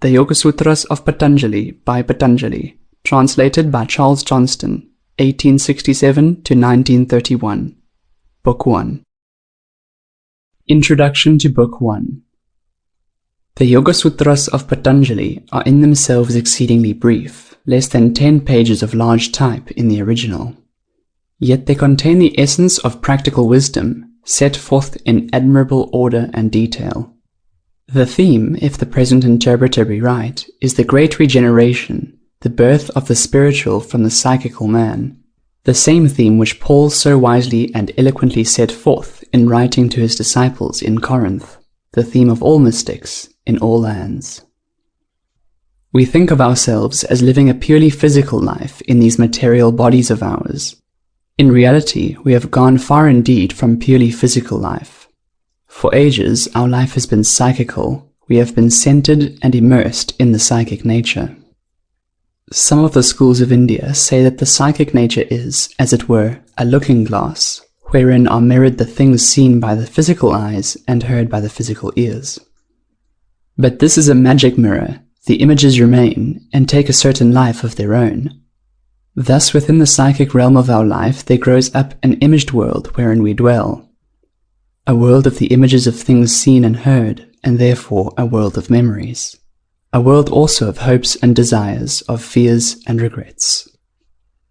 The Yoga Sutras of Patanjali by Patanjali, translated by Charles Johnston, 1867 to 1931. Book 1. Introduction to Book 1. The Yoga Sutras of Patanjali are in themselves exceedingly brief, less than 10 pages of large type in the original. Yet they contain the essence of practical wisdom, set forth in admirable order and detail. The theme, if the present interpreter be right, is the great regeneration, the birth of the spiritual from the psychical man, the same theme which Paul so wisely and eloquently set forth in writing to his disciples in Corinth, the theme of all mystics in all lands. We think of ourselves as living a purely physical life in these material bodies of ours. In reality, we have gone far indeed from purely physical life. For ages, our life has been psychical. We have been centered and immersed in the psychic nature. Some of the schools of India say that the psychic nature is, as it were, a looking glass, wherein are mirrored the things seen by the physical eyes and heard by the physical ears. But this is a magic mirror. The images remain and take a certain life of their own. Thus, within the psychic realm of our life, there grows up an imaged world wherein we dwell. A world of the images of things seen and heard, and therefore a world of memories. A world also of hopes and desires, of fears and regrets.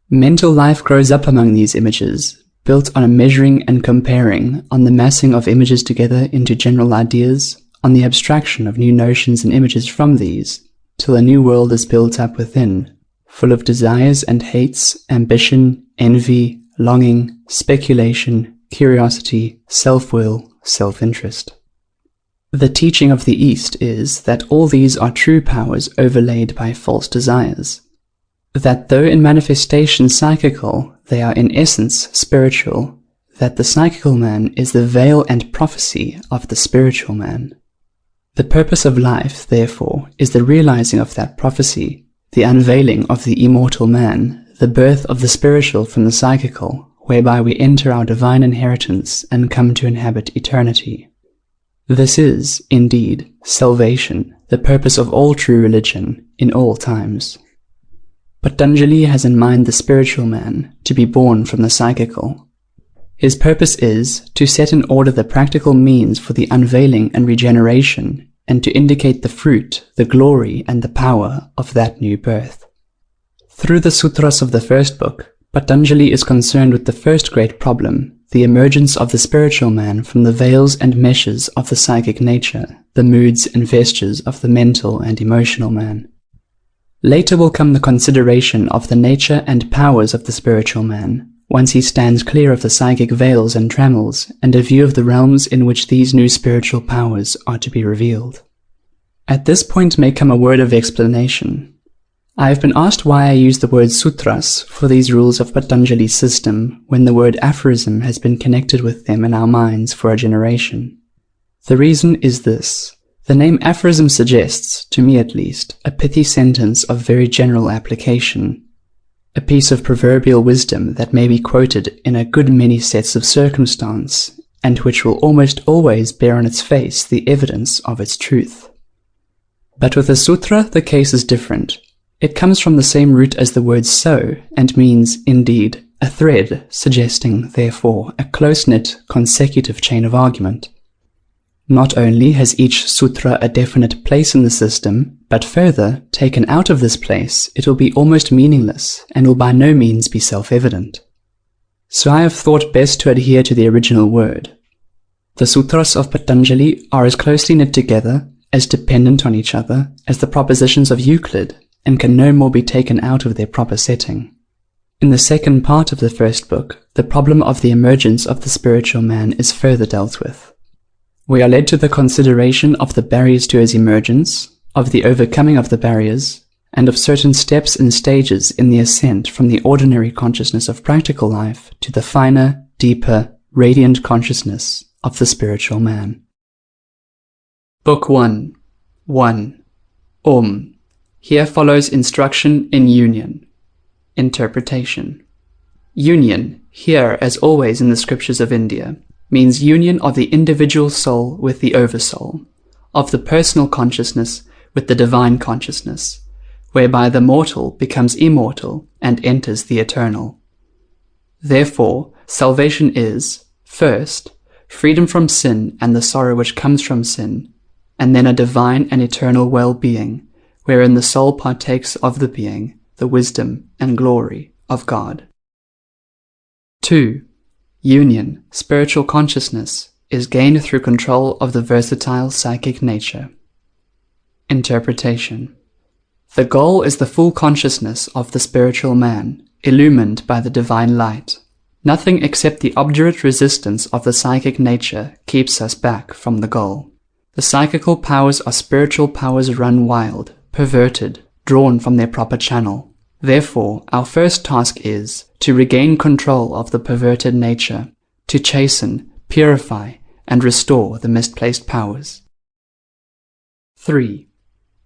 Mental life grows up among these images, built on a measuring and comparing, on the massing of images together into general ideas, on the abstraction of new notions and images from these, till a new world is built up within, full of desires and hates, ambition, envy, longing, speculation, curiosity, self-will, self-interest. The teaching of the East is that all these are true powers overlaid by false desires. That though in manifestation psychical, they are in essence spiritual. That the psychical man is the veil and prophecy of the spiritual man. The purpose of life, therefore, is the realizing of that prophecy, the unveiling of the immortal man, the birth of the spiritual from the psychical, whereby we enter our divine inheritance and come to inhabit eternity. This is, indeed, salvation, the purpose of all true religion, in all times. Patanjali has in mind the spiritual man, to be born from the psychical. His purpose is to set in order the practical means for the unveiling and regeneration, and to indicate the fruit, the glory, and the power of that new birth. Through the sutras of the first book, Patanjali is concerned with the first great problem, the emergence of the spiritual man from the veils and meshes of the psychic nature, the moods and vestures of the mental and emotional man. Later will come the consideration of the nature and powers of the spiritual man, once he stands clear of the psychic veils and trammels, and a view of the realms in which these new spiritual powers are to be revealed. At this point may come a word of explanation. I have been asked why I use the word sutras for these rules of Patanjali's system when the word aphorism has been connected with them in our minds for a generation. The reason is this. The name aphorism suggests, to me at least, a pithy sentence of very general application, a piece of proverbial wisdom that may be quoted in a good many sets of circumstance, and which will almost always bear on its face the evidence of its truth. But with a sutra the case is different. It comes from the same root as the word so, and means, indeed, a thread, suggesting, therefore, a close-knit, consecutive chain of argument. Not only has each sutra a definite place in the system, but further, taken out of this place, it will be almost meaningless, and will by no means be self-evident. So I have thought best to adhere to the original word. The sutras of Patanjali are as closely knit together, as dependent on each other, as the propositions of Euclid, and can no more be taken out of their proper setting. In the second part of the first book, the problem of the emergence of the spiritual man is further dealt with. We are led to the consideration of the barriers to his emergence, of the overcoming of the barriers, and of certain steps and stages in the ascent from the ordinary consciousness of practical life to the finer, deeper, radiant consciousness of the spiritual man. Book 1. 1. Here follows instruction in union. Interpretation. Union, here as always in the scriptures of India, means union of the individual soul with the oversoul, of the personal consciousness with the divine consciousness, whereby the mortal becomes immortal and enters the eternal. Therefore, salvation is, first, freedom from sin and the sorrow which comes from sin, and then a divine and eternal well-being, wherein the soul partakes of the being, the wisdom and glory of God. 2. Union, spiritual consciousness, is gained through control of the versatile psychic nature. Interpretation. The goal is the full consciousness of the spiritual man, illumined by the divine light. Nothing except the obdurate resistance of the psychic nature keeps us back from the goal. The psychical powers are spiritual powers run wild, perverted, drawn from their proper channel. Therefore, our first task is to regain control of the perverted nature, to chasten, purify, and restore the misplaced powers. 3.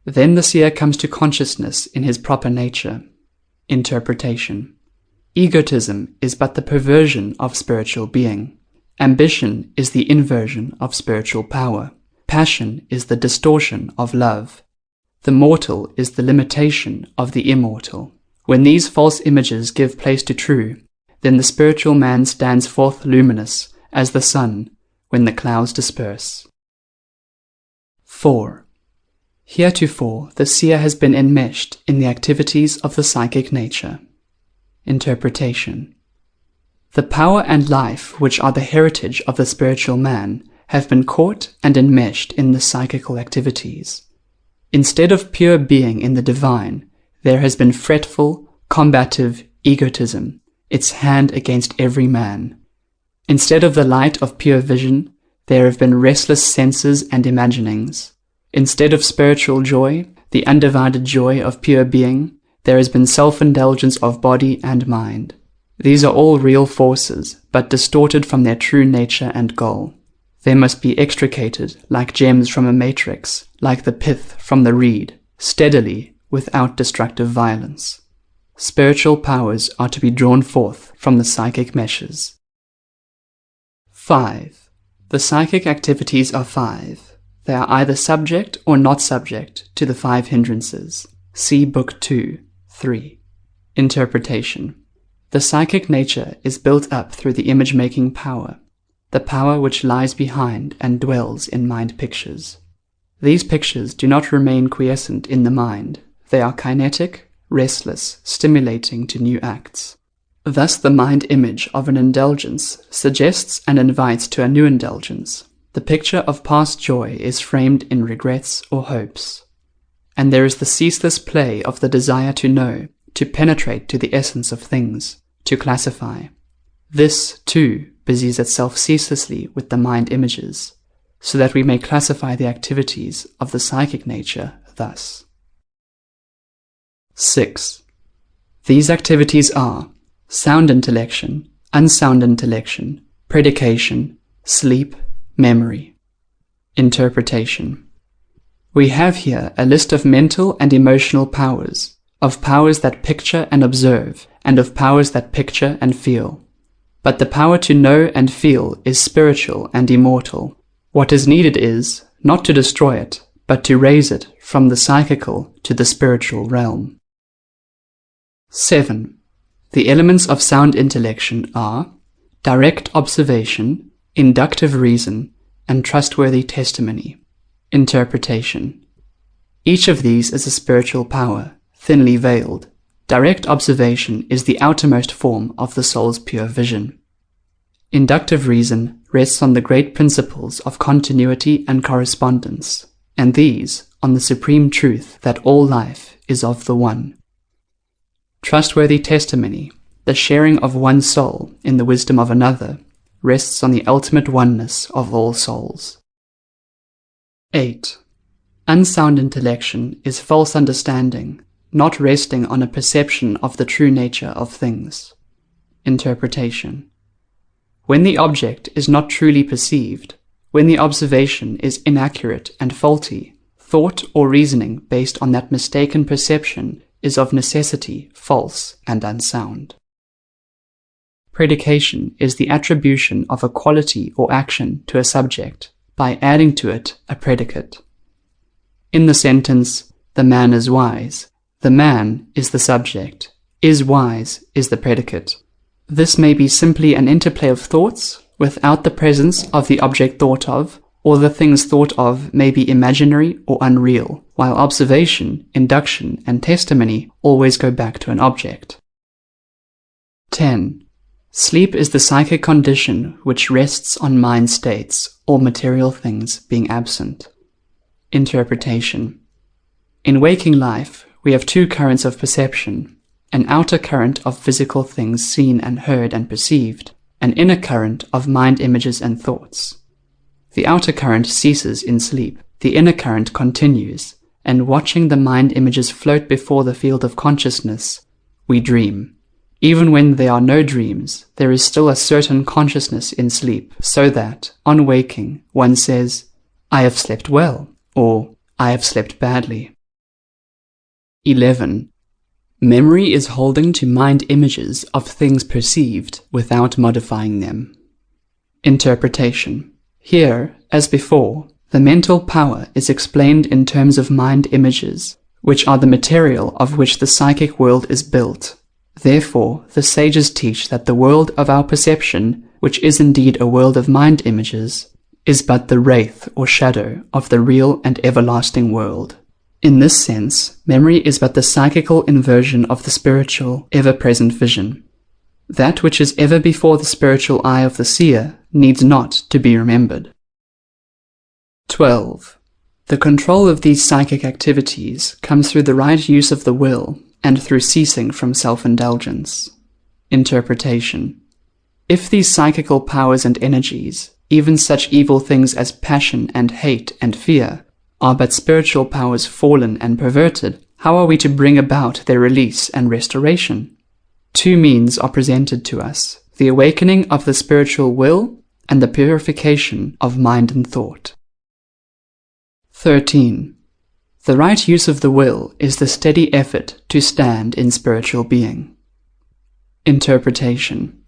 Then the seer comes to consciousness in his proper nature. Interpretation. Egotism is but the perversion of spiritual being. Ambition is the inversion of spiritual power. Passion is the distortion of love. The mortal is the limitation of the immortal. When these false images give place to true, then the spiritual man stands forth luminous as the sun when the clouds disperse. 4. Heretofore, the seer has been enmeshed in the activities of the psychic nature. Interpretation. The power and life which are the heritage of the spiritual man have been caught and enmeshed in the psychical activities. Instead of pure being in the divine, there has been fretful, combative egotism, its hand against every man. Instead of the light of pure vision, there have been restless senses and imaginings. Instead of spiritual joy, the undivided joy of pure being, there has been self-indulgence of body and mind. These are all real forces, but distorted from their true nature and goal. They must be extricated like gems from a matrix, like the pith from the reed, steadily, without destructive violence. Spiritual powers are to be drawn forth from the psychic meshes. 5. The psychic activities are 5. They are either subject or not subject to the 5 hindrances. See Book 2, 3. Interpretation. The psychic nature is built up through the image-making power, the power which lies behind and dwells in mind pictures. These pictures do not remain quiescent in the mind. They are kinetic, restless, stimulating to new acts. Thus the mind image of an indulgence suggests and invites to a new indulgence. The picture of past joy is framed in regrets or hopes. And there is the ceaseless play of the desire to know, to penetrate to the essence of things, to classify. This, too, busies itself ceaselessly with the mind images, so that we may classify the activities of the psychic nature thus. 6. These activities are sound intellection, unsound intellection, predication, sleep, memory. Interpretation. We have here a list of mental and emotional powers, of powers that picture and observe, and of powers that picture and feel. But the power to know and feel is spiritual and immortal. What is needed is, not to destroy it, but to raise it from the psychical to the spiritual realm. 7. The elements of sound intellection are direct observation, inductive reason, and trustworthy testimony. Interpretation. Each of these is a spiritual power, thinly veiled. Direct observation is the outermost form of the soul's pure vision. Inductive reason rests on the great principles of continuity and correspondence, and these on the supreme truth that all life is of the One. Trustworthy testimony, the sharing of one soul in the wisdom of another, rests on the ultimate oneness of all souls. 8. Unsound intellection is false understanding, not resting on a perception of the true nature of things. Interpretation. When the object is not truly perceived, when the observation is inaccurate and faulty, thought or reasoning based on that mistaken perception is of necessity false and unsound. Predication is the attribution of a quality or action to a subject by adding to it a predicate. In the sentence, "The man is wise," the man is the subject, "is wise" is the predicate. This may be simply an interplay of thoughts without the presence of the object thought of, or the things thought of may be imaginary or unreal, while observation, induction, and testimony always go back to an object. 10. Sleep is the psychic condition which rests on mind states, or material things being absent. Interpretation. In waking life, we have two currents of perception, an outer current of physical things seen and heard and perceived, an inner current of mind images and thoughts. The outer current ceases in sleep, the inner current continues, and watching the mind images float before the field of consciousness, we dream. Even when there are no dreams, there is still a certain consciousness in sleep, so that, on waking, one says, "I have slept well," or "I have slept badly." 11. Memory is holding to mind images of things perceived without modifying them. Interpretation. Here, as before, the mental power is explained in terms of mind images, which are the material of which the psychic world is built. Therefore, the sages teach that the world of our perception, which is indeed a world of mind images, is but the wraith or shadow of the real and everlasting world. In this sense, memory is but the psychical inversion of the spiritual, ever-present vision. That which is ever before the spiritual eye of the seer needs not to be remembered. 12. The control of these psychic activities comes through the right use of the will and through ceasing from self-indulgence. Interpretation. If these psychical powers and energies, even such evil things as passion and hate and fear, are but spiritual powers fallen and perverted, how are we to bring about their release and restoration? Two means are presented to us, the awakening of the spiritual will and the purification of mind and thought. 13. The right use of the will is the steady effort to stand in spiritual being. Interpretation.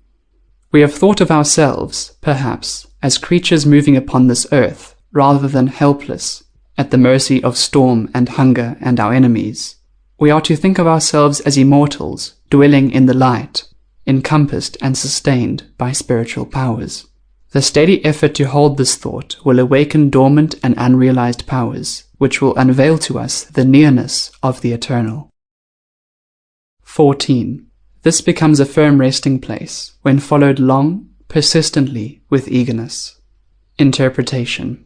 We have thought of ourselves, perhaps, as creatures moving upon this earth, rather than helpless, at the mercy of storm and hunger and our enemies. We are to think of ourselves as immortals, dwelling in the light, encompassed and sustained by spiritual powers. The steady effort to hold this thought will awaken dormant and unrealized powers, which will unveil to us the nearness of the eternal. 14. This becomes a firm resting place, when followed long, persistently, with eagerness. Interpretation.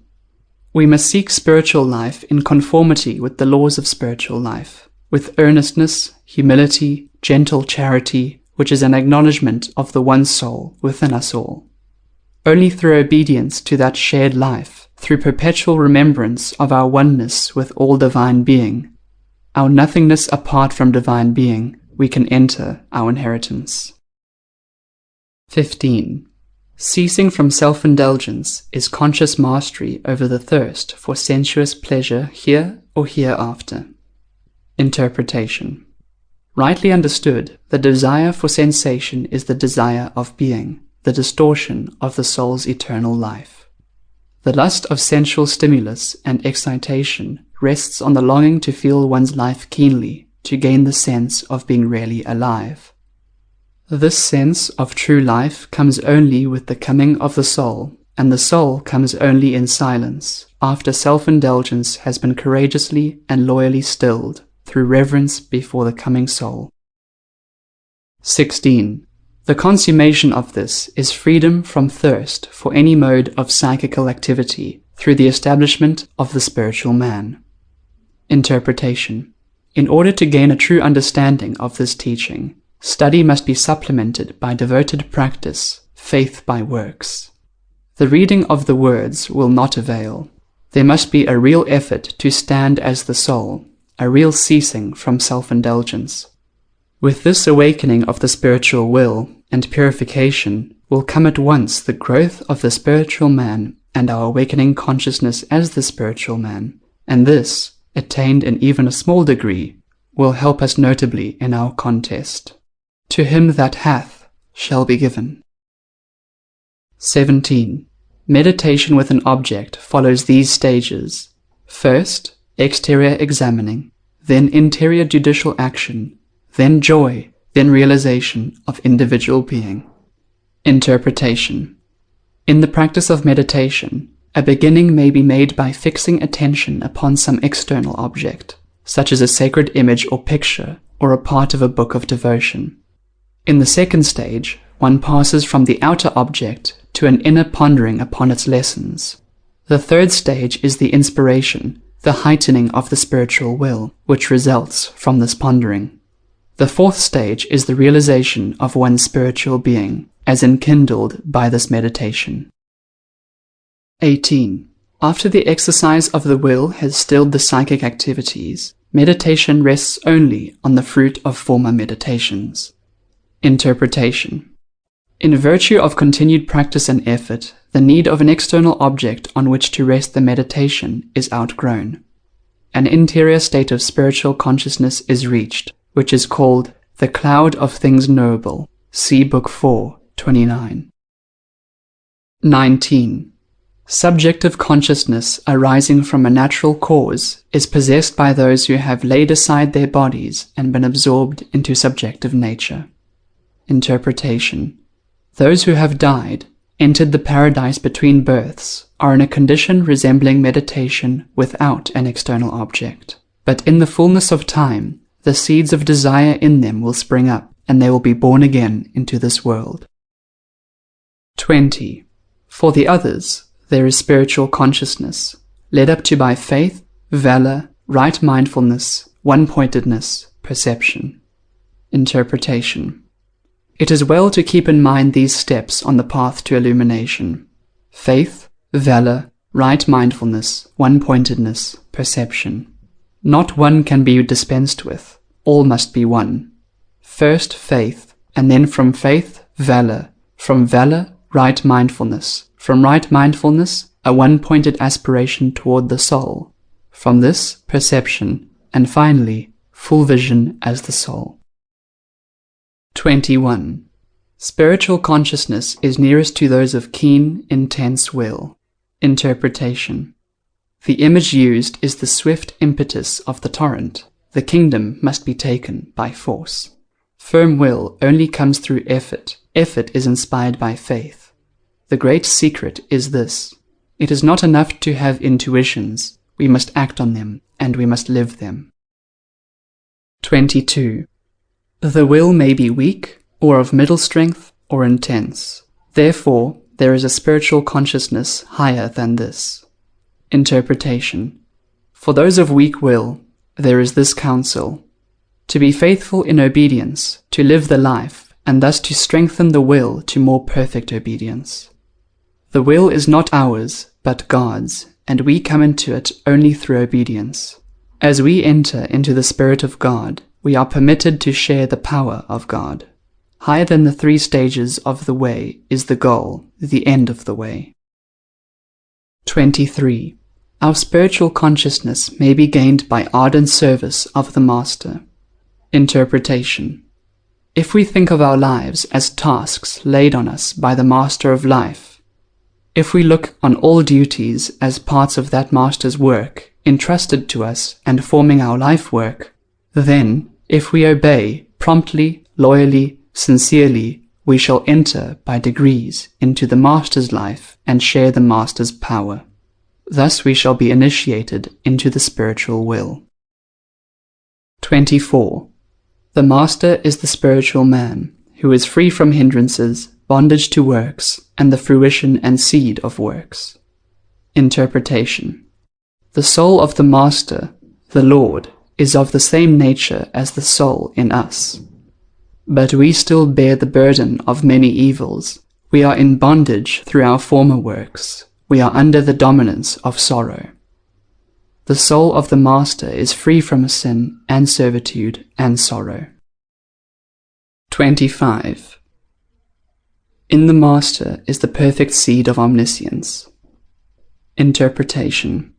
We must seek spiritual life in conformity with the laws of spiritual life, with earnestness, humility, gentle charity, which is an acknowledgement of the one soul within us all. Only through obedience to that shared life, through perpetual remembrance of our oneness with all divine being, our nothingness apart from divine being, we can enter our inheritance. 15. Ceasing from self-indulgence is conscious mastery over the thirst for sensuous pleasure here or hereafter. Interpretation. Rightly understood, the desire for sensation is the desire of being, the distortion of the soul's eternal life. The lust of sensual stimulus and excitation rests on the longing to feel one's life keenly, to gain the sense of being really alive. This sense of true life comes only with the coming of the soul, and the soul comes only in silence, after self-indulgence has been courageously and loyally stilled, through reverence before the coming soul. 16. The consummation of this is freedom from thirst for any mode of psychical activity through the establishment of the spiritual man. Interpretation. In order to gain a true understanding of this teaching, study must be supplemented by devoted practice, faith by works. The reading of the words will not avail. There must be a real effort to stand as the soul, a real ceasing from self-indulgence. With this awakening of the spiritual will and purification will come at once the growth of the spiritual man and our awakening consciousness as the spiritual man, and this, attained in even a small degree, will help us notably in our contest. To him that hath shall be given. 17. Meditation with an object follows these stages. First, exterior examining, then interior judicial action, then joy, then realization of individual being. Interpretation. In the practice of meditation, a beginning may be made by fixing attention upon some external object, such as a sacred image or picture, or a part of a book of devotion. In the second stage, one passes from the outer object to an inner pondering upon its lessons. The third stage is the inspiration, the heightening of the spiritual will, which results from this pondering. The fourth stage is the realization of one's spiritual being, as enkindled by this meditation. 18. After the exercise of the will has stilled the psychic activities, meditation rests only on the fruit of former meditations. Interpretation. In virtue of continued practice and effort, the need of an external object on which to rest the meditation is outgrown. An interior state of spiritual consciousness is reached, which is called the cloud of things knowable. See Book 4, 29. 19. Subjective consciousness arising from a natural cause is possessed by those who have laid aside their bodies and been absorbed into subjective nature. Interpretation. Those who have died, entered the paradise between births, are in a condition resembling meditation without an external object. But in the fullness of time, the seeds of desire in them will spring up, and they will be born again into this world. 20. For the others, there is spiritual consciousness, led up to by faith, valor, right mindfulness, one-pointedness, perception. Interpretation. It is well to keep in mind these steps on the path to illumination: faith, valor, right mindfulness, one-pointedness, perception. Not one can be dispensed with, all must be one. First faith, and then from faith, valor, from valor, right mindfulness, from right mindfulness, a one-pointed aspiration toward the soul, from this, perception, and finally, full vision as the soul. 21. Spiritual consciousness is nearest to those of keen, intense will. Interpretation. The image used is the swift impetus of the torrent. The kingdom must be taken by force. Firm will only comes through effort. Effort is inspired by faith. The great secret is this: it is not enough to have intuitions. We must act on them, and we must live them. 22. The will may be weak, or of middle strength, or intense. Therefore, there is a spiritual consciousness higher than this. Interpretation. For those of weak will, there is this counsel: to be faithful in obedience, to live the life, and thus to strengthen the will to more perfect obedience. The will is not ours, but God's, and we come into it only through obedience. As we enter into the Spirit of God, we are permitted to share the power of God. Higher than the 3 stages of the way is the goal, the end of the way. 23. Our spiritual consciousness may be gained by ardent service of the Master. Interpretation. If we think of our lives as tasks laid on us by the Master of Life, if we look on all duties as parts of that Master's work, entrusted to us and forming our life work, then, if we obey promptly, loyally, sincerely, we shall enter by degrees into the Master's life and share the Master's power. Thus we shall be initiated into the spiritual will. 24. The Master is the spiritual man, who is free from hindrances, bondage to works, and the fruition and seed of works. Interpretation. The soul of the Master, the Lord, is of the same nature as the soul in us. But we still bear the burden of many evils. We are in bondage through our former works. We are under the dominance of sorrow. The soul of the Master is free from sin and servitude and sorrow. 25. In the Master is the perfect seed of omniscience. Interpretation.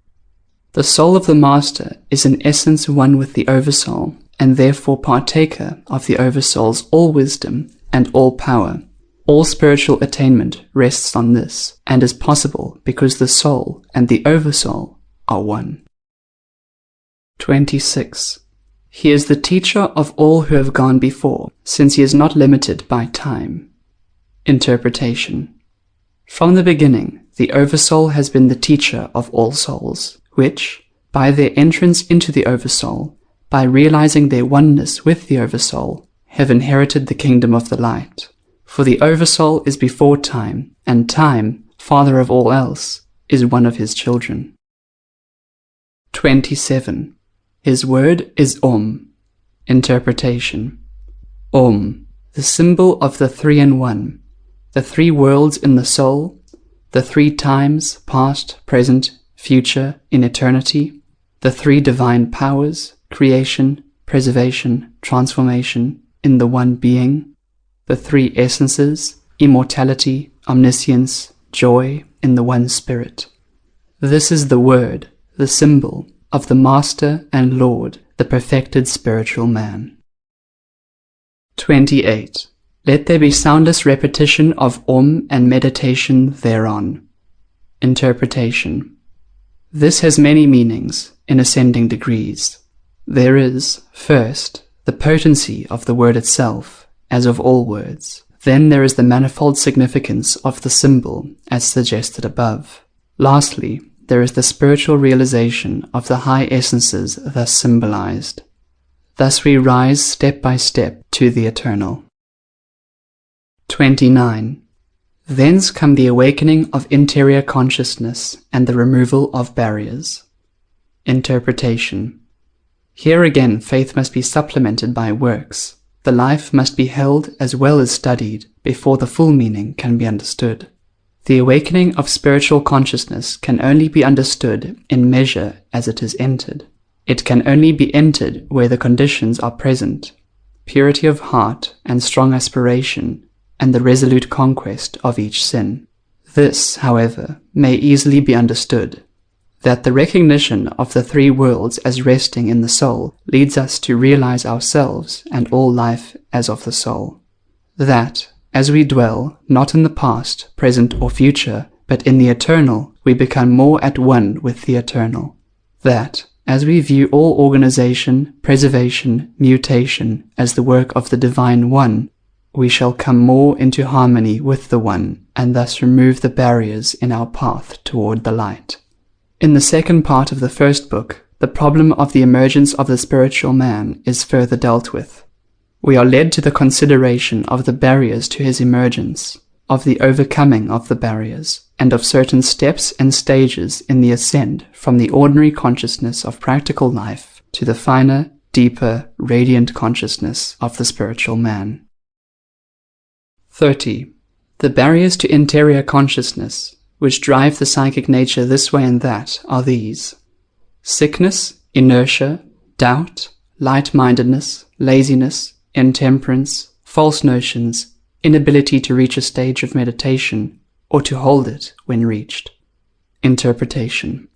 The soul of the Master is in essence one with the Oversoul, and therefore partaker of the Oversoul's all wisdom and all power. All spiritual attainment rests on this, and is possible because the soul and the Oversoul are one. 26. He is the teacher of all who have gone before, since he is not limited by time. Interpretation. From the beginning, the Oversoul has been the teacher of all souls, which, by their entrance into the Oversoul, by realizing their oneness with the Oversoul, have inherited the kingdom of the light. For the Oversoul is before time, and time, father of all else, is one of his children. 27. His word is Om. Interpretation. Om, the symbol of the Three in One, the three worlds in the soul, the three times, past, present, future, in eternity, the three divine powers, creation, preservation, transformation, in the one being, the three essences, immortality, omniscience, joy, in the one spirit. This is the word, the symbol, of the Master and Lord, the perfected spiritual man. 28. Let there be soundless repetition of Om and meditation thereon. Interpretation. This has many meanings, in ascending degrees. There is, first, the potency of the word itself, as of all words. Then there is the manifold significance of the symbol, as suggested above. Lastly, there is the spiritual realization of the high essences thus symbolized. Thus we rise step by step to the eternal. 29. Thence come the awakening of interior consciousness and the removal of barriers. Interpretation. Here again faith must be supplemented by works. The life must be held as well as studied before the full meaning can be understood. The awakening of spiritual consciousness can only be understood in measure as it is entered. It can only be entered where the conditions are present: purity of heart and strong aspiration, and the resolute conquest of each sin. This, however, may easily be understood, that the recognition of the three worlds as resting in the soul leads us to realize ourselves and all life as of the soul. That, as we dwell, not in the past, present, or future, but in the eternal, we become more at one with the eternal. That, as we view all organization, preservation, mutation as the work of the Divine One, we shall come more into harmony with the One, and thus remove the barriers in our path toward the light. In the second part of the first book, the problem of the emergence of the spiritual man is further dealt with. We are led to the consideration of the barriers to his emergence, of the overcoming of the barriers, and of certain steps and stages in the ascent from the ordinary consciousness of practical life to the finer, deeper, radiant consciousness of the spiritual man. 30. The barriers to interior consciousness, which drive the psychic nature this way and that, are these: sickness, inertia, doubt, light-mindedness, laziness, intemperance, false notions, inability to reach a stage of meditation, or to hold it when reached. Interpretation.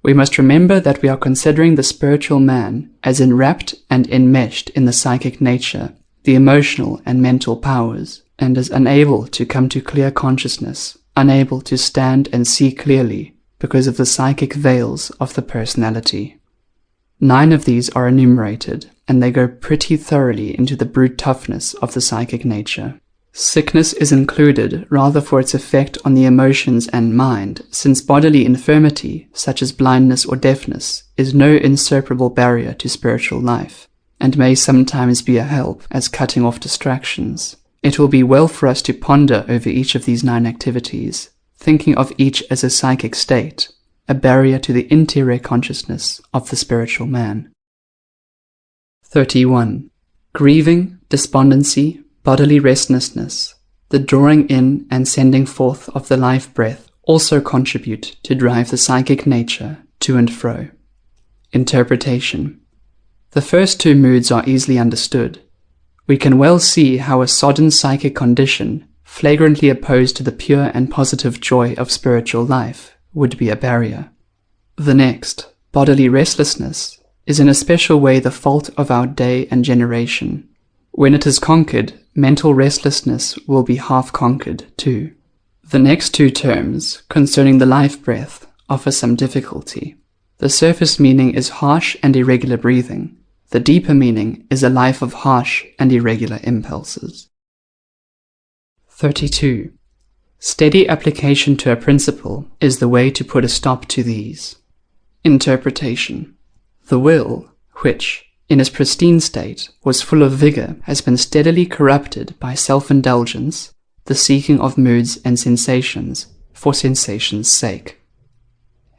We must remember that we are considering the spiritual man as enwrapped and enmeshed in the psychic nature, the emotional and mental powers, and as unable to come to clear consciousness, unable to stand and see clearly because of the psychic veils of the personality. 9 of these are enumerated, and they go pretty thoroughly into the brute toughness of the psychic nature. Sickness is included rather for its effect on the emotions and mind, since bodily infirmity, such as blindness or deafness, is no insuperable barrier to spiritual life, and may sometimes be a help as cutting off distractions. It will be well for us to ponder over each of these 9 activities, thinking of each as a psychic state, a barrier to the interior consciousness of the spiritual man. 31. Grieving, despondency, bodily restlessness, the drawing in and sending forth of the life breath also contribute to drive the psychic nature to and fro. Interpretation. The first 2 moods are easily understood. We can well see how a sodden psychic condition, flagrantly opposed to the pure and positive joy of spiritual life, would be a barrier. The next, bodily restlessness, is in a special way the fault of our day and generation. When it is conquered, mental restlessness will be half conquered too. The next 2 terms, concerning the life breath, offer some difficulty. The surface meaning is harsh and irregular breathing. The deeper meaning is a life of harsh and irregular impulses. 32. Steady application to a principle is the way to put a stop to these. Interpretation. The will, which, in its pristine state, was full of vigor, has been steadily corrupted by self-indulgence, the seeking of moods and sensations, for sensation's sake.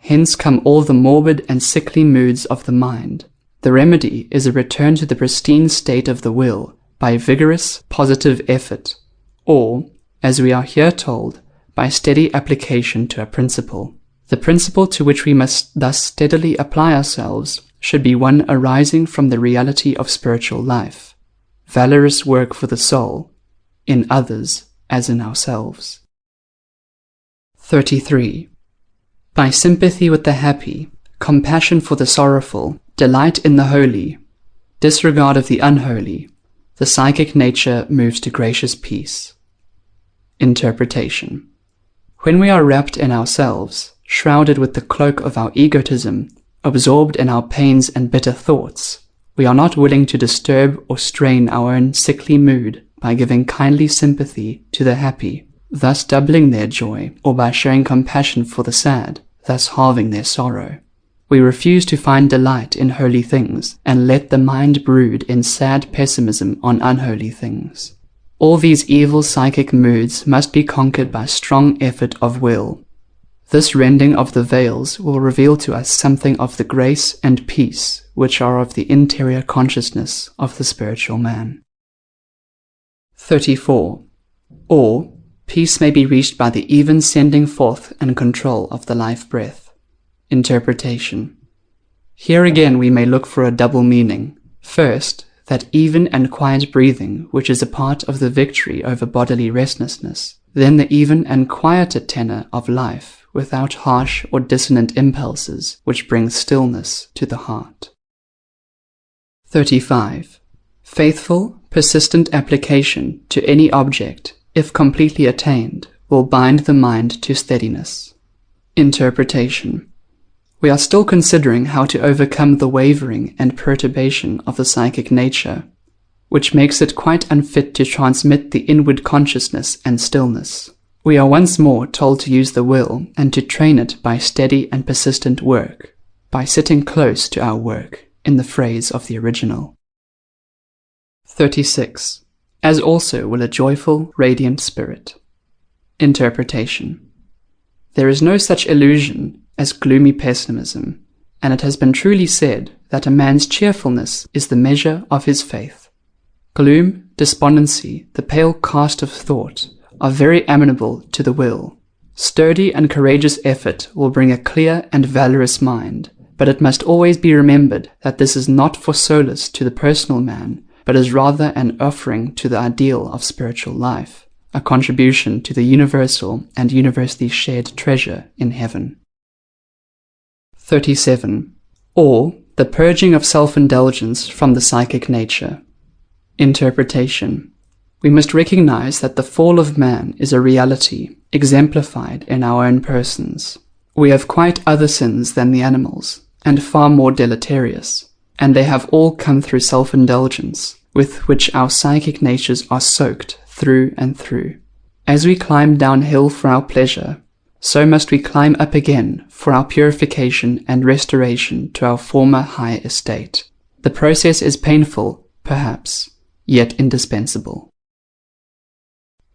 Hence come all the morbid and sickly moods of the mind. The remedy is a return to the pristine state of the will by vigorous, positive effort, or, as we are here told, by steady application to a principle. The principle to which we must thus steadily apply ourselves should be one arising from the reality of spiritual life, valorous work for the soul, in others as in ourselves. 33. By sympathy with the happy, compassion for the sorrowful, delight in the holy, disregard of the unholy, the psychic nature moves to gracious peace. Interpretation. When we are wrapped in ourselves, shrouded with the cloak of our egotism, absorbed in our pains and bitter thoughts, we are not willing to disturb or strain our own sickly mood by giving kindly sympathy to the happy, thus doubling their joy, or by showing compassion for the sad, thus halving their sorrow. We refuse to find delight in holy things, and let the mind brood in sad pessimism on unholy things. All these evil psychic moods must be conquered by strong effort of will. This rending of the veils will reveal to us something of the grace and peace which are of the interior consciousness of the spiritual man. 34. Or, peace may be reached by the even sending forth and control of the life breath. Interpretation. Here again we may look for a double meaning. First, that even and quiet breathing which is a part of the victory over bodily restlessness. Then the even and quieter tenor of life without harsh or dissonant impulses which bring stillness to the heart. 35. Faithful, persistent application to any object, if completely attained, will bind the mind to steadiness. Interpretation. We are still considering how to overcome the wavering and perturbation of the psychic nature, which makes it quite unfit to transmit the inward consciousness and stillness. We are once more told to use the will and to train it by steady and persistent work, by sitting close to our work, in the phrase of the original. 36. As also will a joyful, radiant spirit. Interpretation. There is no such illusion as gloomy pessimism, and it has been truly said that a man's cheerfulness is the measure of his faith. Gloom, despondency, the pale cast of thought, are very amenable to the will. Sturdy and courageous effort will bring a clear and valorous mind, but it must always be remembered that this is not for solace to the personal man, but is rather an offering to the ideal of spiritual life, a contribution to the universal and universally shared treasure in heaven. 37. Or, the purging of self-indulgence from the psychic nature. Interpretation. We must recognize that the fall of man is a reality, exemplified in our own persons. We have quite other sins than the animals, and far more deleterious, and they have all come through self-indulgence, with which our psychic natures are soaked through and through. As we climb downhill for our pleasure, so must we climb up again for our purification and restoration to our former high estate. The process is painful, perhaps, yet indispensable.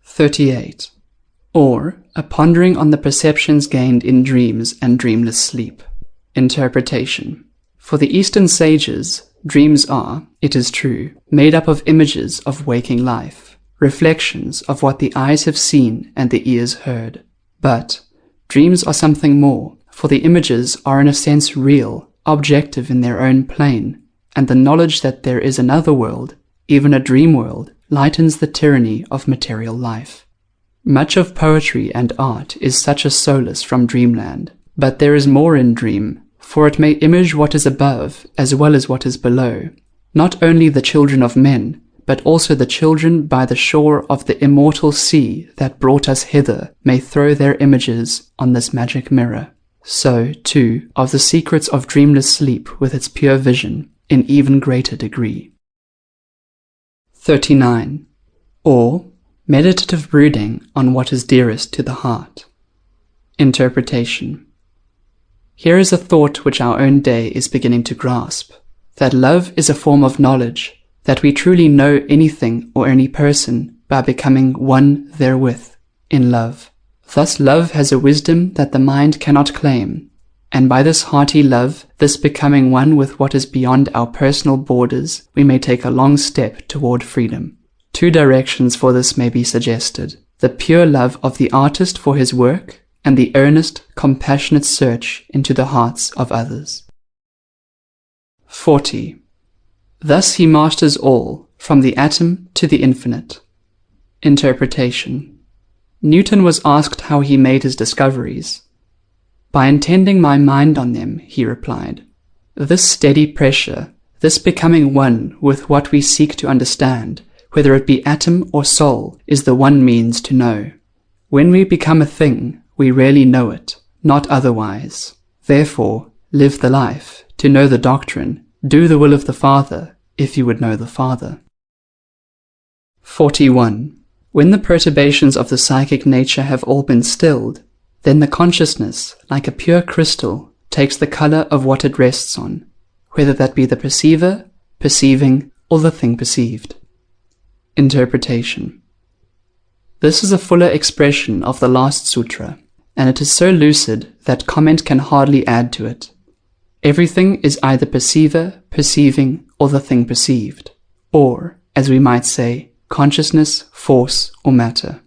38. Or, a pondering on the perceptions gained in dreams and dreamless sleep. Interpretation. For the Eastern sages, dreams are, it is true, made up of images of waking life, reflections of what the eyes have seen and the ears heard. But dreams are something more, for the images are in a sense real, objective in their own plane, and the knowledge that there is another world, even a dream world, lightens the tyranny of material life. Much of poetry and art is such a solace from dreamland, but there is more in dream, for it may image what is above as well as what is below, not only the children of men, but also the children by the shore of the immortal sea that brought us hither may throw their images on this magic mirror. so, too, of the secrets of dreamless sleep with its pure vision in even greater degree. 39. Or, meditative brooding on what is dearest to the heart. Interpretation. Here is a thought which our own day is beginning to grasp, that love is a form of knowledge, that we truly know anything or any person by becoming one therewith, in love. Thus love has a wisdom that the mind cannot claim, and by this hearty love, this becoming one with what is beyond our personal borders, we may take a long step toward freedom. 2 directions for this may be suggested: the pure love of the artist for his work, and the earnest, compassionate search into the hearts of others. 40. Thus he masters all, from the atom to the infinite. Interpretation. Newton was asked how he made his discoveries. By intending my mind on them, he replied. This steady pressure, this becoming one with what we seek to understand, whether it be atom or soul, is the one means to know. When we become a thing, we really know it, not otherwise. Therefore, live the life, to know the doctrine, do the will of the Father, if you would know the Father. 41. When the perturbations of the psychic nature have all been stilled, then the consciousness, like a pure crystal, takes the color of what it rests on, whether that be the perceiver, perceiving, or the thing perceived. Interpretation. This is a fuller expression of the last sutra, and it is so lucid that comment can hardly add to it. Everything is either perceiver, perceiving, or the thing perceived, or, as we might say, consciousness, force, or matter.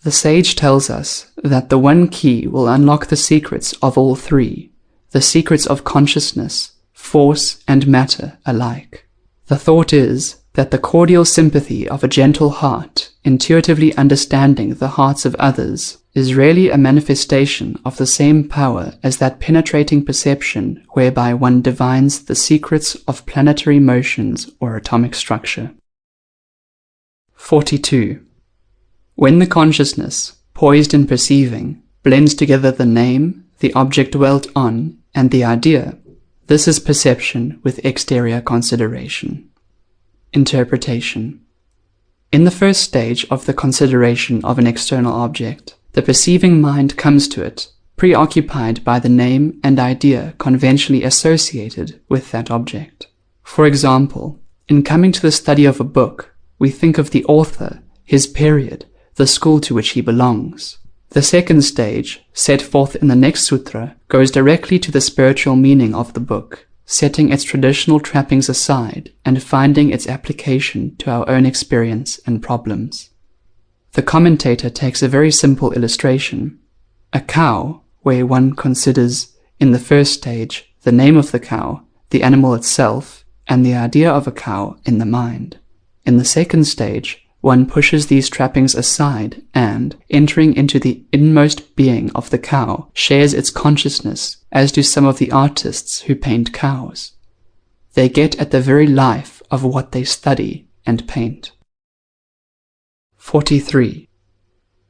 The sage tells us that the one key will unlock the secrets of all 3, the secrets of consciousness, force, and matter alike. The thought is that the cordial sympathy of a gentle heart, intuitively understanding the hearts of others, is really a manifestation of the same power as that penetrating perception whereby one divines the secrets of planetary motions or atomic structure. 42. When the consciousness, poised in perceiving, blends together the name, the object dwelt on, and the idea, this is perception with exterior consideration. Interpretation. In the first stage of the consideration of an external object, the perceiving mind comes to it, preoccupied by the name and idea conventionally associated with that object. For example, in coming to the study of a book, we think of the author, his period, the school to which he belongs. The second stage, set forth in the next sutra, goes directly to the spiritual meaning of the book, setting its traditional trappings aside and finding its application to our own experience and problems. The commentator takes a very simple illustration. A cow, where one considers, in the first stage, the name of the cow, the animal itself, and the idea of a cow in the mind. In the second stage, one pushes these trappings aside and, entering into the inmost being of the cow, shares its consciousness, as do some of the artists who paint cows. They get at the very life of what they study and paint. 43.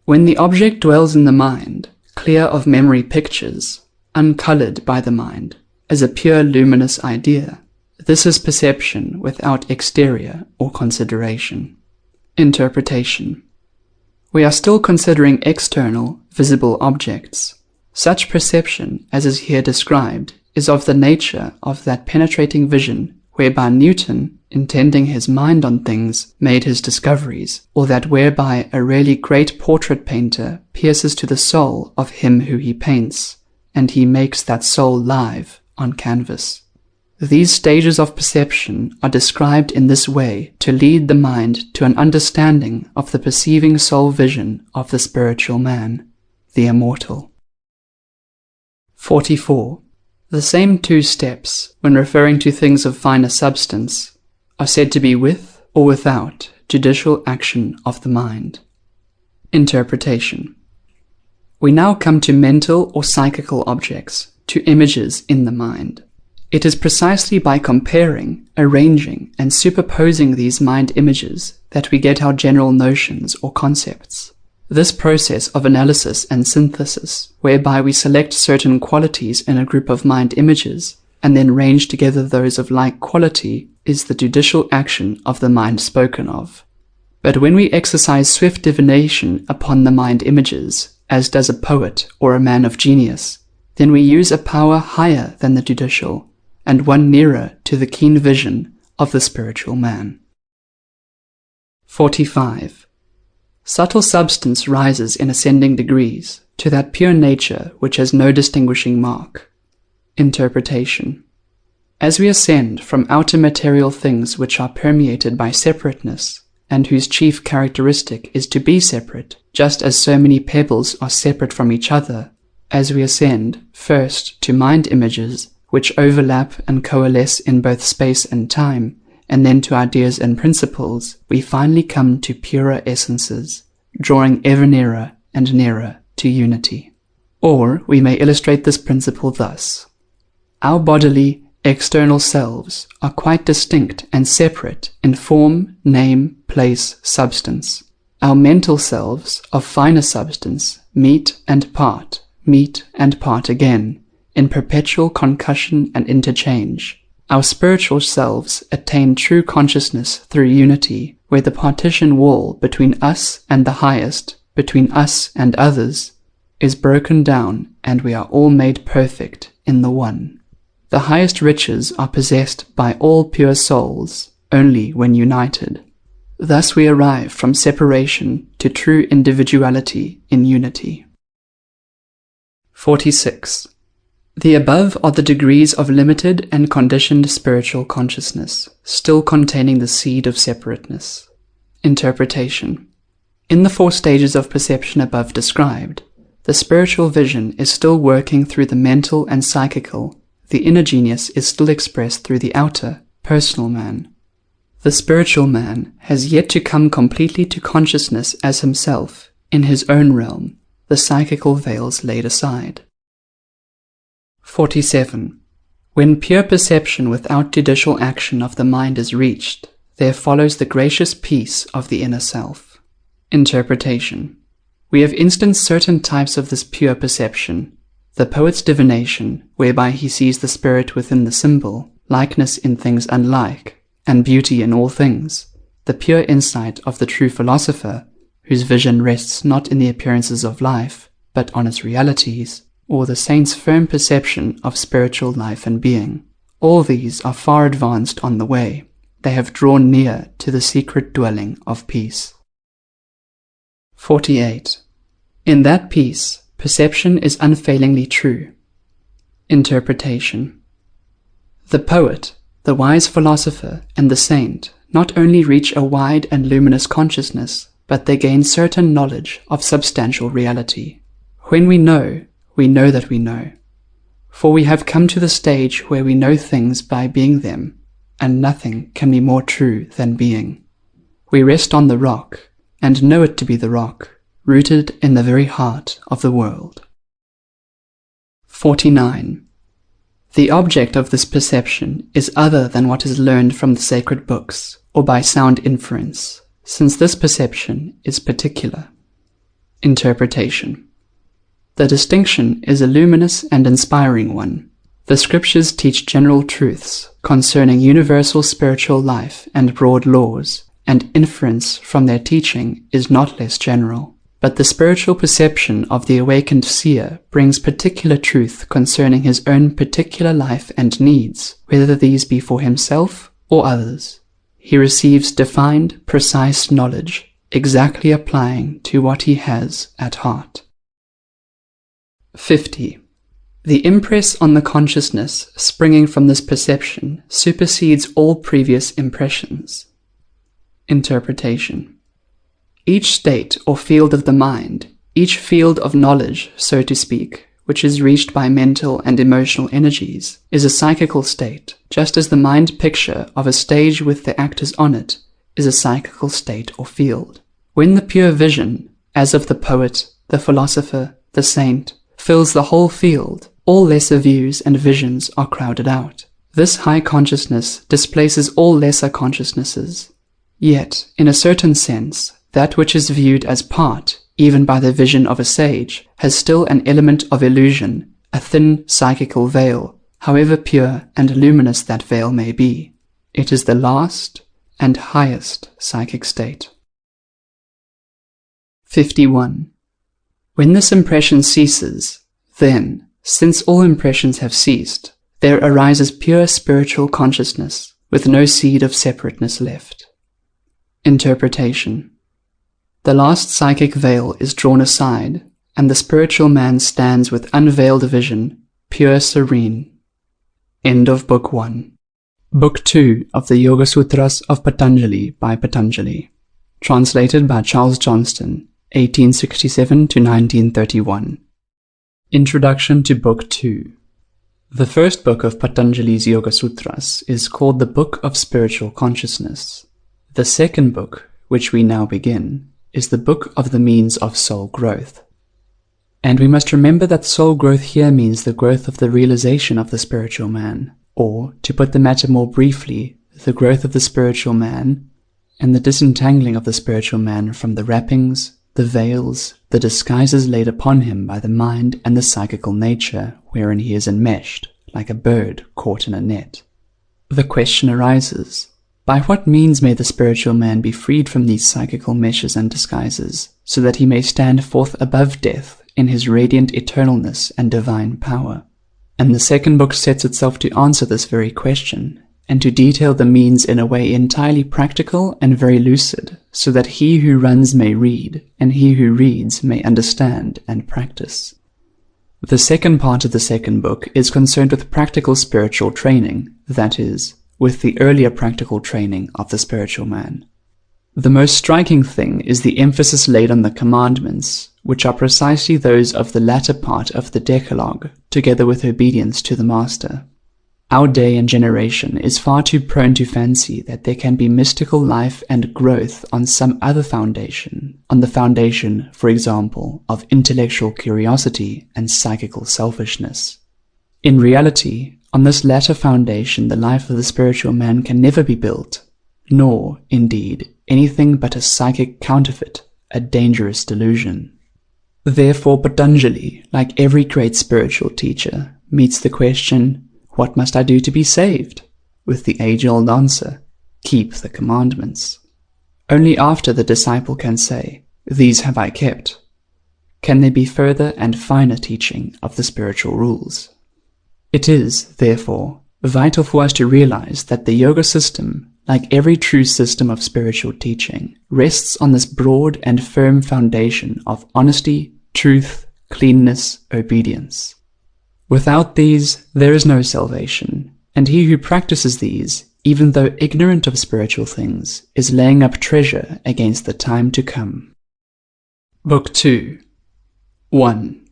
When the object dwells in the mind, clear of memory pictures, uncolored by the mind, as a pure luminous idea, this is perception without exterior or consideration. Interpretation. We are still considering external, visible objects. Such perception, as is here described, is of the nature of that penetrating vision whereby Newton, intending his mind on things, made his discoveries, or that whereby a really great portrait painter pierces to the soul of him who he paints, and he makes that soul live on canvas. These stages of perception are described in this way to lead the mind to an understanding of the perceiving soul vision of the spiritual man, the immortal. 44. The same 2 steps, when referring to things of finer substance, are said to be with or without judicial action of the mind. Interpretation. We now come to mental or psychical objects, to images in the mind. It is precisely by comparing, arranging, and superposing these mind images that we get our general notions or concepts. This process of analysis and synthesis, whereby we select certain qualities in a group of mind images, and then range together those of like quality, is the judicial action of the mind spoken of. But when we exercise swift divination upon the mind images, as does a poet or a man of genius, then we use a power higher than the judicial, and one nearer to the keen vision of the spiritual man. 45. Subtle substance rises in ascending degrees to that pure nature which has no distinguishing mark. Interpretation. As we ascend from outer material things which are permeated by separateness, and whose chief characteristic is to be separate, just as so many pebbles are separate from each other, as we ascend, first to mind images, which overlap and coalesce in both space and time, and then to ideas and principles, we finally come to purer essences, drawing ever nearer and nearer to unity. Or we may illustrate this principle thus. Our bodily, external selves are quite distinct and separate in form, name, place, substance. Our mental selves of finer substance meet and part again, in perpetual concussion and interchange. Our spiritual selves attain true consciousness through unity, where the partition wall between us and the highest, between us and others, is broken down, and we are all made perfect in the one. The highest riches are possessed by all pure souls, only when united. Thus we arrive from separation to true individuality in unity. 46. The above are the degrees of limited and conditioned spiritual consciousness, still containing the seed of separateness. Interpretation. In the 4 stages of perception above described, the spiritual vision is still working through the mental and psychical. The inner genius is still expressed through the outer, personal man. The spiritual man has yet to come completely to consciousness as himself, in his own realm, the psychical veils laid aside. 47. When pure perception without judicial action of the mind is reached, there follows the gracious peace of the inner self. Interpretation. We have instanced certain types of this pure perception. The poet's divination, whereby he sees the spirit within the symbol, likeness in things unlike, and beauty in all things. The pure insight of the true philosopher, whose vision rests not in the appearances of life, but on its realities, or the saint's firm perception of spiritual life and being. All these are far advanced on the way. They have drawn near to the secret dwelling of peace. 48. In that peace, perception is unfailingly true. Interpretation. The poet, the wise philosopher, and the saint not only reach a wide and luminous consciousness, but they gain certain knowledge of substantial reality. When we know that we know. For we have come to the stage where we know things by being them, and nothing can be more true than being. We rest on the rock, and know it to be the rock, rooted in the very heart of the world. 49. The object of this perception is other than what is learned from the sacred books, or by sound inference, since this perception is particular. Interpretation. The distinction is a luminous and inspiring one. The scriptures teach general truths concerning universal spiritual life and broad laws, and inference from their teaching is not less general. But the spiritual perception of the awakened seer brings particular truth concerning his own particular life and needs, whether these be for himself or others. He receives defined, precise knowledge, exactly applying to what he has at heart. 50. The impress on the consciousness springing from this perception supersedes all previous impressions. Interpretation. Each state or field of the mind, each field of knowledge, so to speak, which is reached by mental and emotional energies, is a psychical state, just as the mind picture of a stage with the actors on it is a psychical state or field. When the pure vision, as of the poet, the philosopher, the saint, fills the whole field, all lesser views and visions are crowded out. This high consciousness displaces all lesser consciousnesses. Yet, in a certain sense, that which is viewed as part, even by the vision of a sage, has still an element of illusion, a thin psychical veil, however pure and luminous that veil may be. It is the last and highest psychic state. 51. When this impression ceases, then, since all impressions have ceased, there arises pure spiritual consciousness, with no seed of separateness left. Interpretation. The last psychic veil is drawn aside, and the spiritual man stands with unveiled vision, pure serene. End of Book 1. Book 2 of the Yoga Sutras of Patanjali by Patanjali. Translated by Charles Johnston, 1867 to 1931. Introduction to Book 2. The first book of Patanjali's Yoga Sutras is called the Book of Spiritual Consciousness. The second book, which we now begin, is the Book of the Means of Soul Growth. And we must remember that soul growth here means the growth of the realization of the spiritual man, or, to put the matter more briefly, the growth of the spiritual man, and the disentangling of the spiritual man from the wrappings, the veils, the disguises laid upon him by the mind and the psychical nature wherein he is enmeshed, like a bird caught in a net. The question arises, by what means may the spiritual man be freed from these psychical meshes and disguises, so that he may stand forth above death in his radiant eternalness and divine power? And the second book sets itself to answer this very question, and to detail the means in a way entirely practical and very lucid, so that he who runs may read, and he who reads may understand and practice. The second part of the second book is concerned with practical spiritual training, that is, with the earlier practical training of the spiritual man. The most striking thing is the emphasis laid on the commandments, which are precisely those of the latter part of the Decalogue, together with obedience to the Master. Our day and generation is far too prone to fancy that there can be mystical life and growth on some other foundation, on the foundation, for example, of intellectual curiosity and psychical selfishness. In reality, on this latter foundation the life of the spiritual man can never be built, nor, indeed, anything but a psychic counterfeit, a dangerous delusion. Therefore Patanjali, like every great spiritual teacher, meets the question, what must I do to be saved? With the age-old answer, keep the commandments. Only after the disciple can say, these have I kept, can there be further and finer teaching of the spiritual rules. It is, therefore, vital for us to realize that the yoga system, like every true system of spiritual teaching, rests on this broad and firm foundation of honesty, truth, cleanness, obedience. Without these, there is no salvation, and he who practices these, even though ignorant of spiritual things, is laying up treasure against the time to come. Book 2. 1.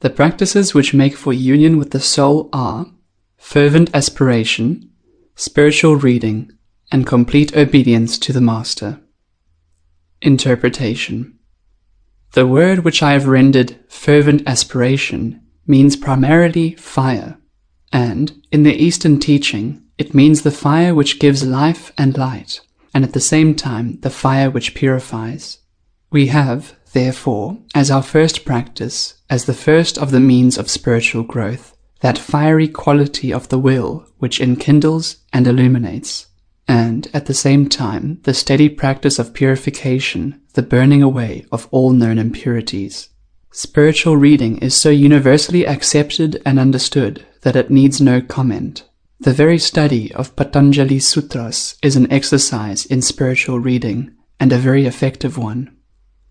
The practices which make for union with the soul are fervent aspiration, spiritual reading, and complete obedience to the Master. Interpretation. The word which I have rendered fervent aspiration means primarily fire, and, in the Eastern teaching, it means the fire which gives life and light, and at the same time the fire which purifies. We have, therefore, as our first practice, as the first of the means of spiritual growth, that fiery quality of the will which enkindles and illuminates, and, at the same time, the steady practice of purification, the burning away of all known impurities. Spiritual reading is so universally accepted and understood that it needs no comment. The very study of Patanjali's Sutras is an exercise in spiritual reading, and a very effective one.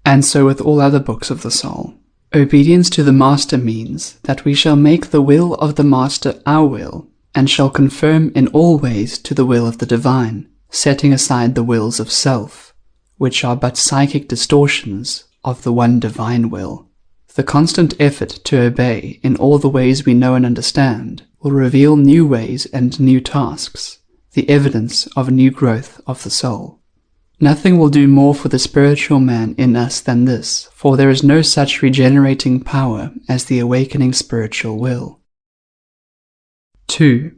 And so with all other books of the soul. Obedience to the Master means that we shall make the will of the Master our will, and shall conform in all ways to the will of the Divine, setting aside the wills of self, which are but psychic distortions of the one divine will. The constant effort to obey in all the ways we know and understand will reveal new ways and new tasks, the evidence of new growth of the soul. Nothing will do more for the spiritual man in us than this, for there is no such regenerating power as the awakening spiritual will. 2.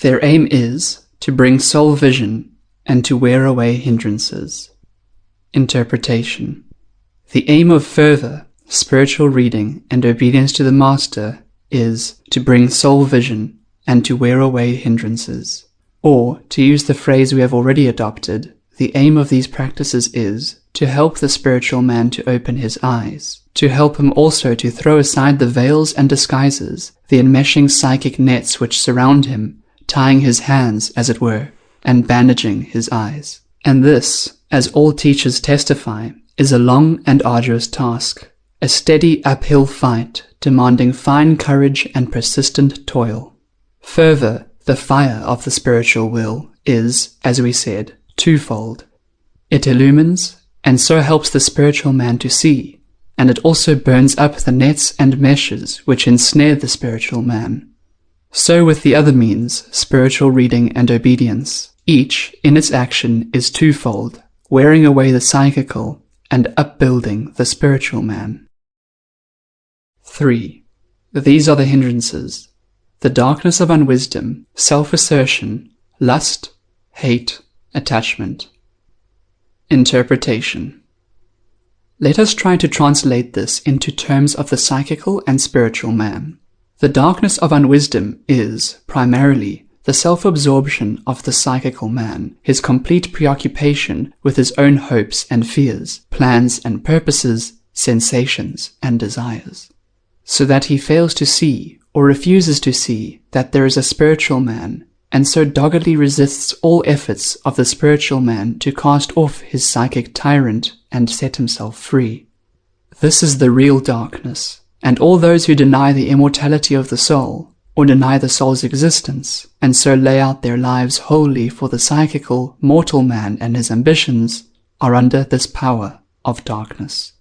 Their aim is to bring soul vision and to wear away hindrances. Interpretation. The aim of fervor, spiritual reading, and obedience to the Master is to bring soul vision and to wear away hindrances. Or, to use the phrase we have already adopted, the aim of these practices is to help the spiritual man to open his eyes, to help him also to throw aside the veils and disguises, the enmeshing psychic nets which surround him, tying his hands, as it were, and bandaging his eyes. And this, as all teachers testify, is a long and arduous task, a steady uphill fight demanding fine courage and persistent toil. Fervor, the fire of the spiritual will, is, as we said, twofold. It illumines, and so helps the spiritual man to see, and it also burns up the nets and meshes which ensnare the spiritual man. So with the other means, spiritual reading and obedience. Each, in its action, is twofold, wearing away the psychical and upbuilding the spiritual man. 3. These are the hindrances: the darkness of unwisdom, self-assertion, lust, hate, attachment. Interpretation. Let us try to translate this into terms of the psychical and spiritual man. The darkness of unwisdom is, primarily, the self-absorption of the psychical man, his complete preoccupation with his own hopes and fears, plans and purposes, sensations and desires, so that he fails to see, or refuses to see, that there is a spiritual man, and so doggedly resists all efforts of the spiritual man to cast off his psychic tyrant and set himself free. This is the real darkness, and all those who deny the immortality of the soul, or deny the soul's existence, and so lay out their lives wholly for the psychical, mortal man and his ambitions, are under this power of darkness.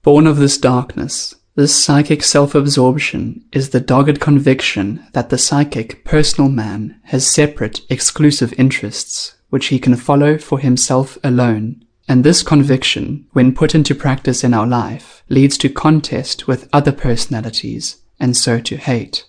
Born of this darkness, this psychic self-absorption is the dogged conviction that the psychic, personal man has separate, exclusive interests, which he can follow for himself alone, and this conviction, when put into practice in our life, leads to contest with other personalities, and so to hate.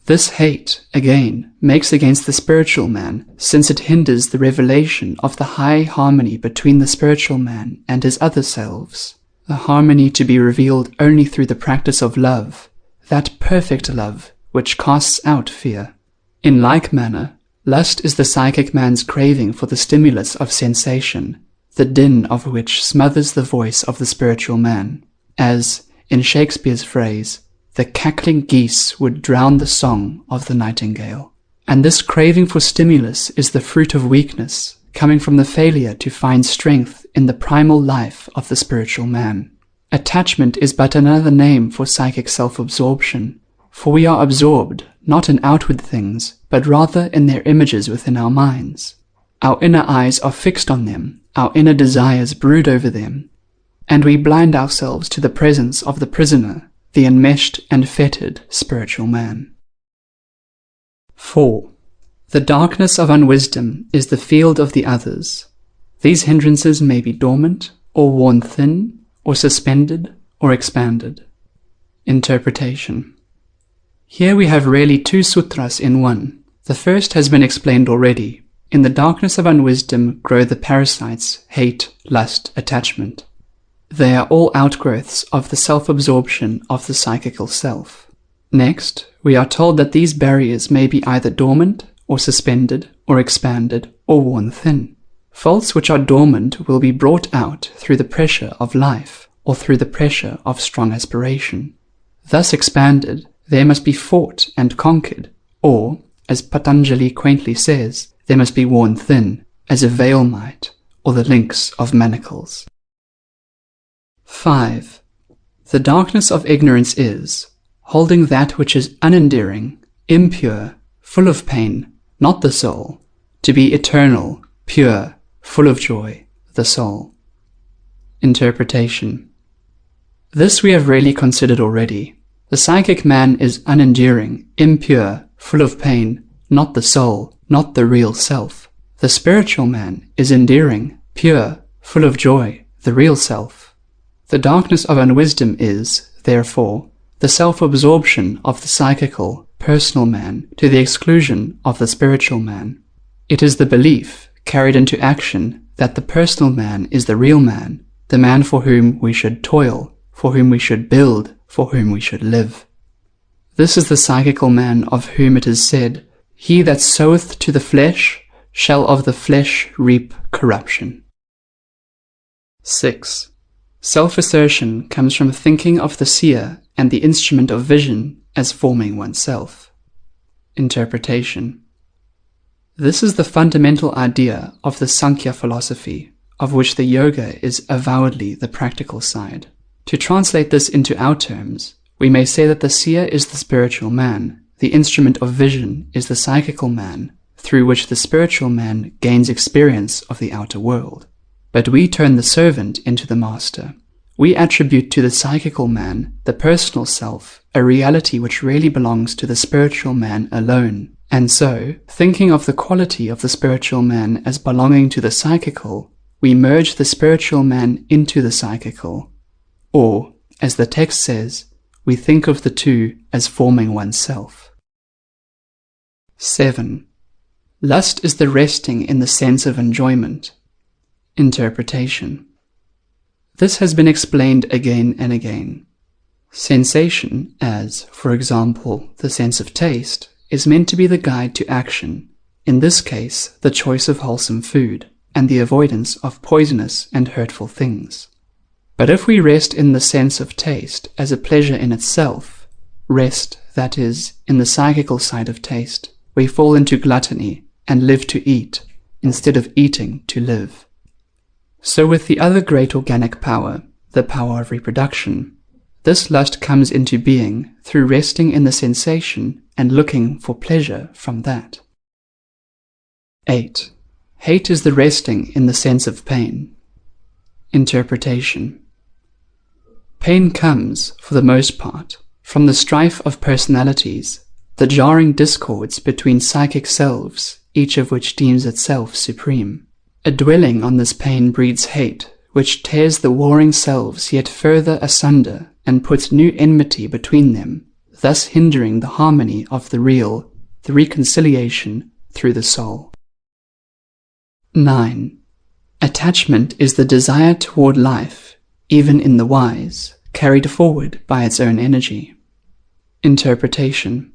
This hate, again, makes against the spiritual man, since it hinders the revelation of the high harmony between the spiritual man and his other selves, the harmony to be revealed only through the practice of love, that perfect love which casts out fear. In like manner, lust is the psychic man's craving for the stimulus of sensation, the din of which smothers the voice of the spiritual man, as, in Shakespeare's phrase, the cackling geese would drown the song of the nightingale. And this craving for stimulus is the fruit of weakness, coming from the failure to find strength in the primal life of the spiritual man. Attachment is but another name for psychic self-absorption, for we are absorbed, not in outward things, but rather in their images within our minds. Our inner eyes are fixed on them, our inner desires brood over them, and we blind ourselves to the presence of the prisoner, the enmeshed and fettered spiritual man. 4. The darkness of unwisdom is the field of the others. These hindrances may be dormant, or worn thin, or suspended, or expanded. Interpretation. Here we have really two sutras in one. The first has been explained already. In the darkness of unwisdom grow the parasites, hate, lust, attachment. They are all outgrowths of the self-absorption of the psychical self. Next, we are told that these barriers may be either dormant, or suspended, or expanded, or worn thin. Faults which are dormant will be brought out through the pressure of life, or through the pressure of strong aspiration. Thus expanded, they must be fought and conquered, or, as Patanjali quaintly says, they must be worn thin, as a veil might, or the links of manacles. 5. The darkness of ignorance is, holding that which is unendearing, impure, full of pain, not the soul, to be eternal, pure, full of joy, the soul. Interpretation. This we have really considered already. The psychic man is unenduring, impure, full of pain, not the soul, not the real self. The spiritual man is endearing, pure, full of joy, the real self. The darkness of unwisdom is, therefore, the self-absorption of the psychical, personal man to the exclusion of the spiritual man. It is the belief, carried into action, that the personal man is the real man, the man for whom we should toil, for whom we should build, for whom we should live. This is the psychical man of whom it is said, "He that soweth to the flesh shall of the flesh reap corruption." 6. Self-assertion comes from thinking of the seer and the instrument of vision as forming oneself. Interpretation. This is the fundamental idea of the Sankhya philosophy, of which the yoga is avowedly the practical side. To translate this into our terms, we may say that the seer is the spiritual man, the instrument of vision is the psychical man, through which the spiritual man gains experience of the outer world. But we turn the servant into the master. We attribute to the psychical man, the personal self, a reality which really belongs to the spiritual man alone. And so, thinking of the quality of the spiritual man as belonging to the psychical, we merge the spiritual man into the psychical. Or, as the text says, we think of the two as forming oneself. 7. Lust is the resting in the sense of enjoyment. Interpretation. This has been explained again and again. Sensation, as, for example, the sense of taste, is meant to be the guide to action, in this case the choice of wholesome food, and the avoidance of poisonous and hurtful things. But if we rest in the sense of taste as a pleasure in itself, rest, that is, in the psychical side of taste, we fall into gluttony and live to eat, instead of eating to live. So with the other great organic power, the power of reproduction, this lust comes into being through resting in the sensation and looking for pleasure from that. 8. Hate is the resting in the sense of pain. Interpretation. Pain comes, for the most part, from the strife of personalities, the jarring discords between psychic selves, each of which deems itself supreme. A dwelling on this pain breeds hate, which tears the warring selves yet further asunder and puts new enmity between them, thus hindering the harmony of the real, the reconciliation through the soul. 9. Attachment is the desire toward life, even in the wise, carried forward by its own energy. Interpretation.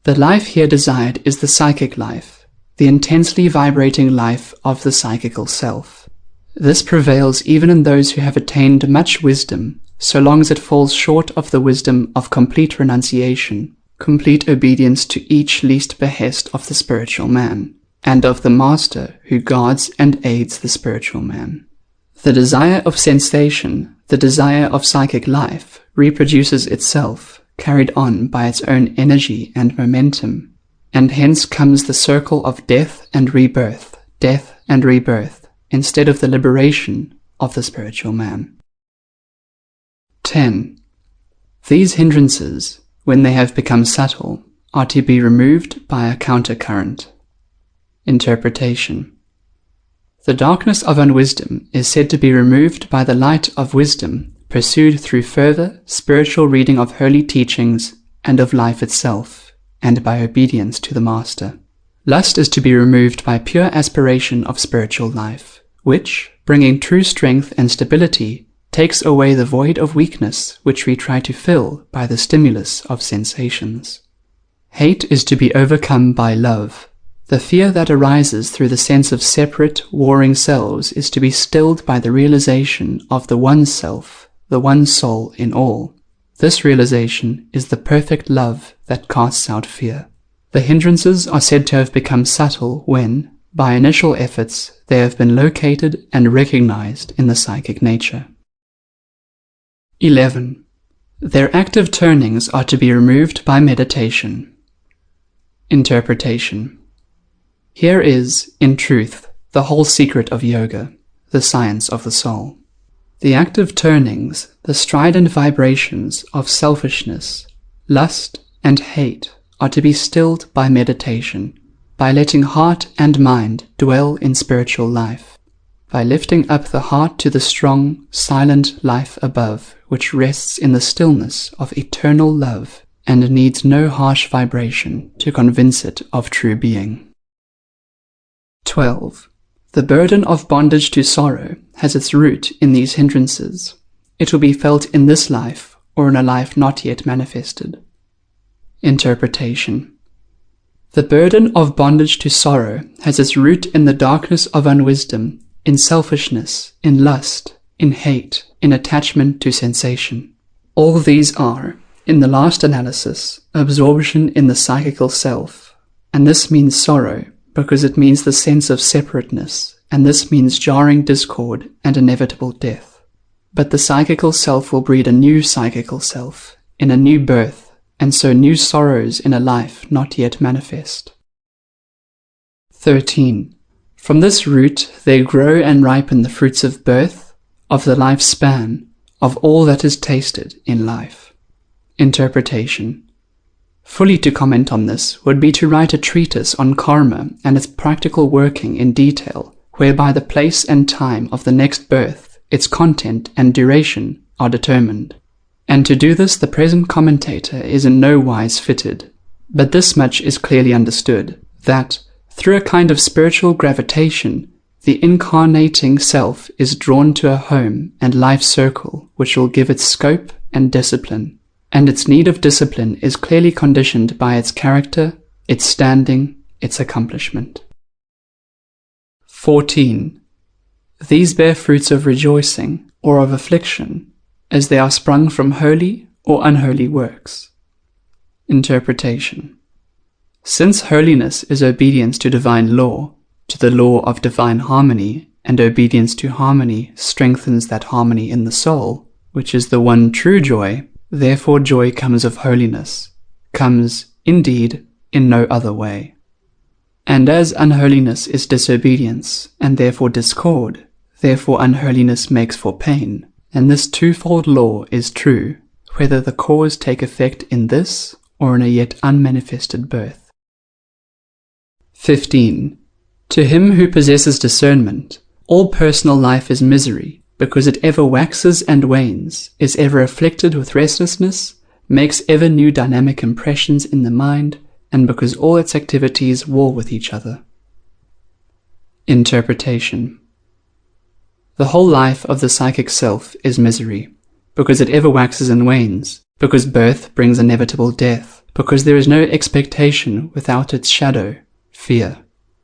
The life here desired is the psychic life, the intensely vibrating life of the psychical self. This prevails even in those who have attained much wisdom, so long as it falls short of the wisdom of complete renunciation, complete obedience to each least behest of the spiritual man, and of the master who guards and aids the spiritual man. The desire of sensation, the desire of psychic life, reproduces itself, carried on by its own energy and momentum, and hence comes the circle of death and rebirth, instead of the liberation of the spiritual man. 10. These hindrances, when they have become subtle, are to be removed by a countercurrent. Interpretation. The darkness of unwisdom is said to be removed by the light of wisdom pursued through further spiritual reading of holy teachings and of life itself, and by obedience to the Master. Lust is to be removed by pure aspiration of spiritual life, which, bringing true strength and stability, takes away the void of weakness which we try to fill by the stimulus of sensations. Hate is to be overcome by love. The fear that arises through the sense of separate, warring selves is to be stilled by the realization of the one self, the one soul in all. This realization is the perfect love that casts out fear. The hindrances are said to have become subtle when, by initial efforts, they have been located and recognized in the psychic nature. 11. Their active turnings are to be removed by meditation. Interpretation. Here is, in truth, the whole secret of yoga, the science of the soul. The active turnings, the strident vibrations of selfishness, lust, and hate are to be stilled by meditation, by letting heart and mind dwell in spiritual life, by lifting up the heart to the strong, silent life above, which rests in the stillness of eternal love and needs no harsh vibration to convince it of true being. 12. The burden of bondage to sorrow has its root in these hindrances. It will be felt in this life or in a life not yet manifested. Interpretation. The burden of bondage to sorrow has its root in the darkness of unwisdom, in selfishness, in lust, in hate, in attachment to sensation. All these are, in the last analysis, absorption in the psychical self, and this means sorrow because it means the sense of separateness, and this means jarring discord and inevitable death. But the psychical self will breed a new psychical self, in a new birth, and so new sorrows in a life not yet manifest. 13. From this root there grow and ripen the fruits of birth, of the lifespan, of all that is tasted in life. Interpretation. Fully to comment on this would be to write a treatise on karma and its practical working in detail, whereby the place and time of the next birth, its content and duration are determined. And to do this the present commentator is in no wise fitted. But this much is clearly understood, that, through a kind of spiritual gravitation, the incarnating self is drawn to a home and life circle which will give it scope and discipline. And its need of discipline is clearly conditioned by its character, its standing, its accomplishment. 14. These bear fruits of rejoicing, or of affliction, as they are sprung from holy or unholy works. Interpretation. Since holiness is obedience to divine law, to the law of divine harmony, and obedience to harmony strengthens that harmony in the soul, which is the one true joy, therefore joy comes of holiness, comes, indeed, in no other way. And as unholiness is disobedience, and therefore discord, therefore unholiness makes for pain, and this twofold law is true, whether the cause take effect in this or in a yet unmanifested birth. 15. To him who possesses discernment, all personal life is misery, because it ever waxes and wanes, is ever afflicted with restlessness, makes ever new dynamic impressions in the mind, and because all its activities war with each other. Interpretation. The whole life of the psychic self is misery, because it ever waxes and wanes, because birth brings inevitable death, because there is no expectation without its shadow, fear.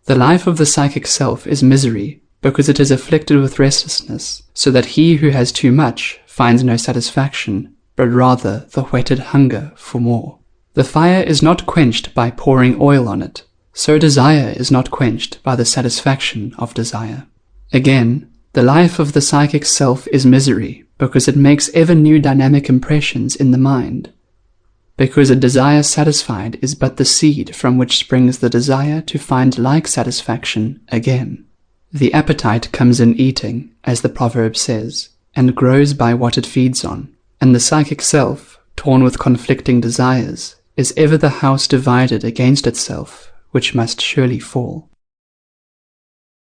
The life of the psychic self is misery, because it is afflicted with restlessness, so that he who has too much finds no satisfaction, but rather the whetted hunger for more. The fire is not quenched by pouring oil on it, so desire is not quenched by the satisfaction of desire. Again, the life of the psychic self is misery, because it makes ever new dynamic impressions in the mind. Because a desire satisfied is but the seed from which springs the desire to find like satisfaction again. The appetite comes in eating, as the proverb says, and grows by what it feeds on, and the psychic self, torn with conflicting desires, is ever the house divided against itself, which must surely fall.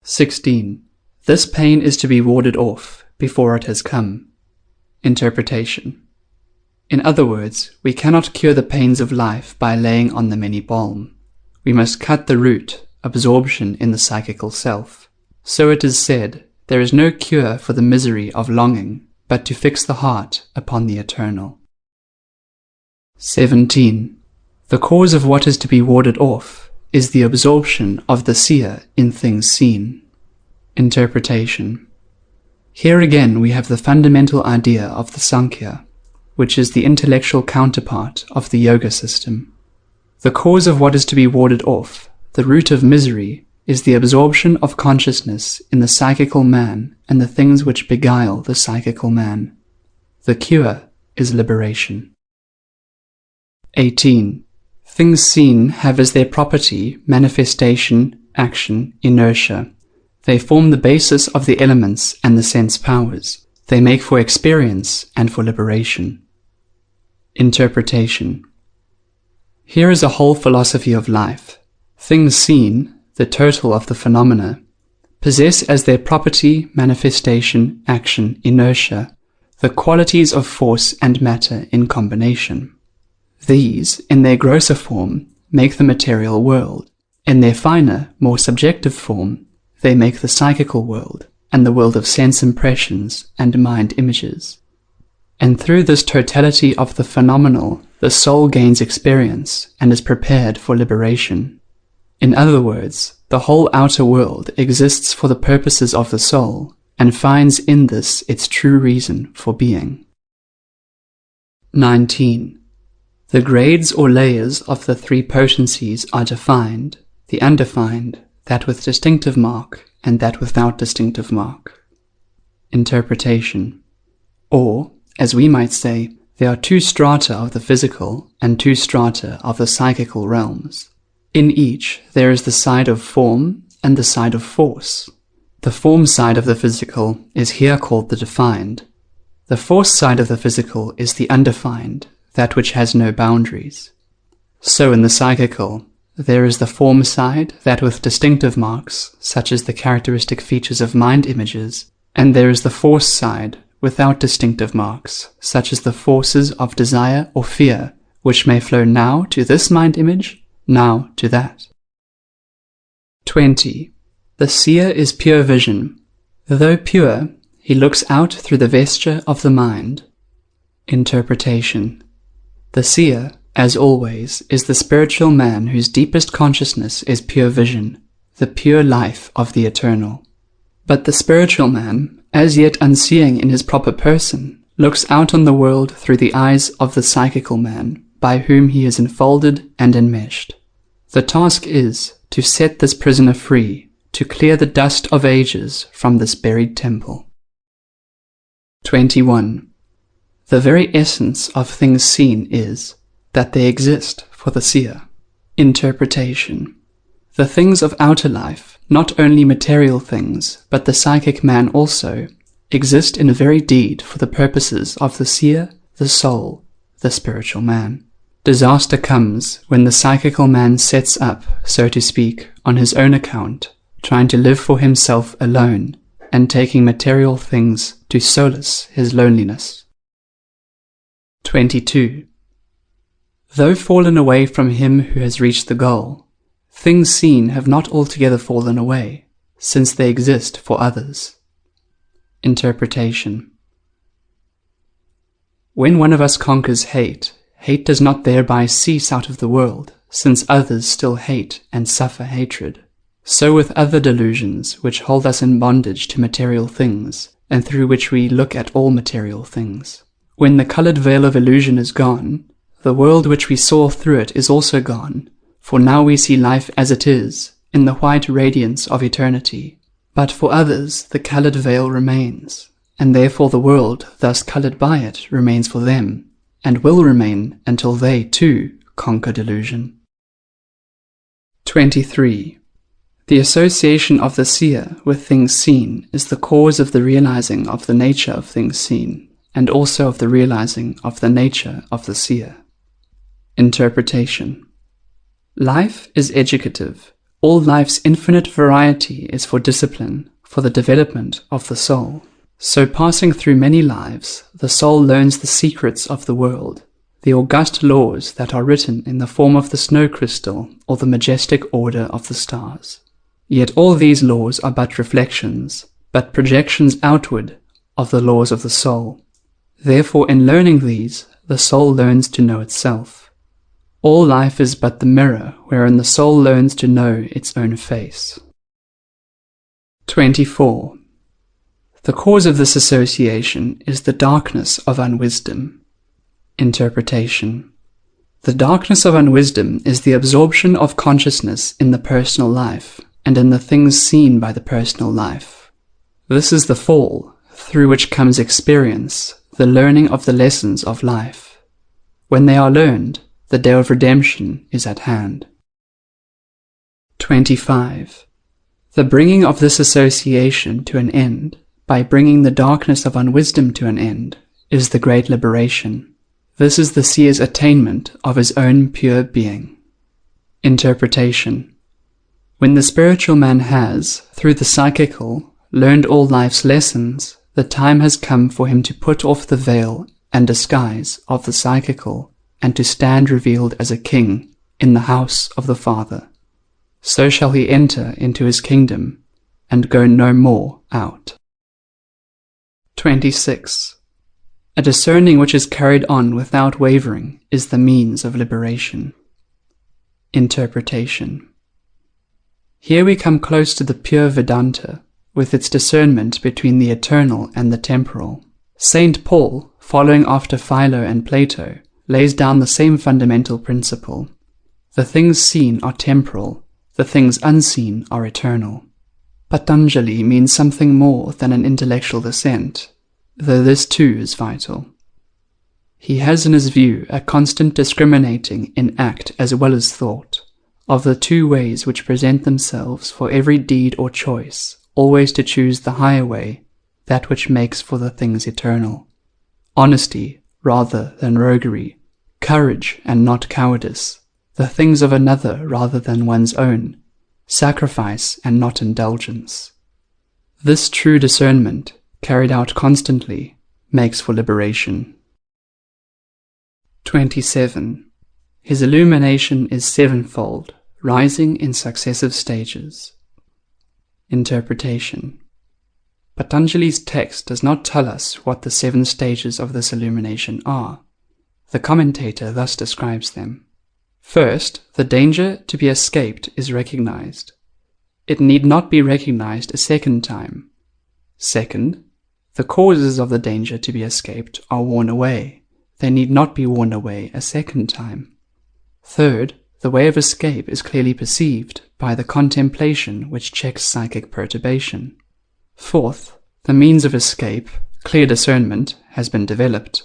16. This pain is to be warded off before it has come. Interpretation. In other words, we cannot cure the pains of life by laying on them any balm. We must cut the root, absorption in the psychical self. So it is said, there is no cure for the misery of longing, but to fix the heart upon the eternal. 17. The cause of what is to be warded off is the absorption of the seer in things seen. Interpretation. Here again we have the fundamental idea of the Sankhya, which is the intellectual counterpart of the yoga system. The cause of what is to be warded off, the root of misery, is the absorption of consciousness in the psychical man and the things which beguile the psychical man. The cure is liberation. 18. Things seen have as their property manifestation, action, inertia. They form the basis of the elements and the sense powers. They make for experience and for liberation. Interpretation. Here is a whole philosophy of life. Things seen, the total of the phenomena, possess as their property, manifestation, action, inertia, the qualities of force and matter in combination. These, in their grosser form, make the material world. In their finer, more subjective form, they make the psychical world, and the world of sense impressions and mind images. And through this totality of the phenomenal, the soul gains experience and is prepared for liberation. In other words, the whole outer world exists for the purposes of the soul, and finds in this its true reason for being. 19. The grades or layers of the three potencies are defined, the undefined, that with distinctive mark, and that without distinctive mark. Interpretation. Or, as we might say, there are two strata of the physical and two strata of the psychical realms. In each, there is the side of form and the side of force. The form side of the physical is here called the defined. The force side of the physical is the undefined, that which has no boundaries. So in the psychical, there is the form side, that with distinctive marks, such as the characteristic features of mind images, and there is the force side, without distinctive marks, such as the forces of desire or fear, which may flow now to this mind image, now to that. 20. The seer is pure vision. Though pure, he looks out through the vesture of the mind. Interpretation. The seer, as always, is the spiritual man whose deepest consciousness is pure vision, the pure life of the eternal. But the spiritual man, as yet unseeing in his proper person, looks out on the world through the eyes of the psychical man, by whom he is enfolded and enmeshed. The task is to set this prisoner free, to clear the dust of ages from this buried temple. 21. The very essence of things seen is that they exist for the seer. Interpretation. The things of outer life, not only material things, but the psychic man also, exist in very deed for the purposes of the seer, the soul, the spiritual man. Disaster comes when the psychical man sets up, so to speak, on his own account, trying to live for himself alone, and taking material things to solace his loneliness. 22. Though fallen away from him who has reached the goal, things seen have not altogether fallen away, since they exist for others. Interpretation. When one of us conquers hate, hate does not thereby cease out of the world, since others still hate and suffer hatred. So with other delusions which hold us in bondage to material things, and through which we look at all material things. When the colored veil of illusion is gone, the world which we saw through it is also gone, for now we see life as it is, in the white radiance of eternity. But for others the colored veil remains, and therefore the world thus colored by it remains for them, and will remain until they, too, conquer delusion. 23. The association of the seer with things seen is the cause of the realizing of the nature of things seen, and also of the realizing of the nature of the seer. Interpretation. Life is educative. All life's infinite variety is for discipline, for the development of the soul. So passing through many lives, the soul learns the secrets of the world, the august laws that are written in the form of the snow crystal or the majestic order of the stars. Yet all these laws are but reflections, but projections outward of the laws of the soul. Therefore, in learning these, the soul learns to know itself. All life is but the mirror wherein the soul learns to know its own face. 24. The cause of this association is the darkness of unwisdom. Interpretation. The darkness of unwisdom is the absorption of consciousness in the personal life and in the things seen by the personal life. This is the fall, through which comes experience, the learning of the lessons of life. When they are learned, the day of redemption is at hand. 25. The bringing of this association to an end, by bringing the darkness of unwisdom to an end, is the great liberation. This is the seer's attainment of his own pure being. Interpretation. When the spiritual man has, through the psychical, learned all life's lessons, the time has come for him to put off the veil and disguise of the psychical, and to stand revealed as a king in the house of the Father. So shall he enter into his kingdom, and go no more out. 26. A discerning which is carried on without wavering is the means of liberation. Interpretation. Here we come close to the pure Vedanta, with its discernment between the eternal and the temporal. St. Paul, following after Philo and Plato, lays down the same fundamental principle. The things seen are temporal, the things unseen are eternal. Patanjali means something more than an intellectual descent, though this too is vital. He has in his view a constant discriminating in act as well as thought, of the two ways which present themselves for every deed or choice, always to choose the higher way, that which makes for the things eternal. Honesty rather than roguery, courage and not cowardice, the things of another rather than one's own, sacrifice and not indulgence. This true discernment, carried out constantly, makes for liberation. 27. His illumination is sevenfold, rising in successive stages. Interpretation. Patanjali's text does not tell us what the 7 stages of this illumination are. The commentator thus describes them. First, the danger to be escaped is recognized. It need not be recognized a second time. Second, the causes of the danger to be escaped are worn away. They need not be worn away a second time. Third, the way of escape is clearly perceived by the contemplation which checks psychic perturbation. Fourth, the means of escape, clear discernment, has been developed.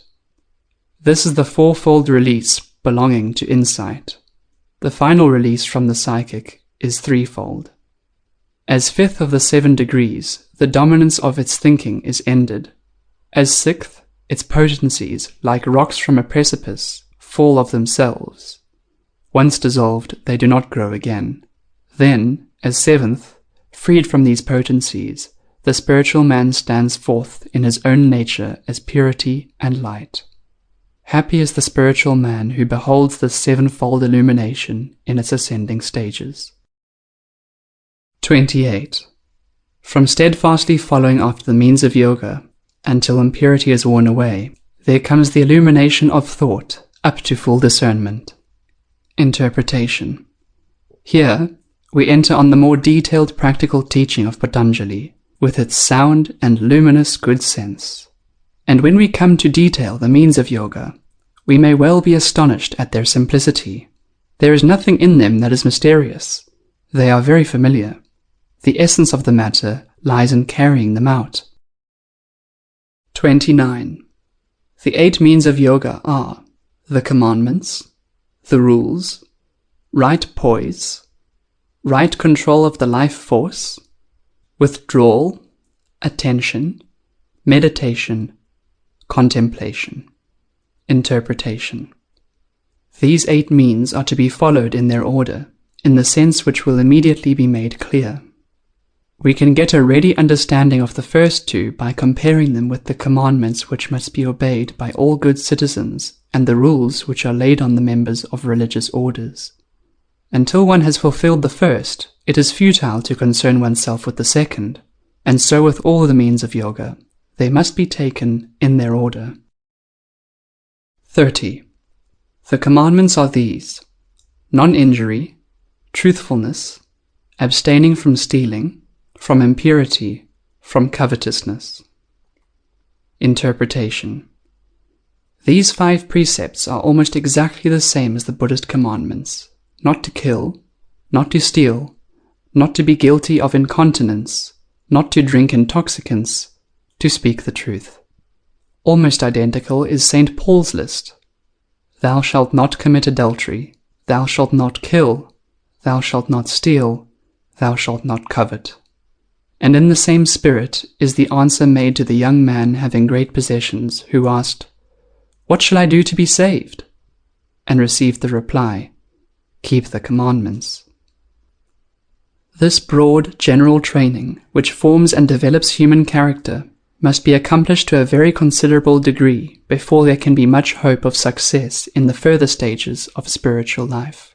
This is the fourfold release belonging to insight. The final release from the psychic is threefold. As fifth of the 7 degrees, the dominance of its thinking is ended. As sixth, its potencies, like rocks from a precipice, fall of themselves. Once dissolved, they do not grow again. Then, as seventh, freed from these potencies, the spiritual man stands forth in his own nature as purity and light. Happy is the spiritual man who beholds this sevenfold illumination in its ascending stages. 28. From steadfastly following after the means of yoga, until impurity is worn away, there comes the illumination of thought up to full discernment. Interpretation. Here, we enter on the more detailed practical teaching of Patanjali, with its sound and luminous good sense. And when we come to detail the means of yoga, we may well be astonished at their simplicity. There is nothing in them that is mysterious. They are very familiar. The essence of the matter lies in carrying them out. 29. The 8 means of yoga are the commandments, the rules, right poise, right control of the life force, withdrawal, attention, meditation, contemplation. Interpretation. These 8 means are to be followed in their order, in the sense which will immediately be made clear. We can get a ready understanding of the first 2 by comparing them with the commandments which must be obeyed by all good citizens and the rules which are laid on the members of religious orders. Until one has fulfilled the first, it is futile to concern oneself with the second, and so with all the means of yoga, they must be taken in their order. 30. The commandments are these: non-injury, truthfulness, abstaining from stealing, from impurity, from covetousness. Interpretation. These 5 precepts are almost exactly the same as the Buddhist commandments: not to kill, not to steal, not to be guilty of incontinence, not to drink intoxicants, to speak the truth. Almost identical is St. Paul's list: thou shalt not commit adultery, thou shalt not kill, thou shalt not steal, thou shalt not covet. And in the same spirit is the answer made to the young man having great possessions, who asked, "What shall I do to be saved?" and received the reply, "Keep the commandments." This broad, general training, which forms and develops human character, must be accomplished to a very considerable degree before there can be much hope of success in the further stages of spiritual life.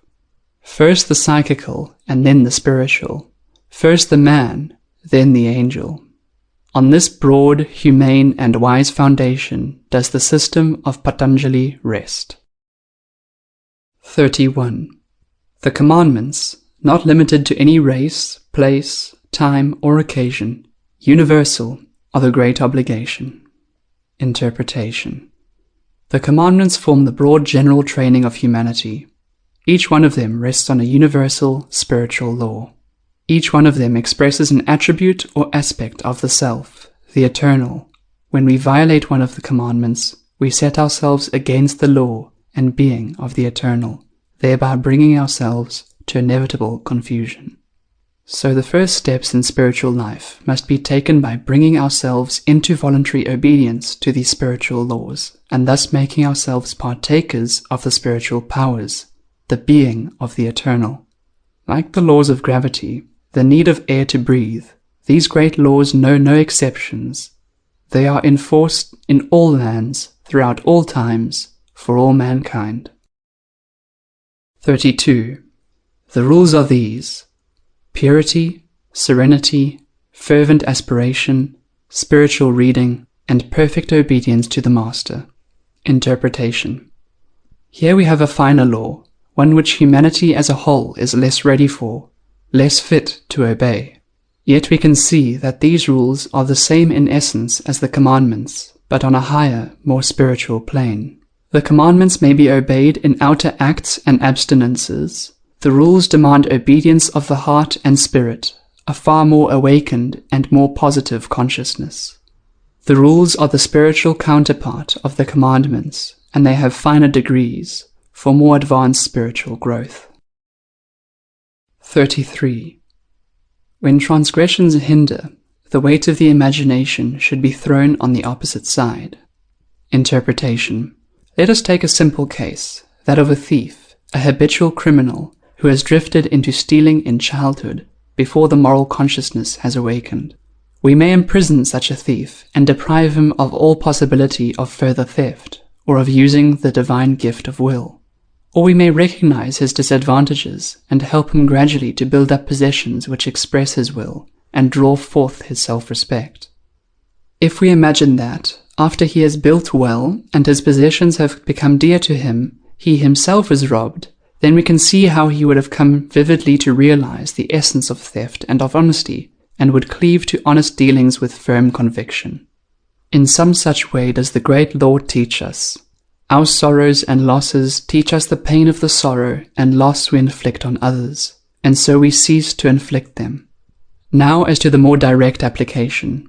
First the psychical, and then the spiritual. First the man, then the angel. On this broad, humane, and wise foundation does the system of Patanjali rest. 31. The commandments, not limited to any race, place, time, or occasion, universal, are the great obligation. Interpretation. The commandments form the broad general training of humanity. Each one of them rests on a universal spiritual law. Each one of them expresses an attribute or aspect of the self, the eternal. When we violate one of the commandments, we set ourselves against the law and being of the eternal, thereby bringing ourselves to inevitable confusion. So the first steps in spiritual life must be taken by bringing ourselves into voluntary obedience to these spiritual laws, and thus making ourselves partakers of the spiritual powers, the being of the eternal. Like the laws of gravity, the need of air to breathe, these great laws know no exceptions. They are enforced in all lands, throughout all times, for all mankind. 32. The rules are these: purity, serenity, fervent aspiration, spiritual reading, and perfect obedience to the Master. Interpretation. Here we have a finer law, one which humanity as a whole is less ready for, less fit to obey. Yet we can see that these rules are the same in essence as the commandments, but on a higher, more spiritual plane. The commandments may be obeyed in outer acts and abstinences. The rules demand obedience of the heart and spirit, a far more awakened and more positive consciousness. The rules are the spiritual counterpart of the commandments, and they have finer degrees, for more advanced spiritual growth. 33. When transgressions hinder, the weight of the imagination should be thrown on the opposite side. Interpretation. Let us take a simple case, that of a thief, a habitual criminal, who has drifted into stealing in childhood, before the moral consciousness has awakened. We may imprison such a thief and deprive him of all possibility of further theft, or of using the divine gift of will. Or we may recognize his disadvantages and help him gradually to build up possessions which express his will and draw forth his self-respect. If we imagine that, after he has built well and his possessions have become dear to him, he himself is robbed, then we can see how he would have come vividly to realize the essence of theft and of honesty, and would cleave to honest dealings with firm conviction. In some such way does the great Lord teach us. Our sorrows and losses teach us the pain of the sorrow and loss we inflict on others, and so we cease to inflict them. Now as to the more direct application.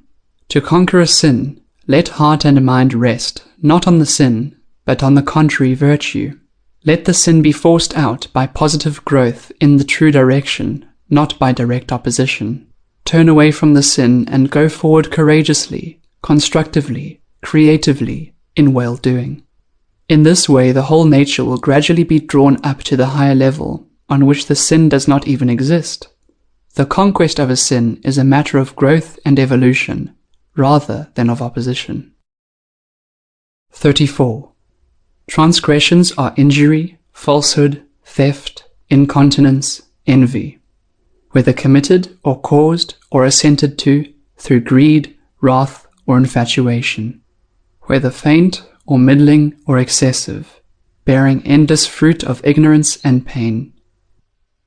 To conquer a sin, let heart and mind rest, not on the sin, but on the contrary virtue. Let the sin be forced out by positive growth in the true direction, not by direct opposition. Turn away from the sin and go forward courageously, constructively, creatively, in well-doing. In this way the whole nature will gradually be drawn up to the higher level, on which the sin does not even exist. The conquest of a sin is a matter of growth and evolution, rather than of opposition. 34. Transgressions are injury, falsehood, theft, incontinence, envy, whether committed or caused or assented to through greed, wrath, or infatuation, whether faint or middling or excessive, bearing endless fruit of ignorance and pain.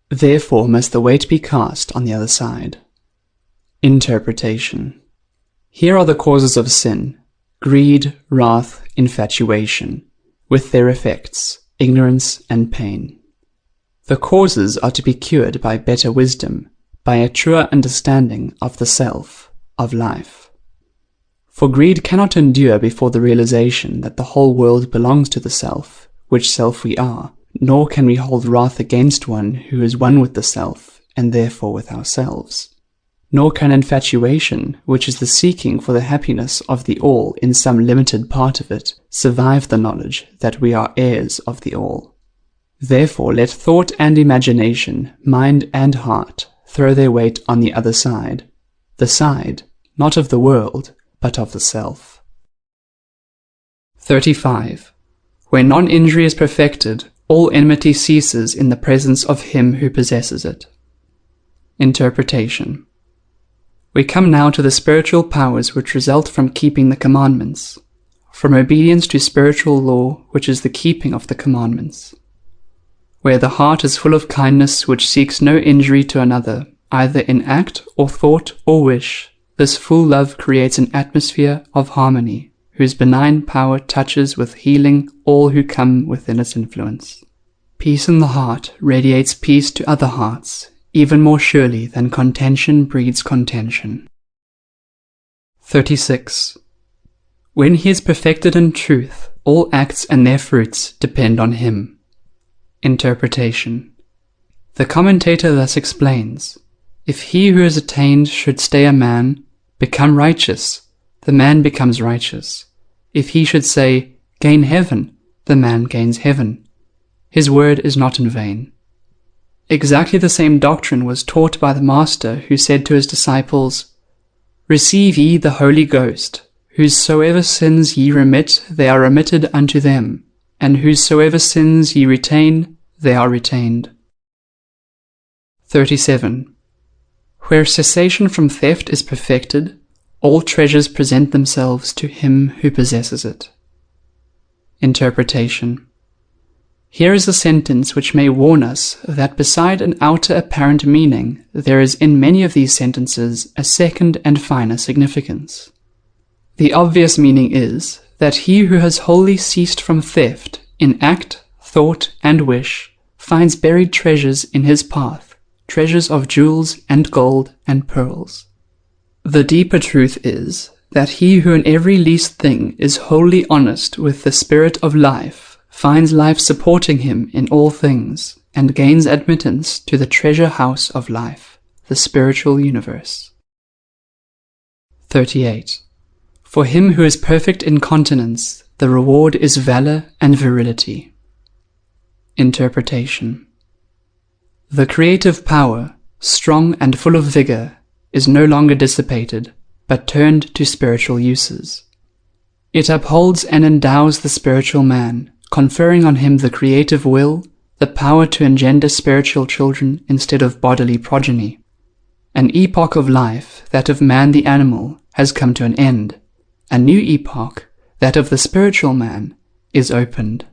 Therefore must the weight be cast on the other side. Interpretation. Here are the causes of sin: greed, wrath, infatuation, with their effects, ignorance and pain. The causes are to be cured by better wisdom, by a truer understanding of the self, of life. For greed cannot endure before the realization that the whole world belongs to the self, which self we are, nor can we hold wrath against one who is one with the self, and therefore with ourselves. Nor can infatuation, which is the seeking for the happiness of the all in some limited part of it, survive the knowledge that we are heirs of the all. Therefore let thought and imagination, mind and heart, throw their weight on the other side, the side, not of the world, but of the self. 35. Where non-injury is perfected, all enmity ceases in the presence of him who possesses it. Interpretation. We come now to the spiritual powers which result from keeping the commandments, from obedience to spiritual law, which is the keeping of the commandments. Where the heart is full of kindness which seeks no injury to another, either in act or thought or wish, this full love creates an atmosphere of harmony, whose benign power touches with healing all who come within its influence. Peace in the heart radiates peace to other hearts, even more surely than contention breeds contention. 36. When he is perfected in truth, all acts and their fruits depend on him. Interpretation. The commentator thus explains, if he who is attained should stay a man, become righteous, the man becomes righteous. If he should say, gain heaven, the man gains heaven. His word is not in vain. Exactly the same doctrine was taught by the Master, who said to his disciples, receive ye the Holy Ghost, whosesoever sins ye remit, they are remitted unto them, and whosesoever sins ye retain, they are retained. 37. Where cessation from theft is perfected, all treasures present themselves to him who possesses it. Interpretation. Here is a sentence which may warn us that beside an outer apparent meaning, there is in many of these sentences a second and finer significance. The obvious meaning is that he who has wholly ceased from theft in act, thought, and wish finds buried treasures in his path, treasures of jewels and gold and pearls. The deeper truth is that he who in every least thing is wholly honest with the spirit of life finds life supporting him in all things, and gains admittance to the treasure house of life, the spiritual universe. 38. For him who is perfect in continence, the reward is valor and virility. Interpretation. The creative power, strong and full of vigor, is no longer dissipated, but turned to spiritual uses. It upholds and endows the spiritual man, conferring on him the creative will, the power to engender spiritual children instead of bodily progeny. An epoch of life, that of man the animal, has come to an end. A new epoch, that of the spiritual man, is opened.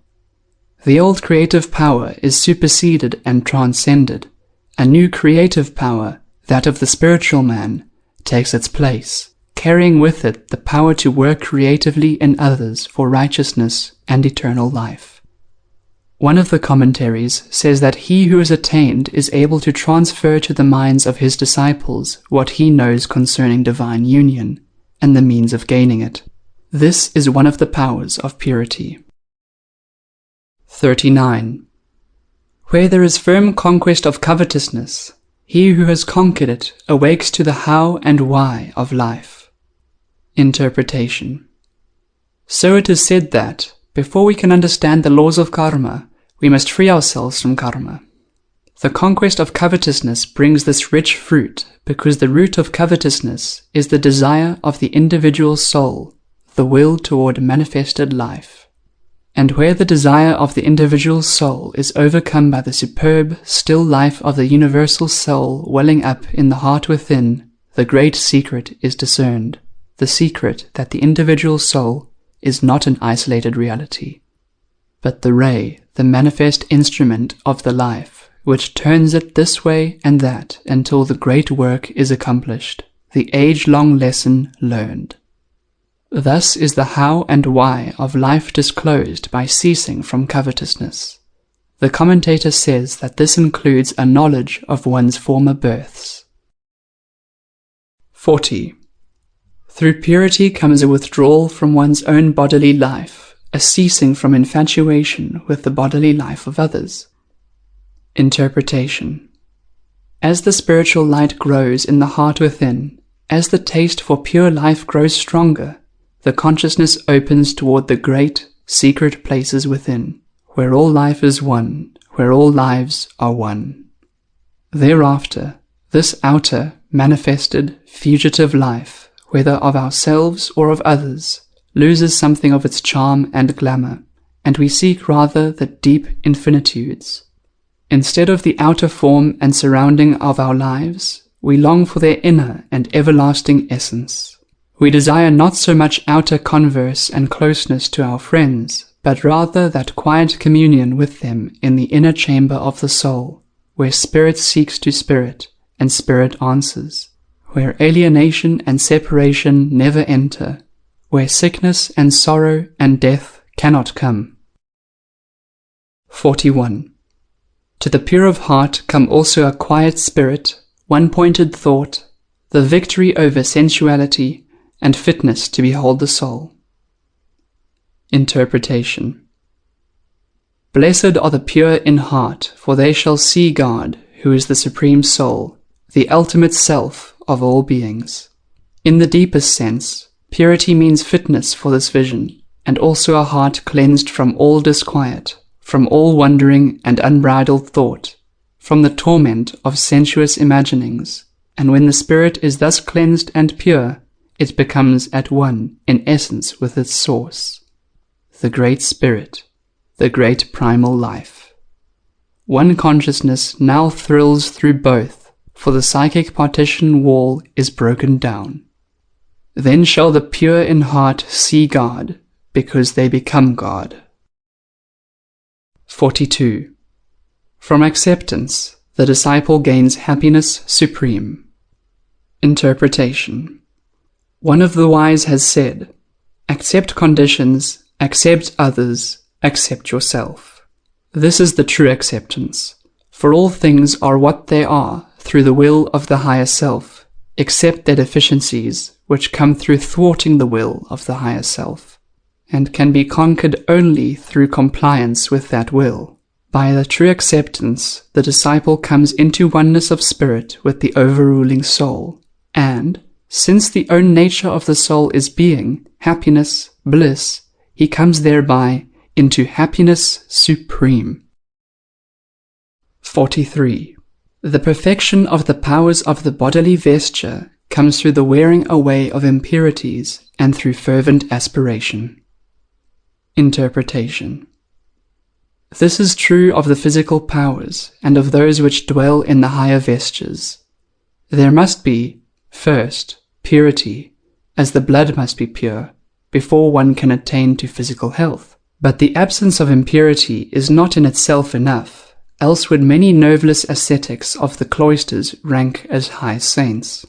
The old creative power is superseded and transcended. A new creative power, that of the spiritual man, takes its place, carrying with it the power to work creatively in others for righteousness and eternal life. One of the commentaries says that he who is attained is able to transfer to the minds of his disciples what he knows concerning divine union, and the means of gaining it. This is one of the powers of purity. 39. Where there is firm conquest of covetousness, he who has conquered it awakes to the how and why of life. Interpretation. So it is said that, before we can understand the laws of karma, we must free ourselves from karma. The conquest of covetousness brings this rich fruit because the root of covetousness is the desire of the individual soul, the will toward manifested life. And where the desire of the individual soul is overcome by the superb, still life of the universal soul welling up in the heart within, the great secret is discerned, the secret that the individual soul is not an isolated reality, but the ray, the manifest instrument of the life, which turns it this way and that until the great work is accomplished, the age-long lesson learned. Thus is the how and why of life disclosed by ceasing from covetousness. The commentator says that this includes a knowledge of one's former births. 40. Through purity comes a withdrawal from one's own bodily life, a ceasing from infatuation with the bodily life of others. Interpretation. As the spiritual light grows in the heart within, as the taste for pure life grows stronger, the consciousness opens toward the great, secret places within, where all life is one, where all lives are one. Thereafter, this outer, manifested, fugitive life, whether of ourselves or of others, loses something of its charm and glamour, and we seek rather the deep infinitudes. Instead of the outer form and surrounding of our lives, we long for their inner and everlasting essence. We desire not so much outer converse and closeness to our friends, but rather that quiet communion with them in the inner chamber of the soul, where spirit seeks to spirit, and spirit answers, where alienation and separation never enter, where sickness and sorrow and death cannot come. 41. To the pure of heart come also a quiet spirit, one-pointed thought, the victory over sensuality, and fitness to behold the soul. Interpretation. Blessed are the pure in heart, for they shall see God, who is the supreme soul, the ultimate self of all beings. In the deepest sense, purity means fitness for this vision, and also a heart cleansed from all disquiet, from all wandering and unbridled thought, from the torment of sensuous imaginings, and when the spirit is thus cleansed and pure, it becomes at one in essence with its source, the Great Spirit, the great primal life. One consciousness now thrills through both, for the psychic partition wall is broken down. Then shall the pure in heart see God, because they become God. 42. From acceptance, the disciple gains happiness supreme. Interpretation. One of the wise has said, accept conditions, accept others, accept yourself. This is the true acceptance, for all things are what they are through the will of the higher self, except their deficiencies, which come through thwarting the will of the higher self, and can be conquered only through compliance with that will. By the true acceptance, the disciple comes into oneness of spirit with the overruling soul, and, since the own nature of the soul is being, happiness, bliss, he comes thereby into happiness supreme. 43. The perfection of the powers of the bodily vesture comes through the wearing away of impurities and through fervent aspiration. Interpretation. This is true of the physical powers and of those which dwell in the higher vestures. There must be, first, purity, as the blood must be pure, before one can attain to physical health. But the absence of impurity is not in itself enough, else would many nerveless ascetics of the cloisters rank as high saints.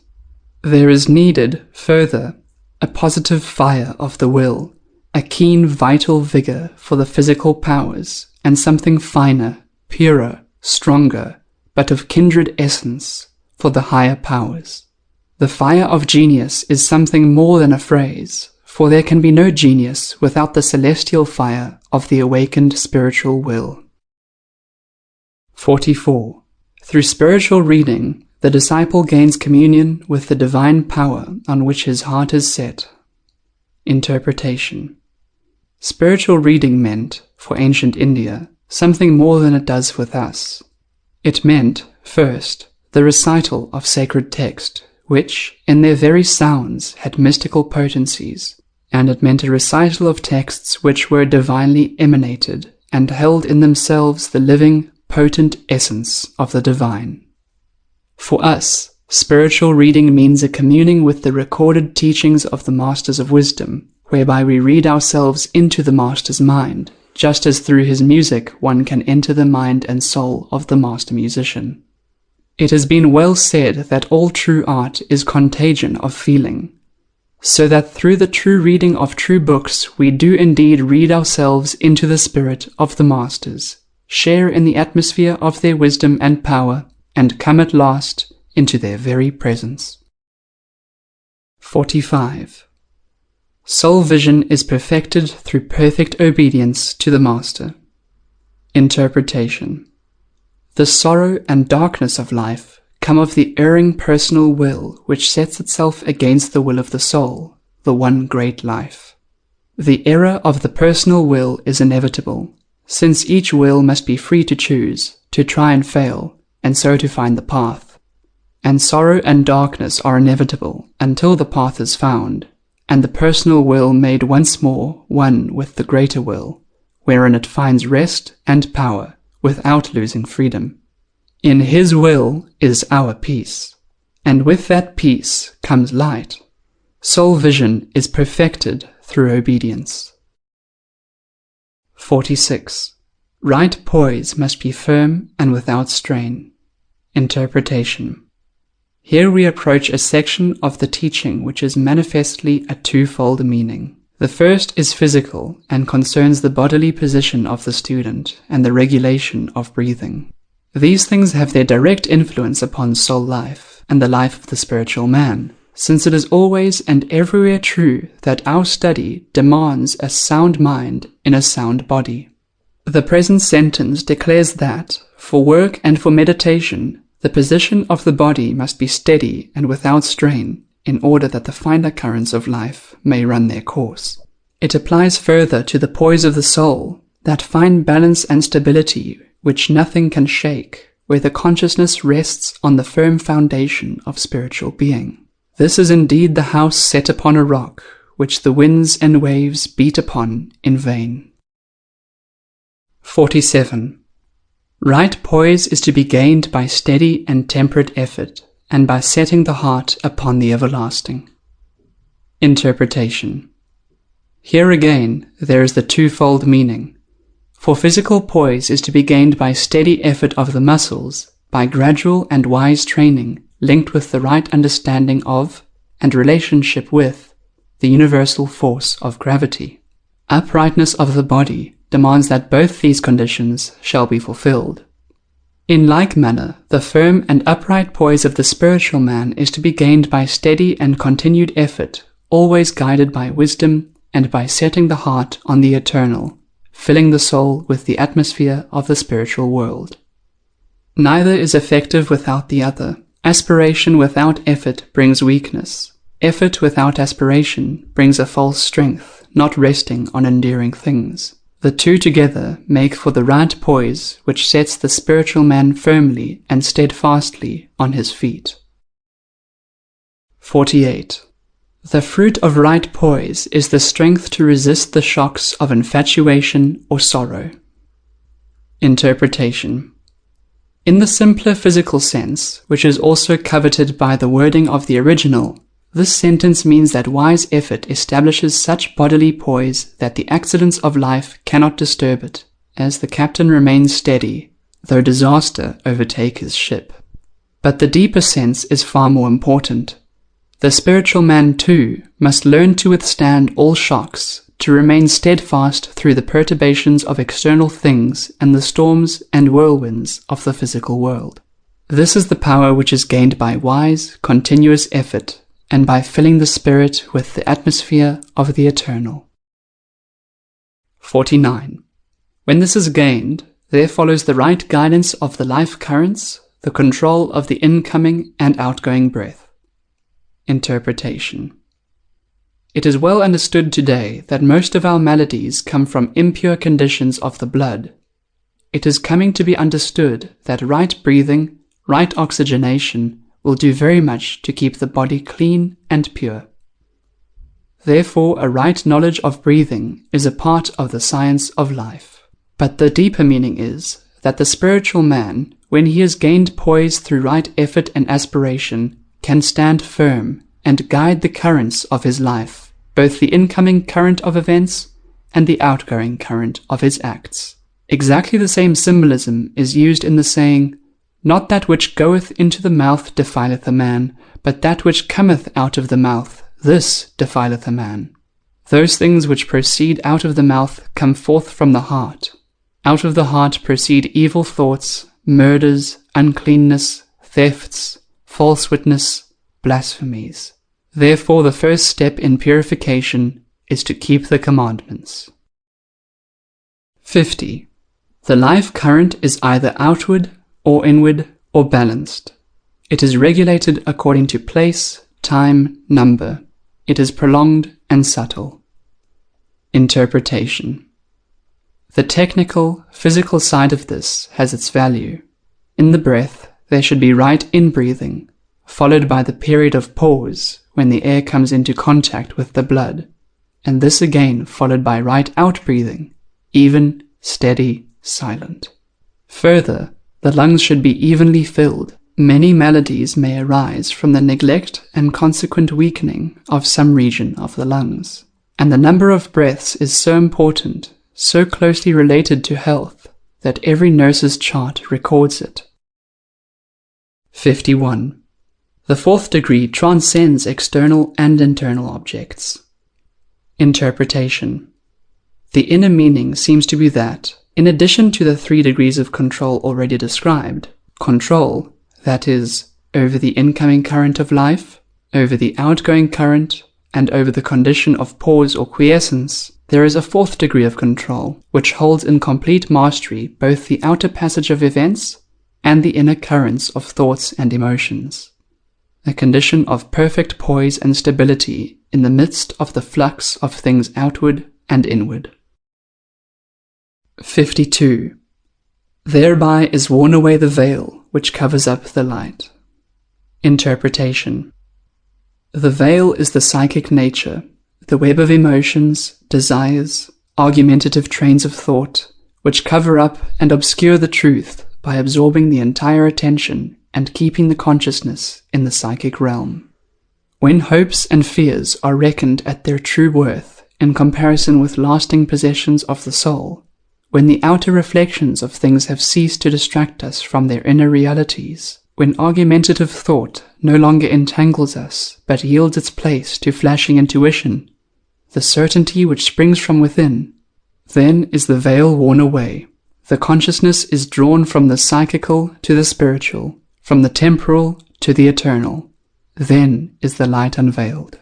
There is needed, further, a positive fire of the will, a keen vital vigor for the physical powers, and something finer, purer, stronger, but of kindred essence, for the higher powers. The fire of genius is something more than a phrase, for there can be no genius without the celestial fire of the awakened spiritual will. 44. Through spiritual reading, the disciple gains communion with the divine power on which his heart is set. Interpretation. Spiritual reading meant, for ancient India, something more than it does with us. It meant, first, the recital of sacred text, which, in their very sounds, had mystical potencies, and it meant a recital of texts which were divinely emanated, and held in themselves the living, potent essence of the divine. For us, spiritual reading means a communing with the recorded teachings of the Masters of Wisdom, whereby we read ourselves into the Master's mind, just as through his music one can enter the mind and soul of the Master Musician. It has been well said that all true art is contagion of feeling, so that through the true reading of true books we do indeed read ourselves into the spirit of the Masters, share in the atmosphere of their wisdom and power, and come at last into their very presence. 45. Soul vision is perfected through perfect obedience to the Master. Interpretation. The sorrow and darkness of life come of the erring personal will which sets itself against the will of the soul, the one great life. The error of the personal will is inevitable, since each will must be free to choose, to try and fail, and so to find the path. And sorrow and darkness are inevitable until the path is found, and the personal will made once more one with the greater will, wherein it finds rest and power, without losing freedom. In his will is our peace. and with that peace comes light. Soul vision is perfected through obedience. 46. Right poise must be firm and without strain. Interpretation. Here we approach a section of the teaching which is manifestly a twofold meaning. The first is physical and concerns the bodily position of the student and the regulation of breathing. These things have their direct influence upon soul life and the life of the spiritual man, since it is always and everywhere true that our study demands a sound mind in a sound body. The present sentence declares that, for work and for meditation, the position of the body must be steady and without strain, in order that the finer currents of life may run their course. It applies further to the poise of the soul, that fine balance and stability which nothing can shake, where the consciousness rests on the firm foundation of spiritual being. This is indeed the house set upon a rock, which the winds and waves beat upon in vain. 47. Right poise is to be gained by steady and temperate effort, and by setting the heart upon the everlasting. Interpretation. Here again there is the twofold meaning. For physical poise is to be gained by steady effort of the muscles, by gradual and wise training, linked with the right understanding of, and relationship with, the universal force of gravity. Uprightness of the body demands that both these conditions shall be fulfilled. In like manner, the firm and upright poise of the spiritual man is to be gained by steady and continued effort, always guided by wisdom and by setting the heart on the eternal, filling the soul with the atmosphere of the spiritual world. Neither is effective without the other. Aspiration without effort brings weakness. Effort without aspiration brings a false strength, not resting on enduring things. The two together make for the right poise which sets the spiritual man firmly and steadfastly on his feet. 48. The fruit of right poise is the strength to resist the shocks of infatuation or sorrow. Interpretation. In the simpler physical sense, which is also coveted by the wording of the original, this sentence means that wise effort establishes such bodily poise that the accidents of life cannot disturb it, as the captain remains steady, though disaster overtake his ship. But the deeper sense is far more important. The spiritual man, too, must learn to withstand all shocks, to remain steadfast through the perturbations of external things and the storms and whirlwinds of the physical world. This is the power which is gained by wise, continuous effort, and by filling the spirit with the atmosphere of the eternal. 49. When this is gained, there follows the right guidance of the life currents, the control of the incoming and outgoing breath. Interpretation. It is well understood today that most of our maladies come from impure conditions of the blood. It is coming to be understood that right breathing, right oxygenation, will do very much to keep the body clean and pure. Therefore, a right knowledge of breathing is a part of the science of life. But the deeper meaning is that the spiritual man, when he has gained poise through right effort and aspiration, can stand firm and guide the currents of his life, both the incoming current of events and the outgoing current of his acts. Exactly the same symbolism is used in the saying, "Not that which goeth into the mouth defileth a man, but that which cometh out of the mouth, this defileth a man." Those things which proceed out of the mouth come forth from the heart. Out of the heart proceed evil thoughts, murders, uncleanness, thefts, false witness, blasphemies. Therefore the first step in purification is to keep the commandments. 50. The life current is either outward or inward or balanced. It is regulated according to place, time, number. It is prolonged and subtle. Interpretation. The technical, physical side of this has its value. In the breath, there should be right in-breathing, followed by the period of pause when the air comes into contact with the blood, and this again followed by right out-breathing, even, steady, silent. Further, the lungs should be evenly filled, Many maladies may arise from the neglect and consequent weakening of some region of the lungs, and the number of breaths is so important, so closely related to health, that every nurse's chart records it. 51. The fourth degree transcends external and internal objects. Interpretation. The inner meaning seems to be that, in addition to the 3 degrees of control already described, control, that is, over the incoming current of life, over the outgoing current, and over the condition of pause or quiescence, there is a 4th degree of control, which holds in complete mastery both the outer passage of events and the inner currents of thoughts and emotions. A condition of perfect poise and stability in the midst of the flux of things outward and inward. 52. Thereby is worn away the veil which covers up the light. Interpretation. The veil is the psychic nature, the web of emotions, desires, argumentative trains of thought, which cover up and obscure the truth by absorbing the entire attention and keeping the consciousness in the psychic realm. When hopes and fears are reckoned at their true worth in comparison with lasting possessions of the soul, when the outer reflections of things have ceased to distract us from their inner realities, when argumentative thought no longer entangles us but yields its place to flashing intuition, the certainty which springs from within, then is the veil worn away. The consciousness is drawn from the psychical to the spiritual, from the temporal to the eternal. Then is the light unveiled.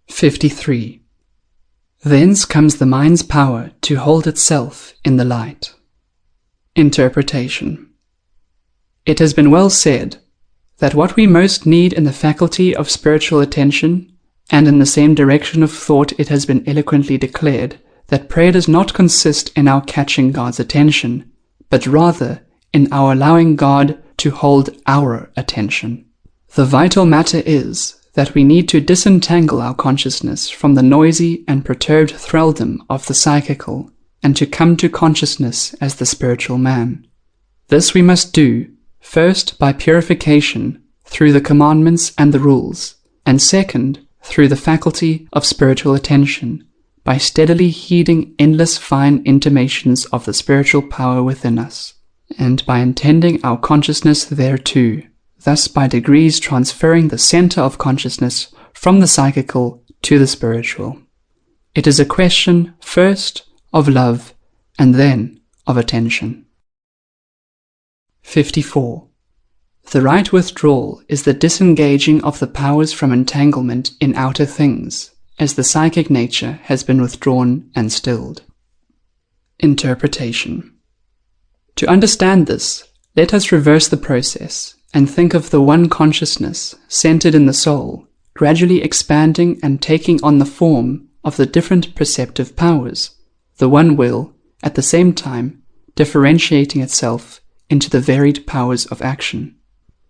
53. Thence comes the mind's power to hold itself in the light. Interpretation. It has been well said that what we most need in the faculty of spiritual attention, and in the same direction of thought it has been eloquently declared, that prayer does not consist in our catching God's attention, but rather in our allowing God to hold our attention. The vital matter is that we need to disentangle our consciousness from the noisy and perturbed thraldom of the psychical, and to come to consciousness as the spiritual man. This we must do, first by purification through the commandments and the rules, and second through the faculty of spiritual attention, by steadily heeding endless fine intimations of the spiritual power within us, and by intending our consciousness thereto, thus by degrees transferring the center of consciousness from the psychical to the spiritual. It is a question, first, of love, and then of attention. 54. The right withdrawal is the disengaging of the powers from entanglement in outer things, as the psychic nature has been withdrawn and stilled. Interpretation. To understand this, let us reverse the process and think of the one consciousness centered in the soul, gradually expanding and taking on the form of the different perceptive powers, the one will, at the same time, differentiating itself into the varied powers of action.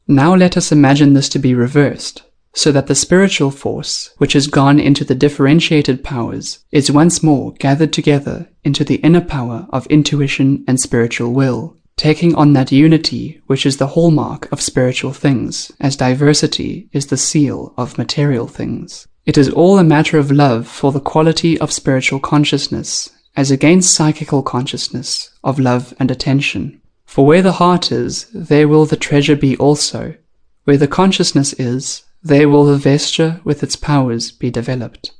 Now let us imagine this to be reversed, so that the spiritual force, which has gone into the differentiated powers, is once more gathered together into the inner power of intuition and spiritual will, taking on that unity which is the hallmark of spiritual things, as diversity is the seal of material things. It is all a matter of love for the quality of spiritual consciousness, as against psychical consciousness of love and attention. For where the heart is, there will the treasure be also. Where the consciousness is, there will the vesture with its powers be developed.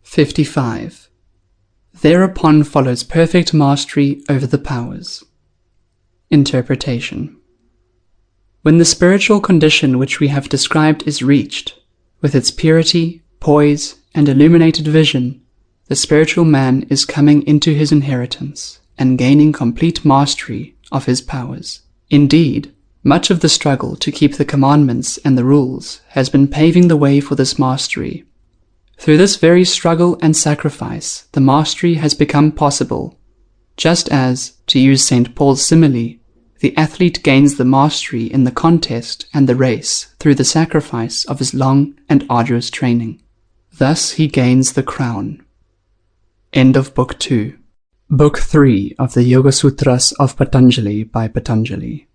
55. Thereupon follows perfect mastery over the powers. Interpretation. When the spiritual condition which we have described is reached, with its purity, poise, and illuminated vision, the spiritual man is coming into his inheritance and gaining complete mastery of his powers. Indeed, much of the struggle to keep the commandments and the rules has been paving the way for this mastery. Through this very struggle and sacrifice, the mastery has become possible, just as, to use St. Paul's simile, the athlete gains the mastery in the contest and the race through the sacrifice of his long and arduous training. Thus he gains the crown. End of Book 2. Book 3 of the Yoga Sutras of Patanjali by Patanjali.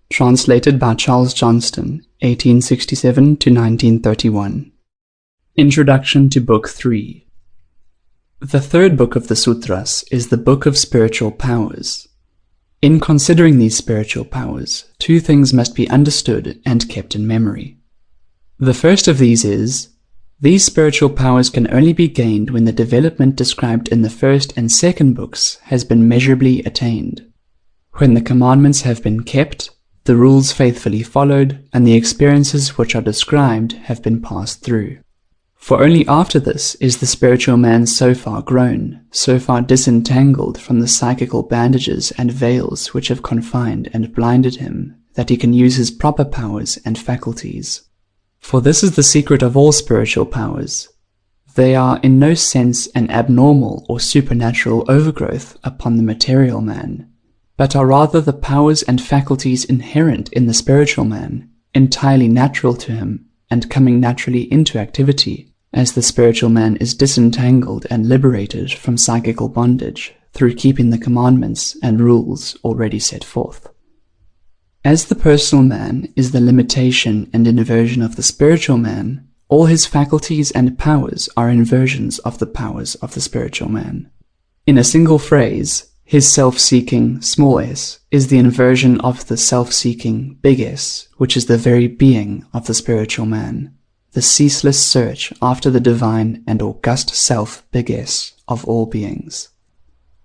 Translated by Charles Johnston, 1867 to 1931. Introduction to Book 3. The third book of the Sutras is the Book of Spiritual Powers. In considering these spiritual powers, two things must be understood and kept in memory. The first of these is, these spiritual powers can only be gained when the development described in the first and second books has been measurably attained. When the commandments have been kept, the rules faithfully followed, and the experiences which are described have been passed through. For only after this is the spiritual man so far grown, so far disentangled from the psychical bandages and veils which have confined and blinded him, that he can use his proper powers and faculties. For this is the secret of all spiritual powers. They are in no sense an abnormal or supernatural overgrowth upon the material man, but are rather the powers and faculties inherent in the spiritual man, entirely natural to him, and coming naturally into activity, as the spiritual man is disentangled and liberated from psychical bondage through keeping the commandments and rules already set forth. As the personal man is the limitation and inversion of the spiritual man, all his faculties and powers are inversions of the powers of the spiritual man. In a single phrase, his self-seeking, small s, is the inversion of the self-seeking, big S, which is the very being of the spiritual man, the ceaseless search after the divine and august self, big S, of all beings.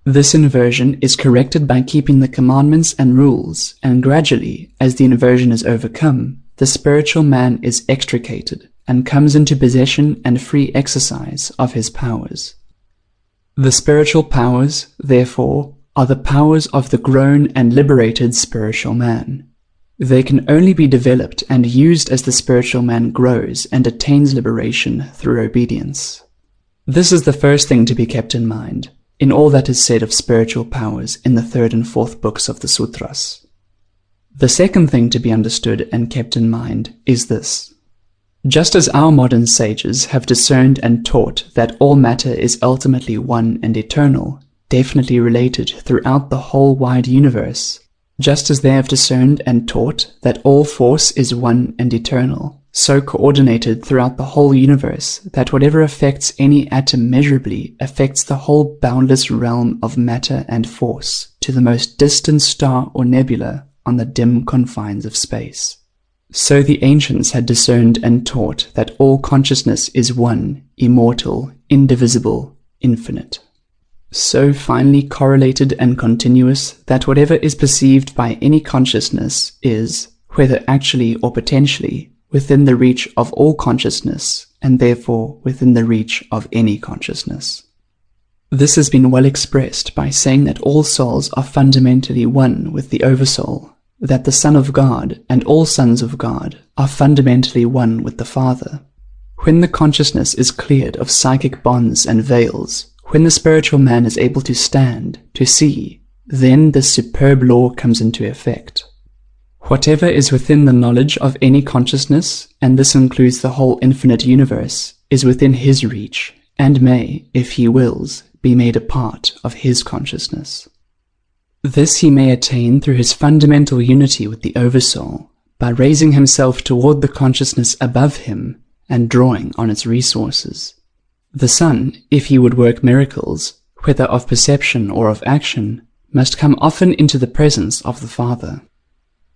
This inversion is corrected by keeping the commandments and rules, and gradually, as the inversion is overcome, the spiritual man is extricated and comes into possession and free exercise of his powers. The spiritual powers, therefore, are the powers of the grown and liberated spiritual man. They can only be developed and used as the spiritual man grows and attains liberation through obedience. This is the first thing to be kept in mind in all that is said of spiritual powers in the third and fourth books of the Sutras. The second thing to be understood and kept in mind is this. Just as our modern sages have discerned and taught that all matter is ultimately one and eternal, definitely related throughout the whole wide universe, just as they have discerned and taught that all force is one and eternal, so coordinated throughout the whole universe that whatever affects any atom measurably affects the whole boundless realm of matter and force to the most distant star or nebula on the dim confines of space. So the ancients had discerned and taught that all consciousness is one, immortal, indivisible, infinite. So finely correlated and continuous that whatever is perceived by any consciousness is, whether actually or potentially, within the reach of all consciousness, and therefore within the reach of any consciousness. This has been well expressed by saying that all souls are fundamentally one with the Oversoul, that the Son of God and all sons of God are fundamentally one with the Father. When the consciousness is cleared of psychic bonds and veils, when the spiritual man is able to stand, to see, then this superb law comes into effect. Whatever is within the knowledge of any consciousness, and this includes the whole infinite universe, is within his reach, and may, if he wills, be made a part of his consciousness. This he may attain through his fundamental unity with the Oversoul, by raising himself toward the consciousness above him and drawing on its resources. The Son, if he would work miracles, whether of perception or of action, must come often into the presence of the Father.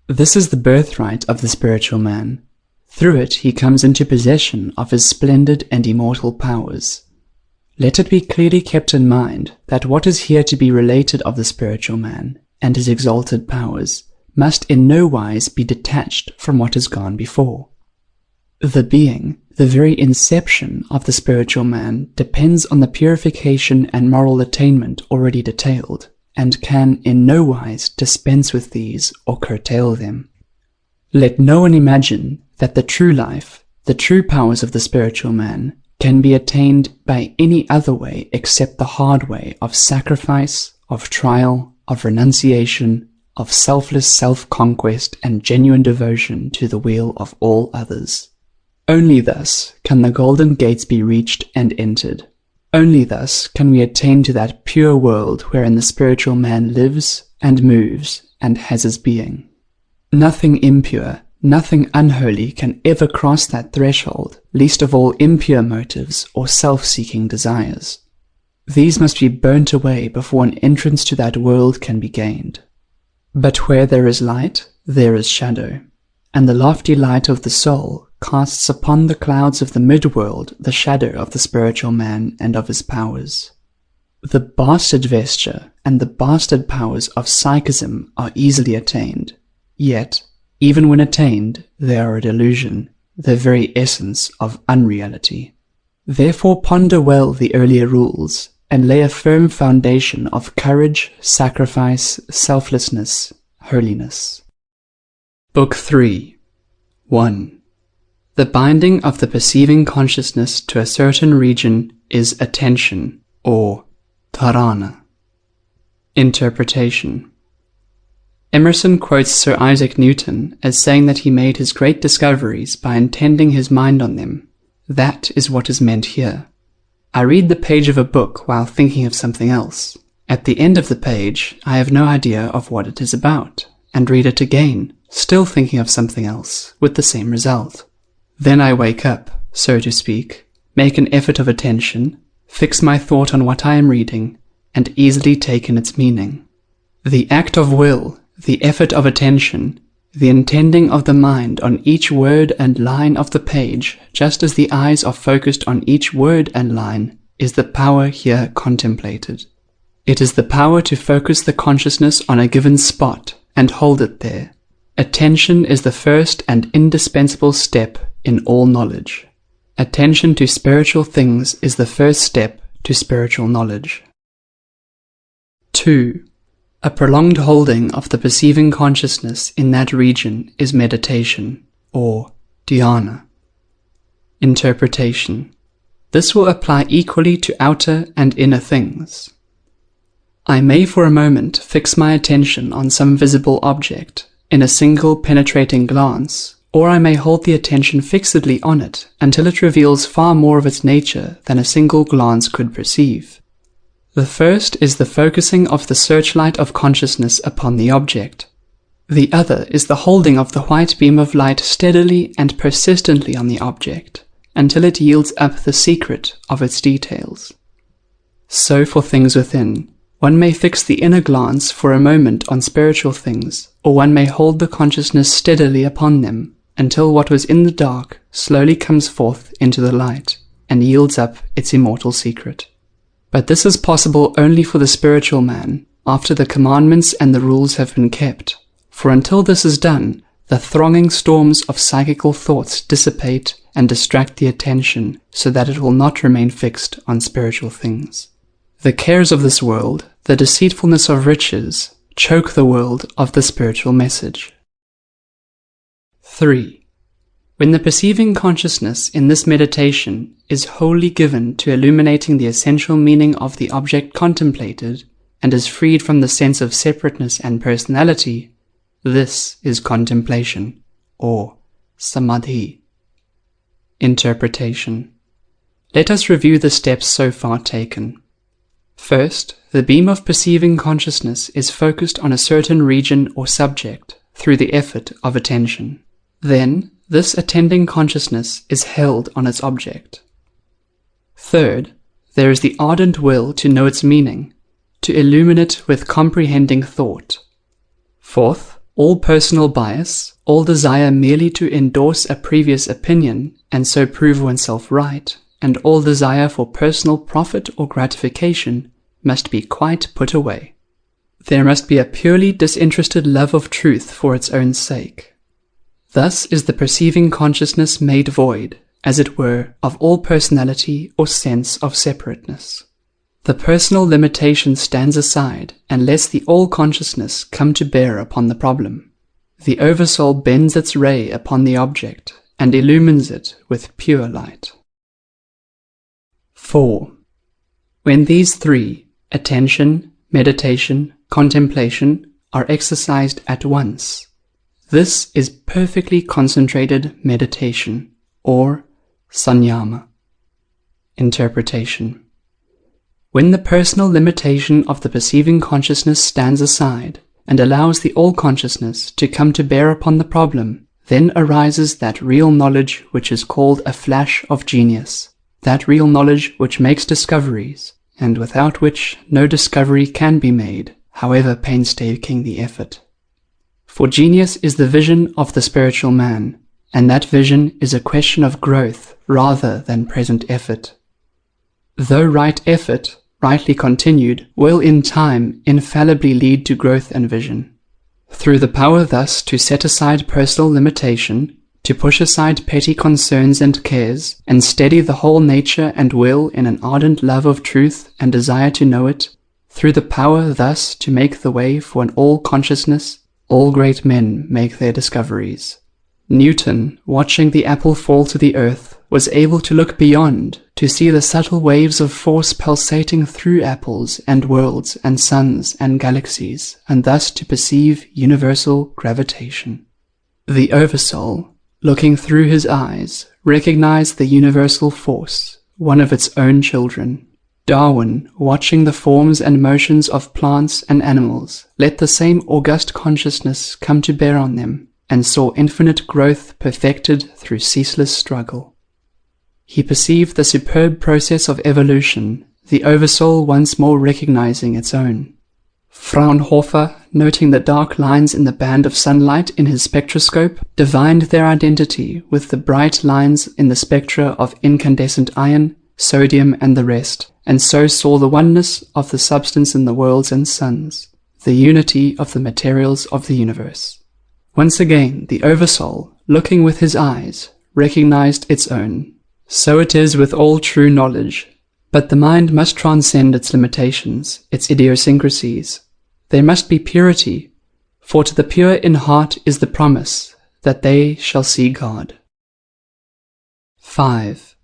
This is the birthright of the spiritual man. Through it he comes into possession of his splendid and immortal powers. Let it be clearly kept in mind that what is here to be related of the spiritual man and his exalted powers must in no wise be detached from what has gone before. The being, the very inception of the spiritual man, depends on the purification and moral attainment already detailed, and can in no wise dispense with these or curtail them. Let no one imagine that the true life, the true powers of the spiritual man, can be attained by any other way except the hard way of sacrifice, of trial, of renunciation, of selfless self-conquest and genuine devotion to the weal of all others. Only thus can the golden gates be reached and entered. Only thus can we attain to that pure world wherein the spiritual man lives and moves and has his being. Nothing impure, nothing unholy can ever cross that threshold, least of all impure motives or self-seeking desires. These must be burnt away before an entrance to that world can be gained. But where there is light, there is shadow, and the lofty light of the soul casts upon the clouds of the midworld the shadow of the spiritual man and of his powers. The bastard vesture and the bastard powers of psychism are easily attained, yet, even when attained, they are a delusion, the very essence of unreality. Therefore ponder well the earlier rules, and lay a firm foundation of courage, sacrifice, selflessness, holiness. Book 3. 1. The binding of the perceiving consciousness to a certain region is attention, or dharana. Interpretation. Emerson quotes Sir Isaac Newton as saying that he made his great discoveries by intending his mind on them. That is what is meant here. I read the page of a book while thinking of something else. At the end of the page, I have no idea of what it is about, and read it again, still thinking of something else, with the same result. Then I wake up, so to speak, make an effort of attention, fix my thought on what I am reading, and easily take in its meaning. The act of will, the effort of attention, the intending of the mind on each word and line of the page, just as the eyes are focused on each word and line, is the power here contemplated. It is the power to focus the consciousness on a given spot and hold it there. Attention is the first and indispensable step in all knowledge. Attention to spiritual things is the first step to spiritual knowledge. 2. A prolonged holding of the perceiving consciousness in that region is meditation, or dhyana. Interpretation. This will apply equally to outer and inner things. I may for a moment fix my attention on some visible object, in a single penetrating glance, or I may hold the attention fixedly on it until it reveals far more of its nature than a single glance could perceive. The first is the focusing of the searchlight of consciousness upon the object. The other is the holding of the white beam of light steadily and persistently on the object, until it yields up the secret of its details. So for things within, one may fix the inner glance for a moment on spiritual things, or one may hold the consciousness steadily upon them, until what was in the dark slowly comes forth into the light, and yields up its immortal secret. But this is possible only for the spiritual man, after the commandments and the rules have been kept, for until this is done, the thronging storms of psychical thoughts dissipate and distract the attention so that it will not remain fixed on spiritual things. The cares of this world, the deceitfulness of riches, choke the world of the spiritual message. 3. When the perceiving consciousness in this meditation is wholly given to illuminating the essential meaning of the object contemplated, and is freed from the sense of separateness and personality, this is contemplation, or samadhi. Interpretation. Let us review the steps so far taken. First, the beam of perceiving consciousness is focused on a certain region or subject through the effort of attention. Then, this attending consciousness is held on its object. Third, there is the ardent will to know its meaning, to illumine it with comprehending thought. Fourth, all personal bias, all desire merely to endorse a previous opinion and so prove oneself right, and all desire for personal profit or gratification must be quite put away. There must be a purely disinterested love of truth for its own sake. Thus is the perceiving consciousness made void, as it were, of all personality or sense of separateness. The personal limitation stands aside and lets the all-consciousness come to bear upon the problem. The Oversoul bends its ray upon the object and illumines it with pure light. 4. When these three, attention, meditation, contemplation, are exercised at once, this is perfectly concentrated meditation, or sanyama. Interpretation. When the personal limitation of the perceiving consciousness stands aside, and allows the all-consciousness to come to bear upon the problem, then arises that real knowledge which is called a flash of genius, that real knowledge which makes discoveries, and without which no discovery can be made, however painstaking the effort. For genius is the vision of the spiritual man, and that vision is a question of growth rather than present effort. Though right effort, rightly continued, will in time infallibly lead to growth and vision. Through the power thus to set aside personal limitation, to push aside petty concerns and cares, and steady the whole nature and will in an ardent love of truth and desire to know it, through the power thus to make the way for an all-consciousness, all great men make their discoveries. Newton, watching the apple fall to the earth, was able to look beyond, to see the subtle waves of force pulsating through apples and worlds and suns and galaxies, and thus to perceive universal gravitation. The Oversoul, looking through his eyes, recognized the universal force, one of its own children. Darwin, watching the forms and motions of plants and animals, let the same august consciousness come to bear on them, and saw infinite growth perfected through ceaseless struggle. He perceived the superb process of evolution, the Oversoul once more recognizing its own. Fraunhofer, noting the dark lines in the band of sunlight in his spectroscope, divined their identity with the bright lines in the spectra of incandescent iron, sodium, and the rest, and so saw the oneness of the substance in the worlds and suns, the unity of the materials of the universe. Once again, the Oversoul, looking with his eyes, recognized its own. So it is with all true knowledge, but the mind must transcend its limitations, its idiosyncrasies. There must be purity, for to the pure in heart is the promise that they shall see God. 5.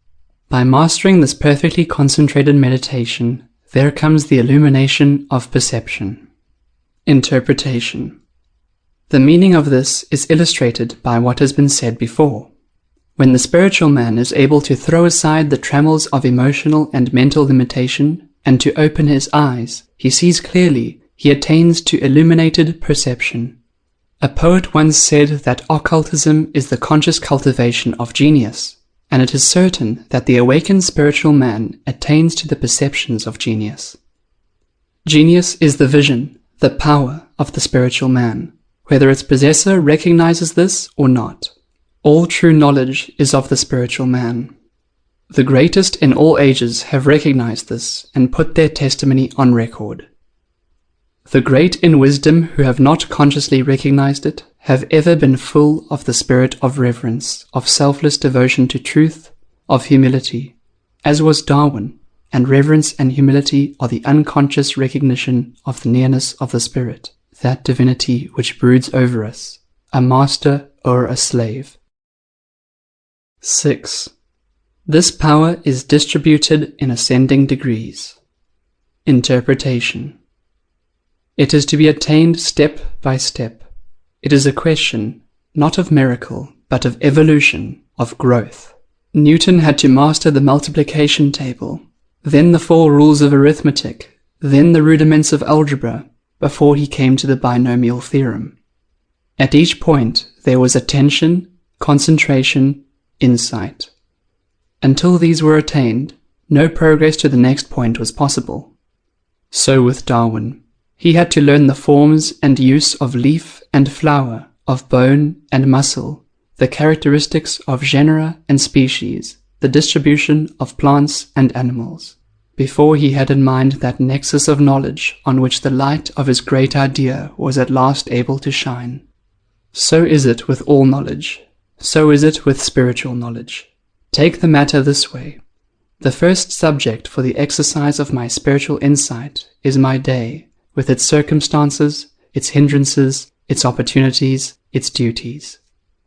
By mastering this perfectly concentrated meditation, there comes the illumination of perception. Interpretation. The meaning of this is illustrated by what has been said before. When the spiritual man is able to throw aside the trammels of emotional and mental limitation and to open his eyes, he sees clearly, he attains to illuminated perception. A poet once said that occultism is the conscious cultivation of genius, and it is certain that the awakened spiritual man attains to the perceptions of genius. Genius is the vision, the power of the spiritual man, whether its possessor recognizes this or not. All true knowledge is of the spiritual man. The greatest in all ages have recognized this and put their testimony on record. The great in wisdom who have not consciously recognized it have ever been full of the spirit of reverence, of selfless devotion to truth, of humility, as was Darwin, and reverence and humility are the unconscious recognition of the nearness of the Spirit, that divinity which broods over us, a master or a slave. 6. This power is distributed in ascending degrees. Interpretation. It is to be attained step by step. It is a question, not of miracle, but of evolution, of growth. Newton had to master the multiplication table, then the 4 rules of arithmetic, then the rudiments of algebra, before he came to the binomial theorem. At each point there was attention, concentration, insight. Until these were attained, no progress to the next point was possible. So with Darwin. He had to learn the forms and use of leaf and flower, of bone and muscle, the characteristics of genera and species, the distribution of plants and animals, before he had in mind that nexus of knowledge on which the light of his great idea was at last able to shine. So is it with all knowledge. So is it with spiritual knowledge. Take the matter this way. The first subject for the exercise of my spiritual insight is my day, with its circumstances, its hindrances, its opportunities, its duties.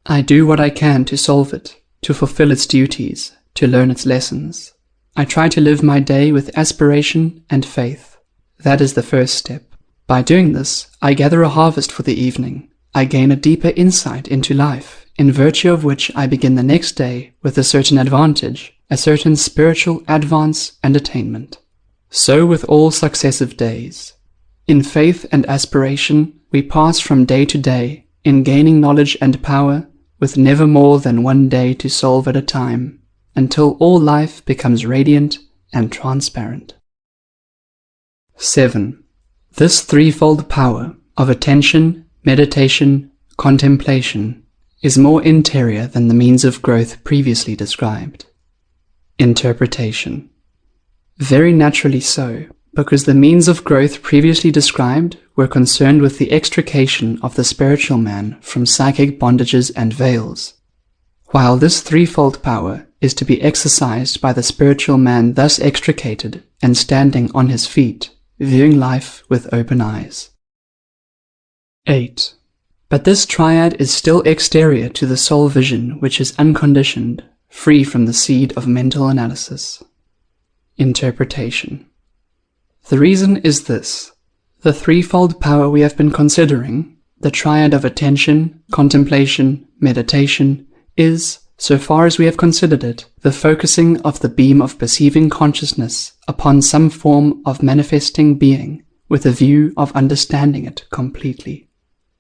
I do what I can to solve it, to fulfill its duties, to learn its lessons. I try to live my day with aspiration and faith. That is the first step. By doing this, I gather a harvest for the evening. I gain a deeper insight into life, in virtue of which I begin the next day with a certain advantage, a certain spiritual advance and attainment. So with all successive days. In faith and aspiration, we pass from day to day in gaining knowledge and power, with never more than one day to solve at a time, until all life becomes radiant and transparent. 7. This threefold power of attention, meditation, contemplation is more interior than the means of growth previously described. Interpretation. Very naturally so, because the means of growth previously described were concerned with the extrication of the spiritual man from psychic bondages and veils, while this threefold power is to be exercised by the spiritual man thus extricated and standing on his feet, viewing life with open eyes. 8. But this triad is still exterior to the soul vision, which is unconditioned, free from the seed of mental analysis. Interpretation. The reason is this: the threefold power we have been considering, the triad of attention, contemplation, meditation, is, so far as we have considered it, the focusing of the beam of perceiving consciousness upon some form of manifesting being with a view of understanding it completely.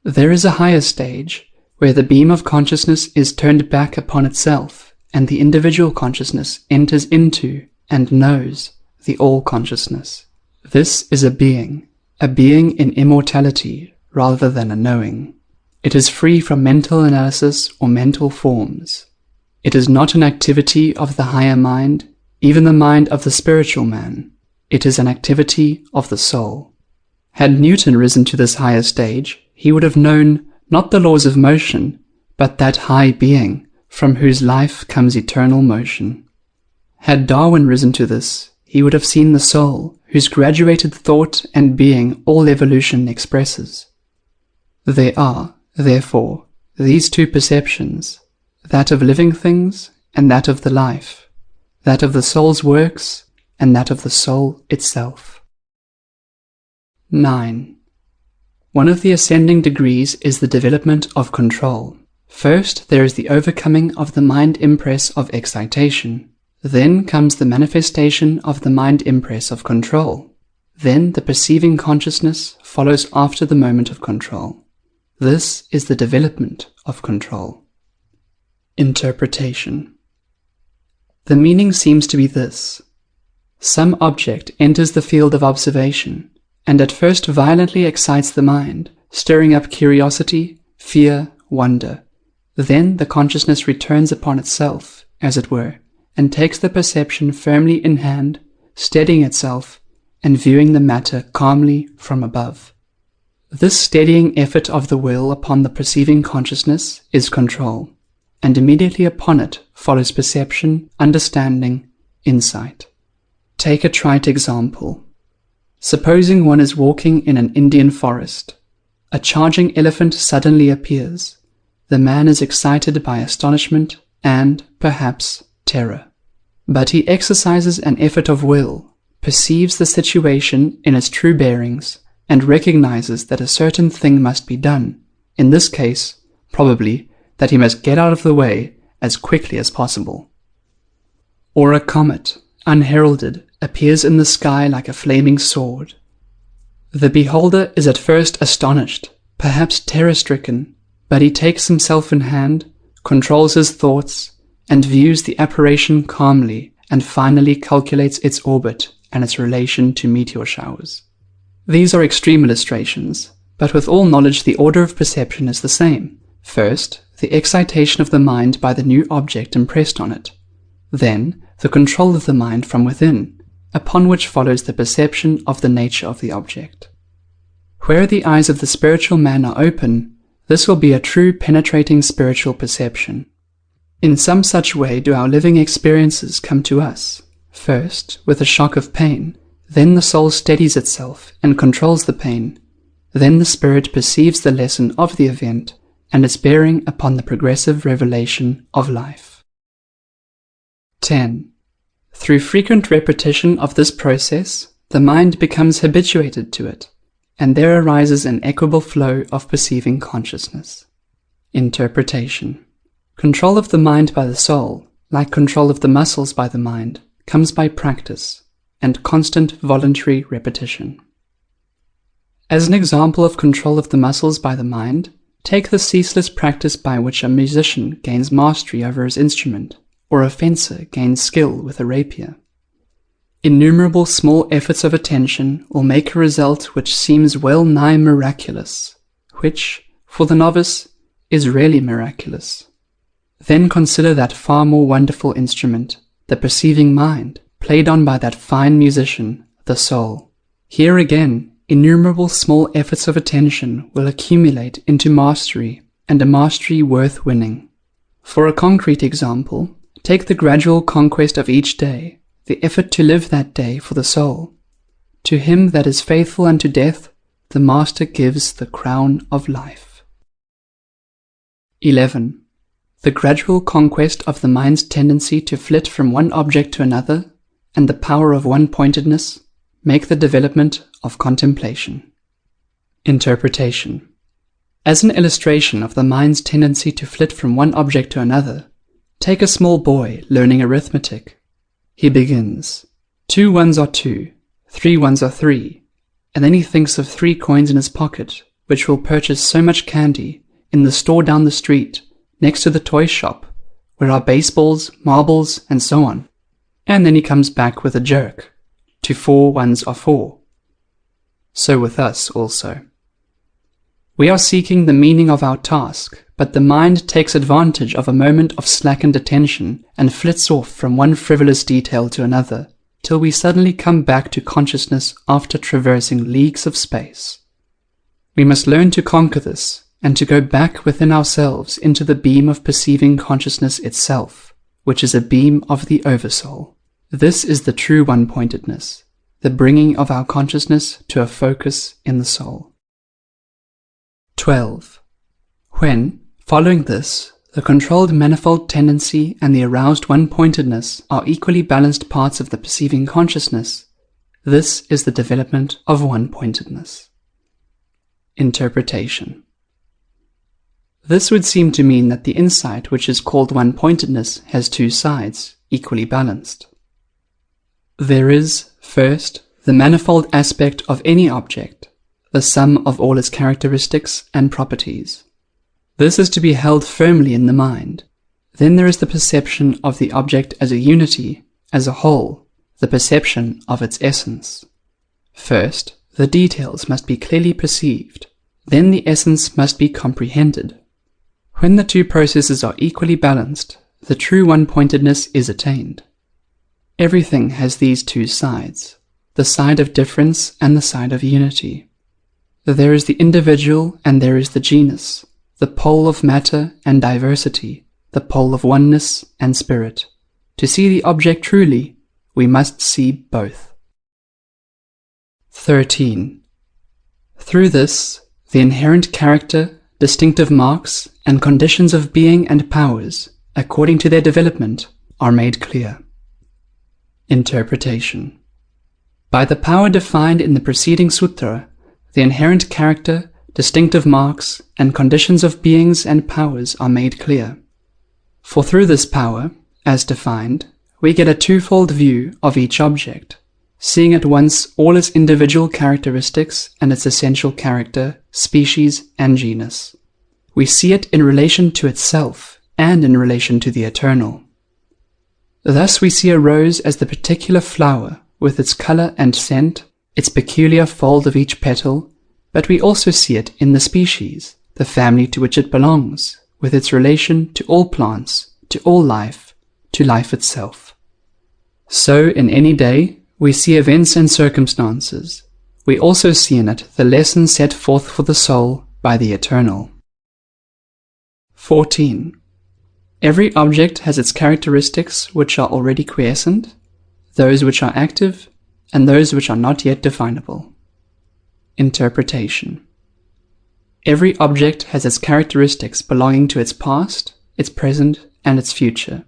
There is a higher stage where the beam of consciousness is turned back upon itself and the individual consciousness enters into and knows the all-consciousness. This is a being in immortality rather than a knowing. It is free from mental analysis or mental forms. It is not an activity of the higher mind, even the mind of the spiritual man. It is an activity of the soul. Had Newton risen to this higher stage, he would have known not the laws of motion, but that high being from whose life comes eternal motion. Had Darwin risen to this, he would have seen the soul, whose graduated thought and being all evolution expresses. There are, therefore, these two perceptions, that of living things and that of the life, that of the soul's works and that of the soul itself. 9. One of the ascending degrees is the development of control. First, there is the overcoming of the mind impress of excitation. Then comes the manifestation of the mind impress of control. Then the perceiving consciousness follows after the moment of control. This is the development of control. Interpretation. The meaning seems to be this: some object enters the field of observation, and at first violently excites the mind, stirring up curiosity, fear, wonder. Then the consciousness returns upon itself, as it were, and takes the perception firmly in hand, steadying itself, and viewing the matter calmly from above. This steadying effort of the will upon the perceiving consciousness is control, and immediately upon it follows perception, understanding, insight. Take a trite example. Supposing one is walking in an Indian forest. A charging elephant suddenly appears. The man is excited by astonishment and, perhaps, terror. But he exercises an effort of will, perceives the situation in its true bearings, and recognizes that a certain thing must be done. In this case, probably, that he must get out of the way as quickly as possible. Or a comet, unheralded, appears in the sky like a flaming sword. The beholder is at first astonished, perhaps terror-stricken, but he takes himself in hand, controls his thoughts, and views the apparition calmly, and finally calculates its orbit and its relation to meteor showers. These are extreme illustrations, but with all knowledge the order of perception is the same. First, the excitation of the mind by the new object impressed on it. Then, the control of the mind from within, upon which follows the perception of the nature of the object. Where the eyes of the spiritual man are open, this will be a true penetrating spiritual perception. In some such way do our living experiences come to us, first with a shock of pain, then the soul steadies itself and controls the pain, then the spirit perceives the lesson of the event and its bearing upon the progressive revelation of life. 10. Through frequent repetition of this process, the mind becomes habituated to it, and there arises an equable flow of perceiving consciousness. Interpretation. Control of the mind by the soul, like control of the muscles by the mind, comes by practice and constant voluntary repetition. As an example of control of the muscles by the mind, take the ceaseless practice by which a musician gains mastery over his instrument, or a fencer gains skill with a rapier. Innumerable small efforts of attention will make a result which seems well nigh miraculous, which, for the novice, is really miraculous. Then consider that far more wonderful instrument, the perceiving mind, played on by that fine musician, the soul. Here again, innumerable small efforts of attention will accumulate into mastery, and a mastery worth winning. For a concrete example, take the gradual conquest of each day, the effort to live that day for the soul. To him that is faithful unto death, the Master gives the crown of life. 11. The gradual conquest of the mind's tendency to flit from one object to another, and the power of one-pointedness, make the development of contemplation. Interpretation. As an illustration of the mind's tendency to flit from one object to another, take a small boy learning arithmetic. He begins, 2 ones are 2, 3 ones are 3, and then he thinks of 3 coins in his pocket, which will purchase so much candy in the store down the street, next to the toy shop, where are baseballs, marbles, and so on. And then he comes back with a jerk, to 4 ones are 4. So with us also. We are seeking the meaning of our task, but the mind takes advantage of a moment of slackened attention and flits off from one frivolous detail to another, till we suddenly come back to consciousness after traversing leagues of space. We must learn to conquer this, and to go back within ourselves into the beam of perceiving consciousness itself, which is a beam of the Oversoul. This is the true one-pointedness, the bringing of our consciousness to a focus in the soul. 12. When, following this, the controlled manifold tendency and the aroused one-pointedness are equally balanced parts of the perceiving consciousness, this is the development of one-pointedness. Interpretation. This would seem to mean that the insight which is called one-pointedness has 2 sides, equally balanced. There is, first, the manifold aspect of any object, the sum of all its characteristics and properties. This is to be held firmly in the mind. Then there is the perception of the object as a unity, as a whole, the perception of its essence. First, the details must be clearly perceived. Then the essence must be comprehended. When the 2 processes are equally balanced, the true one-pointedness is attained. Everything has these 2 sides, the side of difference and the side of unity. There is the individual and there is the genus, the pole of matter and diversity, the pole of oneness and spirit. To see the object truly, we must see both. 13. Through this, the inherent character, distinctive marks, and conditions of being and powers, according to their development, are made clear. Interpretation. By the power defined in the preceding sutra, the inherent character, distinctive marks, and conditions of beings and powers are made clear. For through this power, as defined, we get a twofold view of each object, seeing at once all its individual characteristics and its essential character, species, and genus. We see it in relation to itself and in relation to the eternal. Thus we see a rose as the particular flower, with its color and scent, its peculiar fold of each petal, but we also see it in the species, the family to which it belongs, with its relation to all plants, to all life, to life itself. So in any day, we see events and circumstances. We also see in it the lesson set forth for the soul by the Eternal. 14. Every object has its characteristics which are already quiescent, those which are active, and those which are not yet definable. Interpretation. Every object has its characteristics belonging to its past, its present, and its future.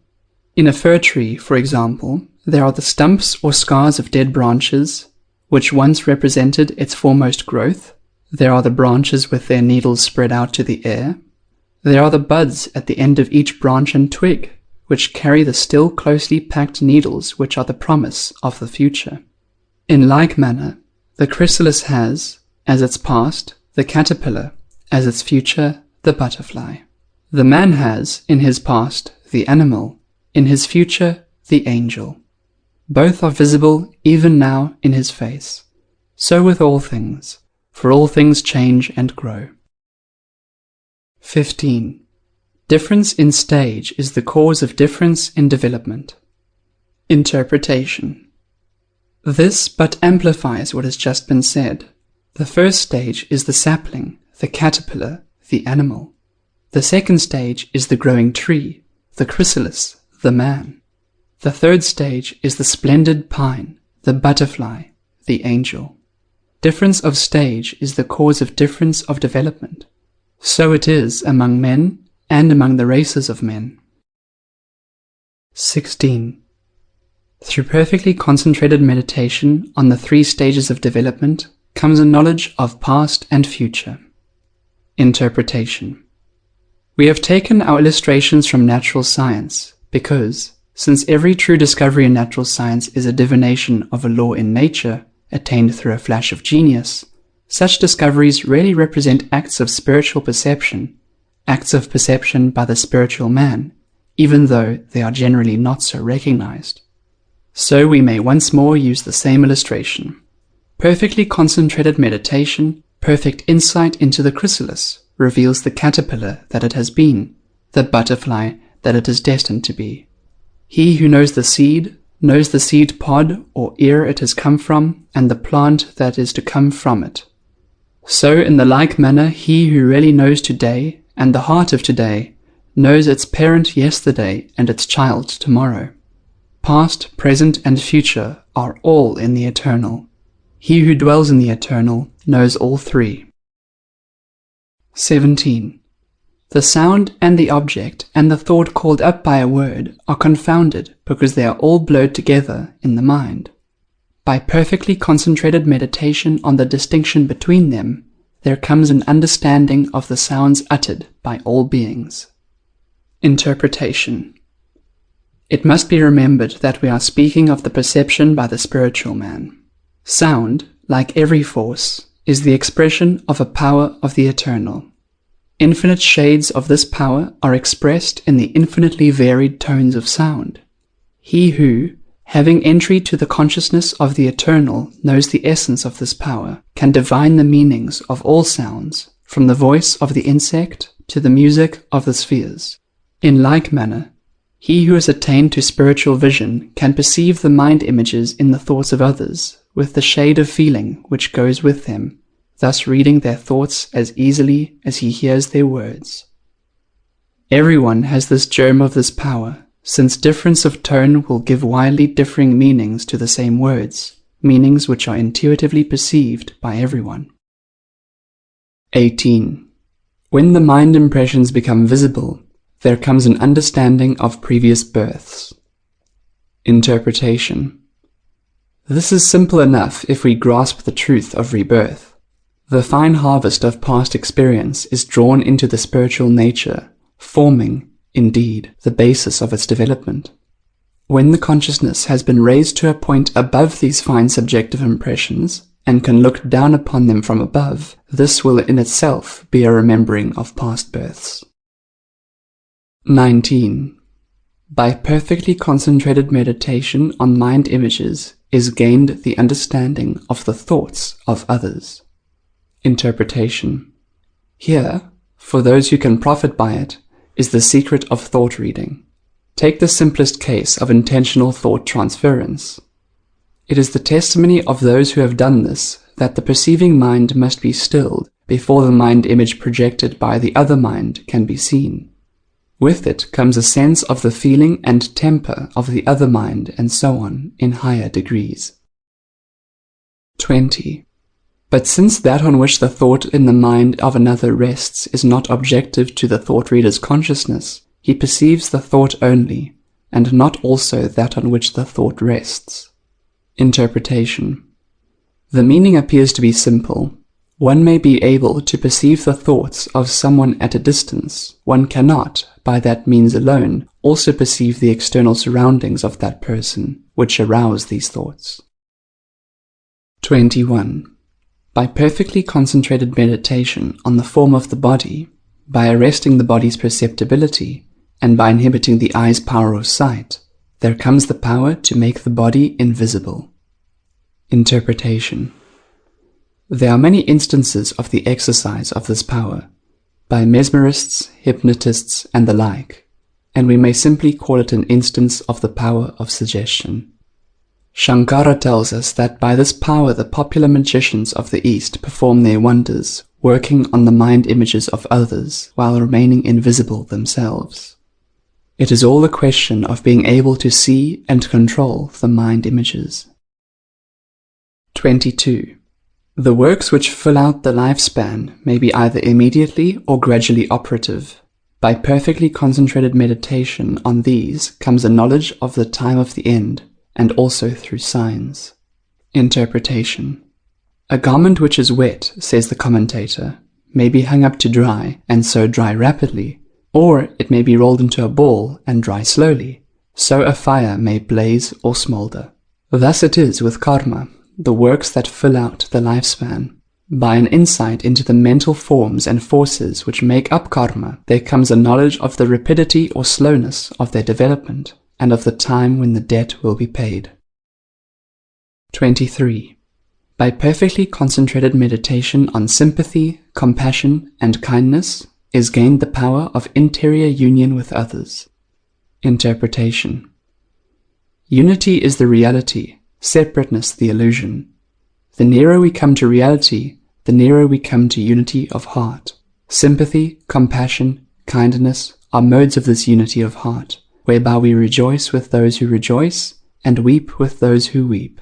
In a fir tree, for example, there are the stumps or scars of dead branches, which once represented its foremost growth. There are the branches with their needles spread out to the air. There are the buds at the end of each branch and twig, which carry the still closely packed needles which are the promise of the future. In like manner, the chrysalis has, as its past, the caterpillar, as its future, the butterfly. The man has, in his past, the animal, in his future, the angel. Both are visible even now in his face. So with all things, for all things change and grow. 15. Difference in stage is the cause of difference in development. Interpretation. This but amplifies what has just been said. The first stage is the sapling, the caterpillar, the animal. The second stage is the growing tree, the chrysalis, the man. The third stage is the splendid pine, the butterfly, the angel. Difference of stage is the cause of difference of development. So it is among men and among the races of men. 16. Through perfectly concentrated meditation on the 3 stages of development comes a knowledge of past and future. Interpretation. We have taken our illustrations from natural science because, since every true discovery in natural science is a divination of a law in nature attained through a flash of genius, such discoveries rarely represent acts of spiritual perception, acts of perception by the spiritual man, even though they are generally not so recognized. So we may once more use the same illustration. Perfectly concentrated meditation, perfect insight into the chrysalis, reveals the caterpillar that it has been, the butterfly that it is destined to be. He who knows the seed pod or ear it has come from, and the plant that is to come from it. So in the like manner he who really knows today, and the heart of today, knows its parent yesterday and its child tomorrow. Past, present, and future are all in the eternal. He who dwells in the eternal knows all 3. 17. The sound and the object and the thought called up by a word are confounded because they are all blurred together in the mind. By perfectly concentrated meditation on the distinction between them, there comes an understanding of the sounds uttered by all beings. Interpretation. It must be remembered that we are speaking of the perception by the spiritual man. Sound, like every force, is the expression of a power of the eternal. Infinite shades of this power are expressed in the infinitely varied tones of sound. He who, having entry to the consciousness of the eternal, knows the essence of this power, can divine the meanings of all sounds, from the voice of the insect to the music of the spheres. In like manner, he who has attained to spiritual vision can perceive the mind images in the thoughts of others, with the shade of feeling which goes with them, thus reading their thoughts as easily as he hears their words. Everyone has this germ of this power, since difference of tone will give widely differing meanings to the same words, meanings which are intuitively perceived by everyone. 18. When the mind impressions become visible, there comes an understanding of previous births. Interpretation. This is simple enough if we grasp the truth of rebirth. The fine harvest of past experience is drawn into the spiritual nature, forming, indeed, the basis of its development. When the consciousness has been raised to a point above these fine subjective impressions, and can look down upon them from above, this will in itself be a remembering of past births. 19. By perfectly concentrated meditation on mind images is gained the understanding of the thoughts of others. Interpretation. Here, for those who can profit by it, is the secret of thought reading. Take the simplest case of intentional thought transference. It is the testimony of those who have done this that the perceiving mind must be stilled before the mind image projected by the other mind can be seen. With it comes a sense of the feeling and temper of the other mind, and so on, in higher degrees. 20. But since that on which the thought in the mind of another rests is not objective to the thought reader's consciousness, he perceives the thought only, and not also that on which the thought rests. Interpretation. The meaning appears to be simple. One may be able to perceive the thoughts of someone at a distance. One cannot, by that means alone, also perceive the external surroundings of that person, which arouse these thoughts. 21. By perfectly concentrated meditation on the form of the body, by arresting the body's perceptibility, and by inhibiting the eye's power of sight, there comes the power to make the body invisible. Interpretation. There are many instances of the exercise of this power, by mesmerists, hypnotists, and the like, and we may simply call it an instance of the power of suggestion. Shankara tells us that by this power the popular magicians of the East perform their wonders, working on the mind images of others while remaining invisible themselves. It is all a question of being able to see and control the mind images. 22. The works which fill out the lifespan may be either immediately or gradually operative. By perfectly concentrated meditation on these comes a knowledge of the time of the end, and also through signs. Interpretation. A garment which is wet, says the commentator, may be hung up to dry, and so dry rapidly, or it may be rolled into a ball and dry slowly. So a fire may blaze or smolder. Thus it is with karma, the works that fill out the lifespan. By an insight into the mental forms and forces which make up karma, there comes a knowledge of the rapidity or slowness of their development, and of the time when the debt will be paid. 23. By perfectly concentrated meditation on sympathy, compassion, and kindness is gained the power of interior union with others. Interpretation. Unity is the reality, separateness the illusion. The nearer we come to reality, the nearer we come to unity of heart. Sympathy, compassion, kindness are modes of this unity of heart, whereby we rejoice with those who rejoice, and weep with those who weep.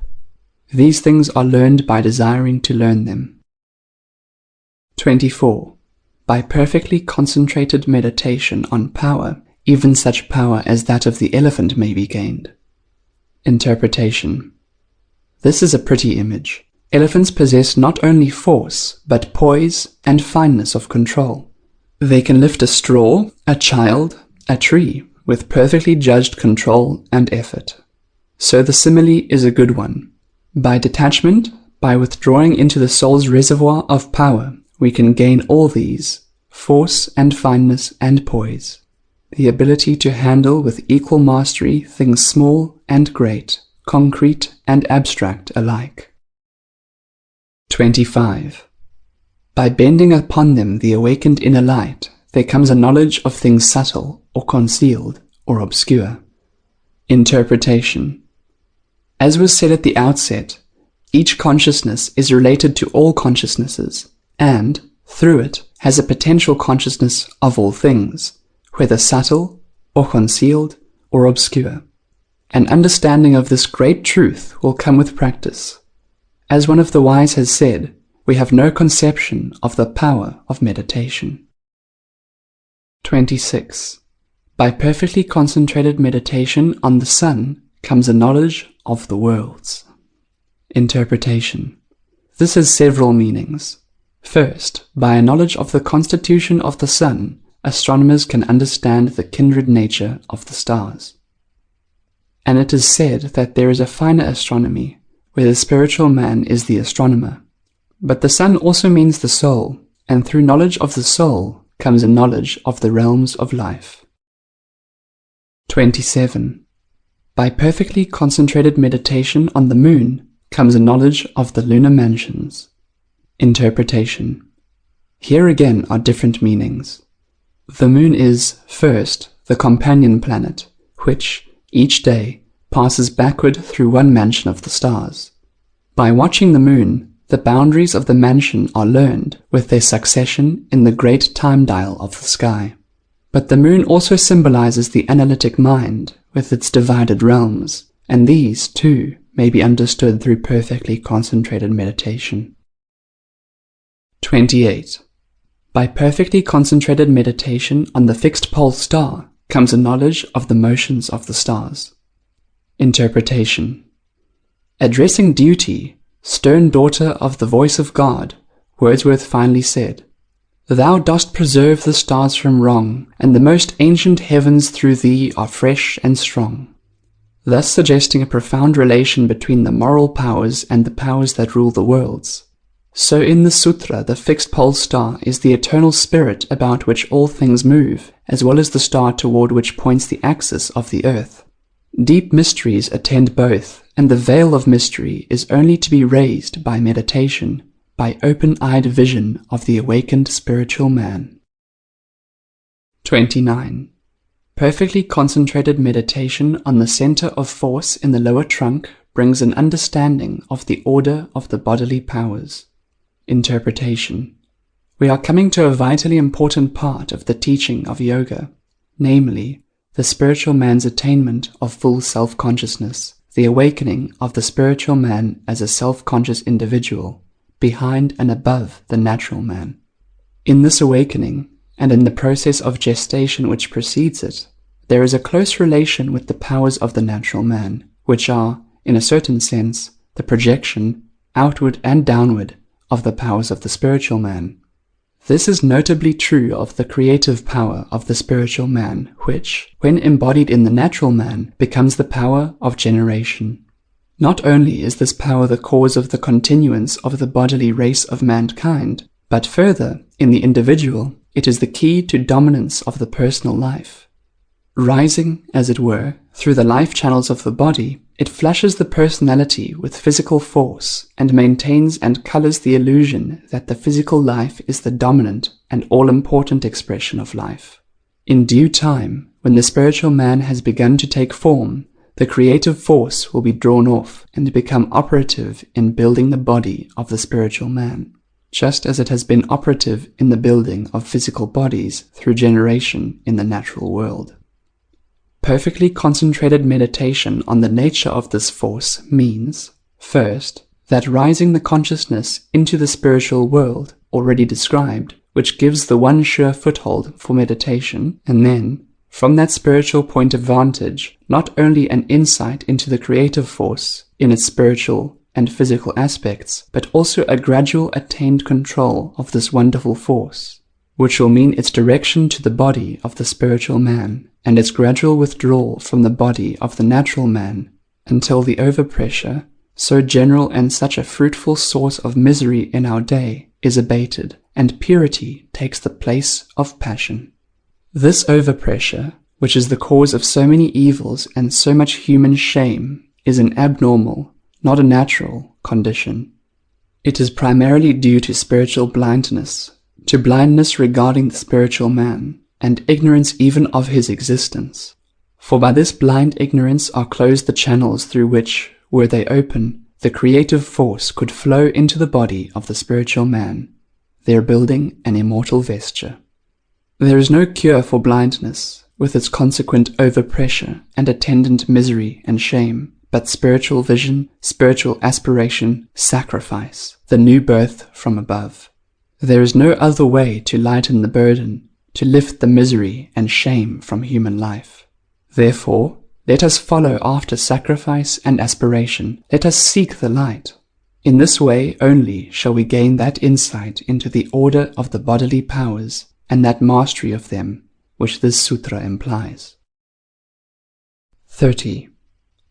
These things are learned by desiring to learn them. 24. By perfectly concentrated meditation on power, even such power as that of the elephant may be gained. Interpretation. This is a pretty image. Elephants possess not only force, but poise and fineness of control. They can lift a straw, a child, a tree, with perfectly judged control and effort. So the simile is a good one. By detachment, by withdrawing into the soul's reservoir of power, we can gain all these, force and fineness and poise, the ability to handle with equal mastery things small and great, concrete and abstract alike. 25. By bending upon them the awakened inner light, there comes a knowledge of things subtle, or concealed, or obscure. Interpretation. As was said at the outset, each consciousness is related to all consciousnesses, and, through it, has a potential consciousness of all things, whether subtle, or concealed, or obscure. An understanding of this great truth will come with practice. As one of the wise has said, we have no conception of the power of meditation. 26. By perfectly concentrated meditation on the sun comes a knowledge of the worlds. Interpretation. This has several meanings. First, by a knowledge of the constitution of the sun, astronomers can understand the kindred nature of the stars. And it is said that there is a finer astronomy, where the spiritual man is the astronomer. But the sun also means the soul, and through knowledge of the soul comes a knowledge of the realms of life. 27. By perfectly concentrated meditation on the moon comes a knowledge of the lunar mansions. Interpretation. Here again are different meanings. The moon is, first, the companion planet, which, each day, passes backward through one mansion of the stars. By watching the moon, the boundaries of the mansion are learned with their succession in the great time dial of the sky. But the moon also symbolizes the analytic mind with its divided realms, and these, too, may be understood through perfectly concentrated meditation. 28. By perfectly concentrated meditation on the fixed pole star comes a knowledge of the motions of the stars. Interpretation. Addressing duty, stern daughter of the voice of God, Wordsworth finally said, "Thou dost preserve the stars from wrong, and the most ancient heavens through thee are fresh and strong," thus suggesting a profound relation between the moral powers and the powers that rule the worlds. So in the sutra, the fixed pole star is the eternal spirit about which all things move, as well as the star toward which points the axis of the earth. Deep mysteries attend both, and the veil of mystery is only to be raised by meditation, by open-eyed vision of the awakened spiritual man. 29. Perfectly concentrated meditation on the center of force in the lower trunk brings an understanding of the order of the bodily powers. Interpretation. We are coming to a vitally important part of the teaching of yoga, namely, the spiritual man's attainment of full self-consciousness, the awakening of the spiritual man as a self-conscious individual, behind and above the natural man. In this awakening, and in the process of gestation which precedes it, there is a close relation with the powers of the natural man, which are, in a certain sense, the projection, outward and downward, of the powers of the spiritual man. This is notably true of the creative power of the spiritual man, which, when embodied in the natural man, becomes the power of generation. Not only is this power the cause of the continuance of the bodily race of mankind, but further, in the individual, it is the key to dominance of the personal life. Rising, as it were, through the life channels of the body, it flushes the personality with physical force and maintains and colors the illusion that the physical life is the dominant and all-important expression of life. In due time, when the spiritual man has begun to take form, the creative force will be drawn off and become operative in building the body of the spiritual man, just as it has been operative in the building of physical bodies through generation in the natural world. Perfectly concentrated meditation on the nature of this force means, first, that rising the consciousness into the spiritual world already described, which gives the one sure foothold for meditation, and then, from that spiritual point of vantage, not only an insight into the creative force in its spiritual and physical aspects, but also a gradual attained control of this wonderful force, which will mean its direction to the body of the spiritual man, and its gradual withdrawal from the body of the natural man, until the overpressure, so general and such a fruitful source of misery in our day, is abated, and purity takes the place of passion. This overpressure, which is the cause of so many evils and so much human shame, is an abnormal, not a natural, condition. It is primarily due to spiritual blindness, to blindness regarding the spiritual man, and ignorance even of his existence. For by this blind ignorance are closed the channels through which, were they open, the creative force could flow into the body of the spiritual man, there building an immortal vesture. There is no cure for blindness, with its consequent overpressure and attendant misery and shame, but spiritual vision, spiritual aspiration, sacrifice, the new birth from above. There is no other way to lighten the burden, to lift the misery and shame from human life. Therefore, let us follow after sacrifice and aspiration. Let us seek the light. In this way only shall we gain that insight into the order of the bodily powers and that mastery of them which this sutra implies. 30.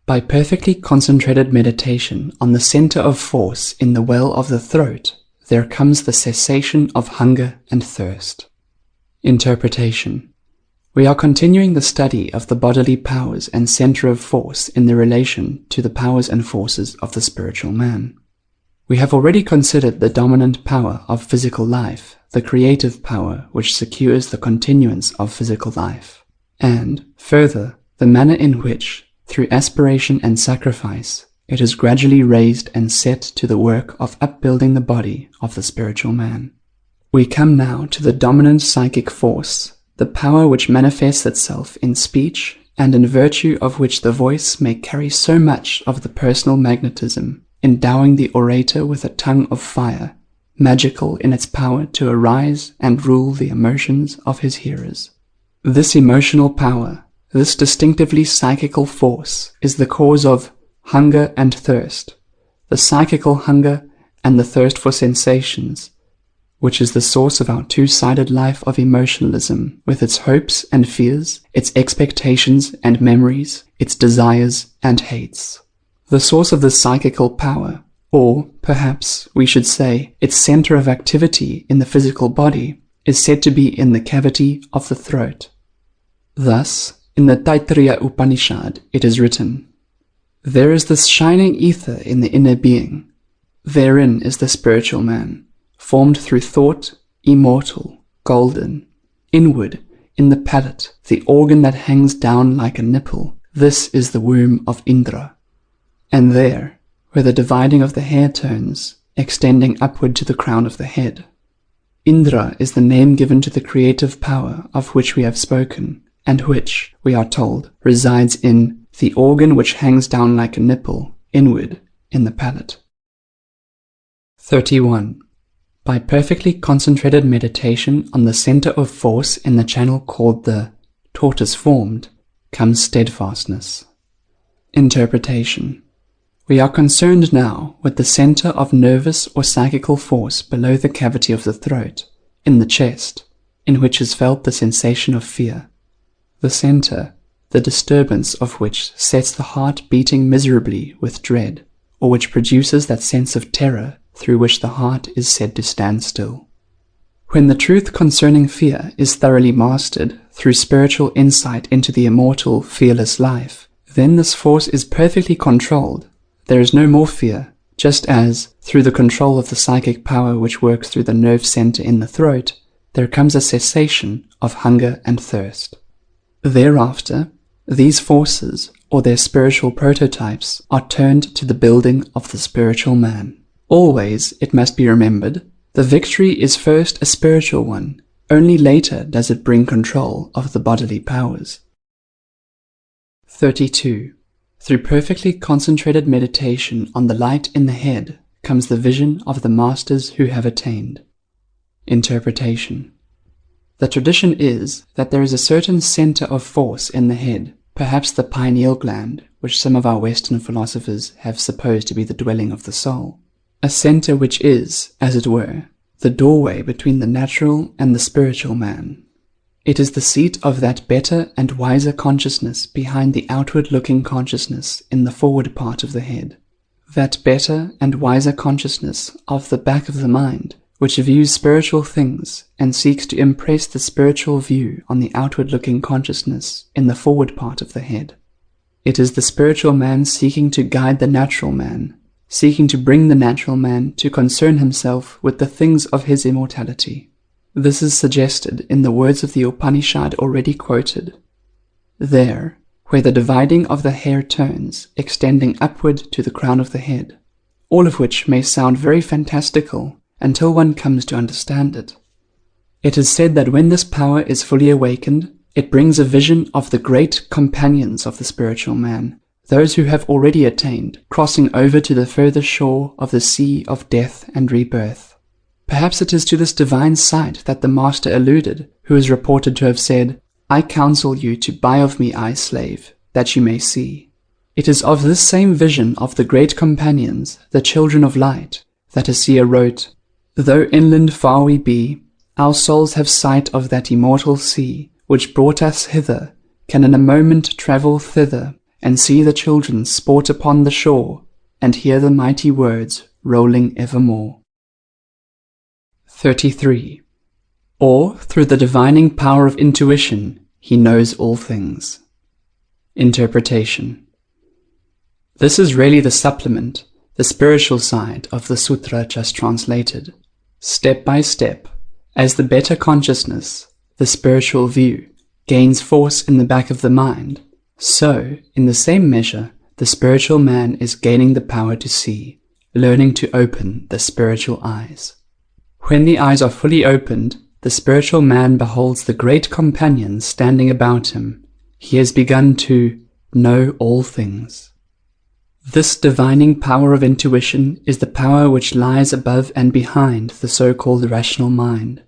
By perfectly concentrated meditation on the center of force in the well of the throat, there comes the cessation of hunger and thirst. Interpretation. We are continuing the study of the bodily powers and center of force in their relation to the powers and forces of the spiritual man. We have already considered the dominant power of physical life, the creative power which secures the continuance of physical life, and, further, the manner in which, through aspiration and sacrifice, it is gradually raised and set to the work of upbuilding the body of the spiritual man. We come now to the dominant psychic force, the power which manifests itself in speech and in virtue of which the voice may carry so much of the personal magnetism, endowing the orator with a tongue of fire, magical in its power to arise and rule the emotions of his hearers. This emotional power, this distinctively psychical force, is the cause of hunger and thirst, the psychical hunger and the thirst for sensations, which is the source of our two-sided life of emotionalism, with its hopes and fears, its expectations and memories, its desires and hates. The source of this psychical power, or perhaps we should say its center of activity in the physical body, is said to be in the cavity of the throat. Thus, in the Taittiriya Upanishad, it is written, "There is this shining ether in the inner being. Therein is the spiritual man, formed through thought, immortal, golden. Inward, in the palate, the organ that hangs down like a nipple, this is the womb of Indra. And there, where the dividing of the hair turns, extending upward to the crown of the head. Indra is the name given to the creative power of which we have spoken, and which, we are told, resides in the organ which hangs down like a nipple, inward, in the palate." 31. By perfectly concentrated meditation on the center of force in the channel called the tortoise formed, comes steadfastness. Interpretation. We are concerned now with the center of nervous or psychical force below the cavity of the throat, in the chest, in which is felt the sensation of fear. The center, the disturbance of which sets the heart beating miserably with dread, or which produces that sense of terror through which the heart is said to stand still. When the truth concerning fear is thoroughly mastered through spiritual insight into the immortal, fearless life, then this force is perfectly controlled. There is no more fear, just as, through the control of the psychic power which works through the nerve center in the throat, there comes a cessation of hunger and thirst. Thereafter, these forces, or their spiritual prototypes, are turned to the building of the spiritual man. Always, it must be remembered, the victory is first a spiritual one, only later does it bring control of the bodily powers. 32. Through perfectly concentrated meditation on the light in the head comes the vision of the masters who have attained. Interpretation. The tradition is that there is a certain center of force in the head, perhaps the pineal gland, which some of our Western philosophers have supposed to be the dwelling of the soul. A center which is, as it were, the doorway between the natural and the spiritual man. It is the seat of that better and wiser consciousness behind the outward-looking consciousness in the forward part of the head. That better and wiser consciousness of the back of the mind, which views spiritual things and seeks to impress the spiritual view on the outward-looking consciousness in the forward part of the head. It is the spiritual man seeking to guide the natural man, seeking to bring the natural man to concern himself with the things of his immortality. This is suggested in the words of the Upanishad already quoted. There, where the dividing of the hair turns, extending upward to the crown of the head, all of which may sound very fantastical until one comes to understand it. It is said that when this power is fully awakened, it brings a vision of the great companions of the spiritual man, those who have already attained, crossing over to the further shore of the sea of death and rebirth. Perhaps it is to this divine sight that the Master alluded, who is reported to have said, "I counsel you to buy of me, I slave, that you may see." It is of this same vision of the great companions, the children of light, that a seer wrote, "Though inland far we be, our souls have sight of that immortal sea, which brought us hither, can in a moment travel thither, and see the children sport upon the shore, and hear the mighty words rolling evermore." 33. Or, through the divining power of intuition, he knows all things. Interpretation. This is really the supplement, the spiritual side of the sutra just translated. Step by step, as the better consciousness, the spiritual view, gains force in the back of the mind, so, in the same measure, the spiritual man is gaining the power to see, learning to open the spiritual eyes. When the eyes are fully opened, the spiritual man beholds the great companions standing about him. He has begun to know all things. This divining power of intuition is the power which lies above and behind the so-called rational mind.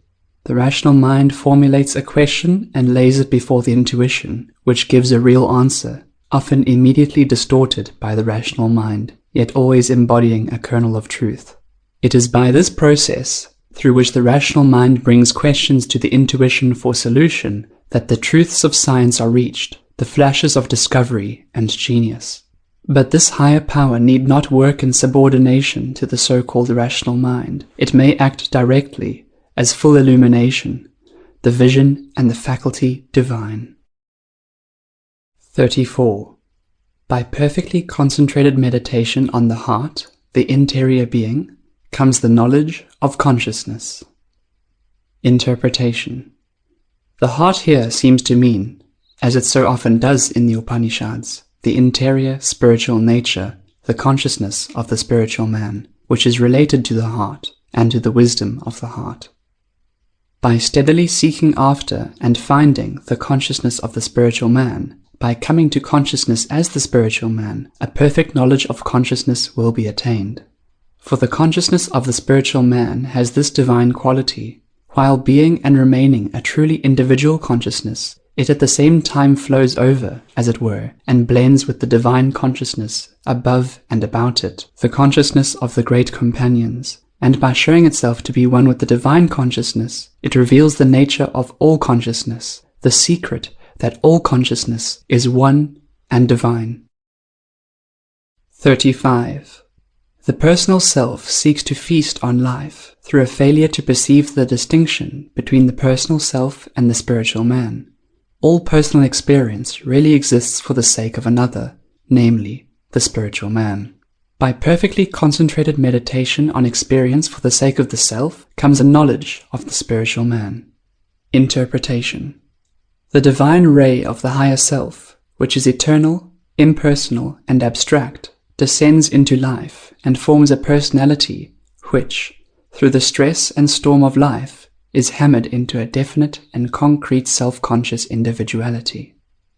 The rational mind formulates a question and lays it before the intuition, which gives a real answer, often immediately distorted by the rational mind, yet always embodying a kernel of truth. It is by this process, through which the rational mind brings questions to the intuition for solution, that the truths of science are reached, the flashes of discovery and genius. But this higher power need not work in subordination to the so-called rational mind. It may act directly as full illumination, the vision and the faculty divine. 34. By perfectly concentrated meditation on the heart, the interior being, comes the knowledge of consciousness. Interpretation. The heart here seems to mean, as it so often does in the Upanishads, the interior spiritual nature, the consciousness of the spiritual man, which is related to the heart and to the wisdom of the heart. By steadily seeking after and finding the consciousness of the spiritual man, by coming to consciousness as the spiritual man, a perfect knowledge of consciousness will be attained. For the consciousness of the spiritual man has this divine quality. While being and remaining a truly individual consciousness, it at the same time flows over, as it were, and blends with the divine consciousness above and about it, the consciousness of the great companions, and by showing itself to be one with the divine consciousness, it reveals the nature of all consciousness, the secret that all consciousness is one and divine. 35. The personal self seeks to feast on life through a failure to perceive the distinction between the personal self and the spiritual man. All personal experience really exists for the sake of another, namely, the spiritual man. By perfectly concentrated meditation on experience for the sake of the self comes a knowledge of the spiritual man. Interpretation. The divine ray of the higher self, which is eternal, impersonal, and abstract, descends into life and forms a personality which, through the stress and storm of life, is hammered into a definite and concrete self-conscious individuality.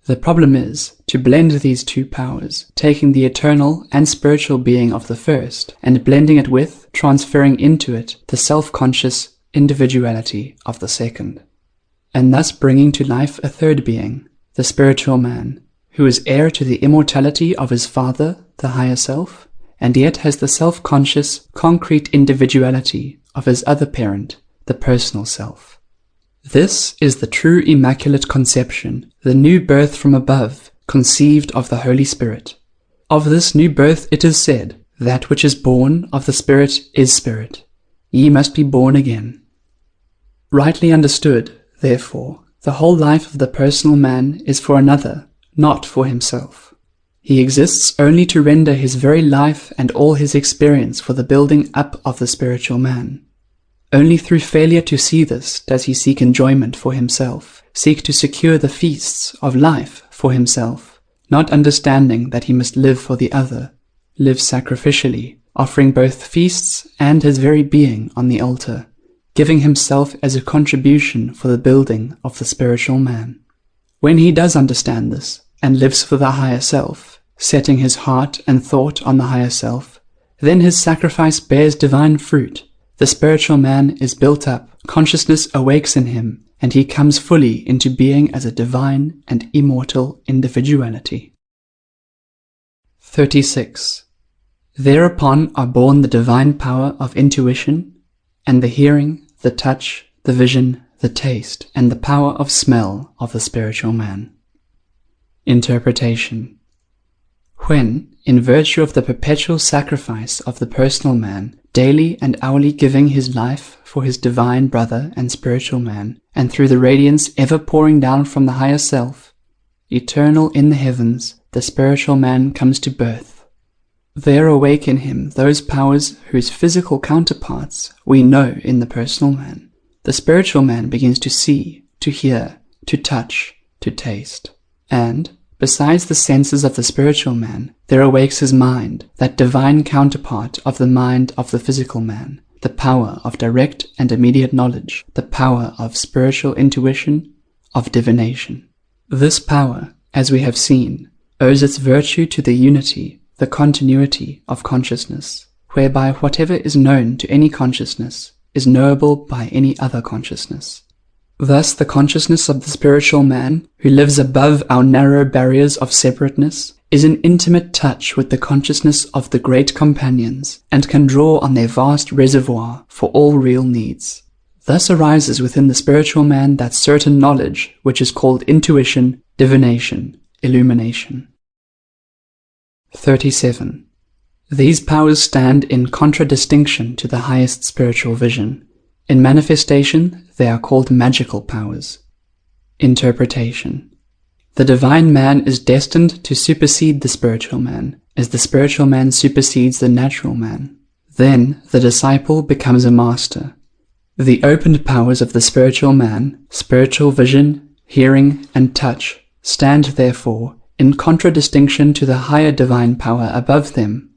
The problem is to blend these two powers, taking the eternal and spiritual being of the first and blending it with, transferring into it, the self-conscious individuality of the second, and thus bringing to life a third being, the spiritual man, who is heir to the immortality of his father, the higher self, and yet has the self-conscious, concrete individuality of his other parent, the personal self. This is the true Immaculate Conception, the new birth from above, conceived of the Holy Spirit. Of this new birth it is said, that which is born of the Spirit is spirit. Ye must be born again. Rightly understood, therefore, the whole life of the personal man is for another, not for himself. He exists only to render his very life and all his experience for the building up of the spiritual man. Only through failure to see this does he seek enjoyment for himself, seek to secure the feasts of life for himself, not understanding that he must live for the other, live sacrificially, offering both feasts and his very being on the altar, giving himself as a contribution for the building of the spiritual man. When he does understand this, and lives for the higher self, setting his heart and thought on the higher self, then his sacrifice bears divine fruit. The spiritual man is built up, consciousness awakes in him, and he comes fully into being as a divine and immortal individuality. 36. Thereupon are born the divine power of intuition, and the hearing, the touch, the vision, the taste, and the power of smell of the spiritual man. Interpretation. When, in virtue of the perpetual sacrifice of the personal man, daily and hourly giving his life for his divine brother and spiritual man, and through the radiance ever pouring down from the higher self, eternal in the heavens, the spiritual man comes to birth. There awake in him those powers whose physical counterparts we know in the personal man. The spiritual man begins to see, to hear, to touch, to taste, and, besides the senses of the spiritual man, there awakes his mind, that divine counterpart of the mind of the physical man, the power of direct and immediate knowledge, the power of spiritual intuition, of divination. This power, as we have seen, owes its virtue to the unity, the continuity of consciousness, whereby whatever is known to any consciousness is knowable by any other consciousness. Thus the consciousness of the spiritual man, who lives above our narrow barriers of separateness, is in intimate touch with the consciousness of the great companions, and can draw on their vast reservoir for all real needs. Thus arises within the spiritual man that certain knowledge which is called intuition, divination, illumination. 37. These powers stand in contradistinction to the highest spiritual vision. In manifestation, they are called magical powers. Interpretation. The divine man is destined to supersede the spiritual man, as the spiritual man supersedes the natural man. Then the disciple becomes a master. The opened powers of the spiritual man, spiritual vision, hearing, and touch, stand therefore in contradistinction to the higher divine power above them,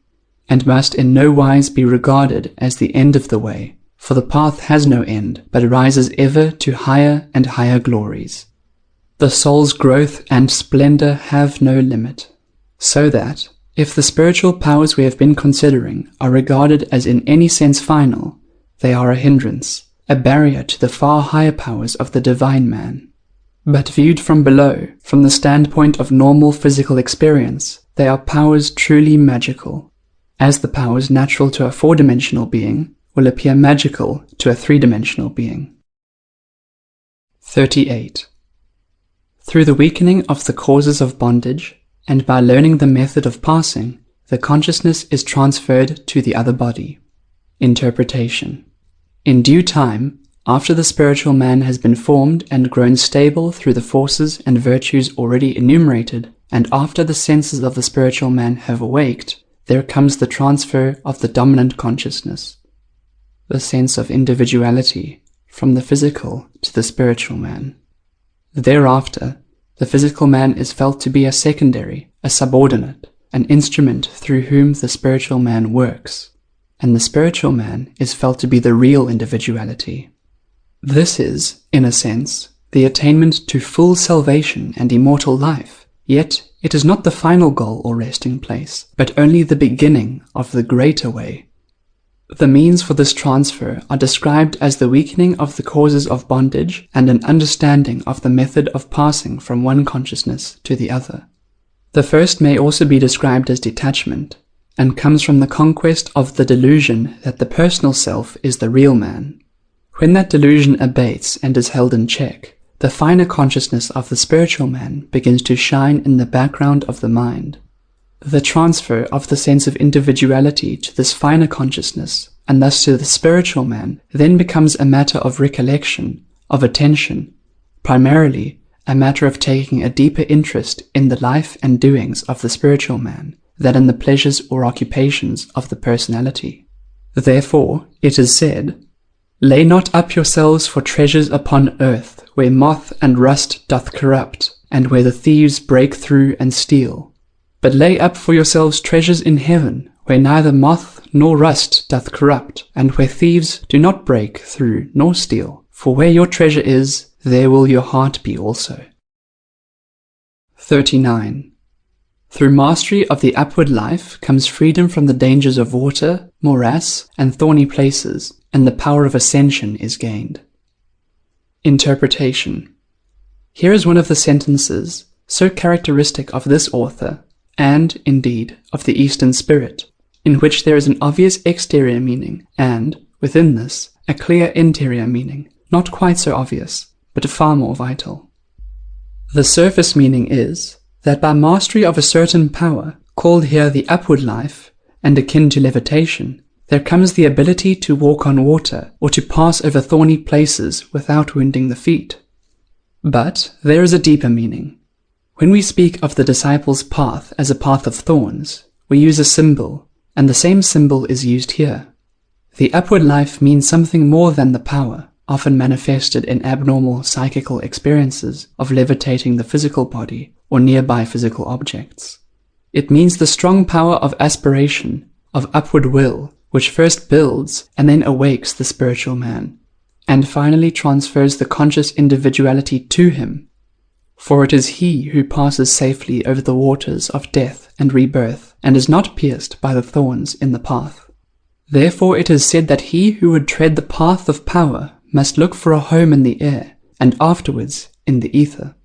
and must in no wise be regarded as the end of the way, for the path has no end, but rises ever to higher and higher glories. The soul's growth and splendor have no limit, so that, if the spiritual powers we have been considering are regarded as in any sense final, they are a hindrance, a barrier to the far higher powers of the divine man. But viewed from below, from the standpoint of normal physical experience, they are powers truly magical, as the powers natural to a four-dimensional being will appear magical to a three-dimensional being. 38. Through the weakening of the causes of bondage, and by learning the method of passing, the consciousness is transferred to the other body. Interpretation. In due time, after the spiritual man has been formed and grown stable through the forces and virtues already enumerated, and after the senses of the spiritual man have awaked, there comes the transfer of the dominant consciousness, the sense of individuality, from the physical to the spiritual man. Thereafter, the physical man is felt to be a secondary, a subordinate, an instrument through whom the spiritual man works, and the spiritual man is felt to be the real individuality. This is, in a sense, the attainment to full salvation and immortal life, yet it is not the final goal or resting place, but only the beginning of the greater way. The means for this transfer are described as the weakening of the causes of bondage and an understanding of the method of passing from one consciousness to the other. The first may also be described as detachment, and comes from the conquest of the delusion that the personal self is the real man. When that delusion abates and is held in check, the finer consciousness of the spiritual man begins to shine in the background of the mind. The transfer of the sense of individuality to this finer consciousness, and thus to the spiritual man, then becomes a matter of recollection, of attention, primarily a matter of taking a deeper interest in the life and doings of the spiritual man than in the pleasures or occupations of the personality. Therefore, it is said, "Lay not up yourselves for treasures upon earth, where moth and rust doth corrupt, and where the thieves break through and steal. But lay up for yourselves treasures in heaven, where neither moth nor rust doth corrupt, and where thieves do not break through nor steal. For where your treasure is, there will your heart be also." 39. Through mastery of the upward life comes freedom from the dangers of water, morass, and thorny places, and the power of ascension is gained. Interpretation. Here is one of the sentences so characteristic of this author, and, indeed, of the Eastern spirit, in which there is an obvious exterior meaning, and, within this, a clear interior meaning, not quite so obvious, but far more vital. The surface meaning is that by mastery of a certain power, called here the upward life, and akin to levitation, there comes the ability to walk on water, or to pass over thorny places without wounding the feet. But there is a deeper meaning. When we speak of the disciple's path as a path of thorns, we use a symbol, and the same symbol is used here. The upward life means something more than the power, often manifested in abnormal psychical experiences of levitating the physical body or nearby physical objects. It means the strong power of aspiration, of upward will, which first builds and then awakes the spiritual man, and finally transfers the conscious individuality to him. For it is he who passes safely over the waters of death and rebirth, and is not pierced by the thorns in the path. Therefore it is said that he who would tread the path of power must look for a home in the air, and afterwards in the ether.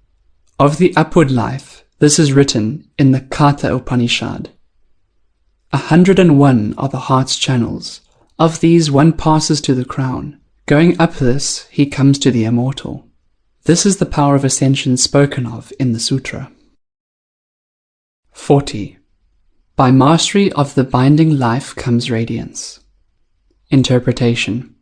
Of the upward life, this is written in the Katha Upanishad. 101 are the heart's channels. Of these one passes to the crown. Going up this, he comes to the immortal. This is the power of ascension spoken of in the sutra. 40. By mastery of the binding life comes radiance. Interpretation.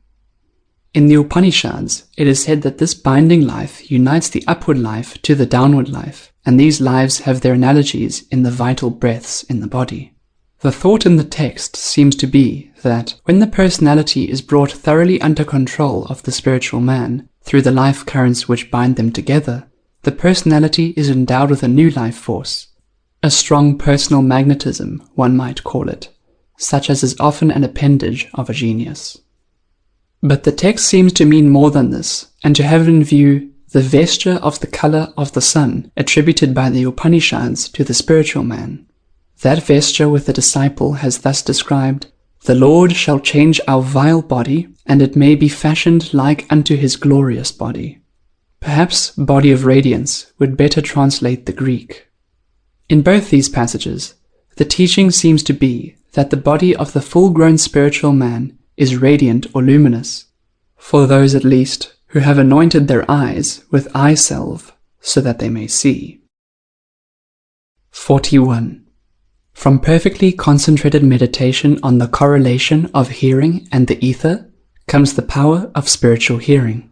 In the Upanishads, it is said that this binding life unites the upward life to the downward life, and these lives have their analogies in the vital breaths in the body. The thought in the text seems to be that when the personality is brought thoroughly under control of the spiritual man through the life currents which bind them together, the personality is endowed with a new life force, a strong personal magnetism, one might call it, such as is often an appendage of a genius. But the text seems to mean more than this, and to have in view the vesture of the color of the sun attributed by the Upanishads to the spiritual man. That vesture with the disciple has thus described, "The Lord shall change our vile body, and it may be fashioned like unto his glorious body." Perhaps body of radiance would better translate the Greek. In both these passages, the teaching seems to be that the body of the full-grown spiritual man is radiant or luminous, for those at least who have anointed their eyes with eye salve so that they may see. 41. From perfectly concentrated meditation on the correlation of hearing and the ether comes the power of spiritual hearing.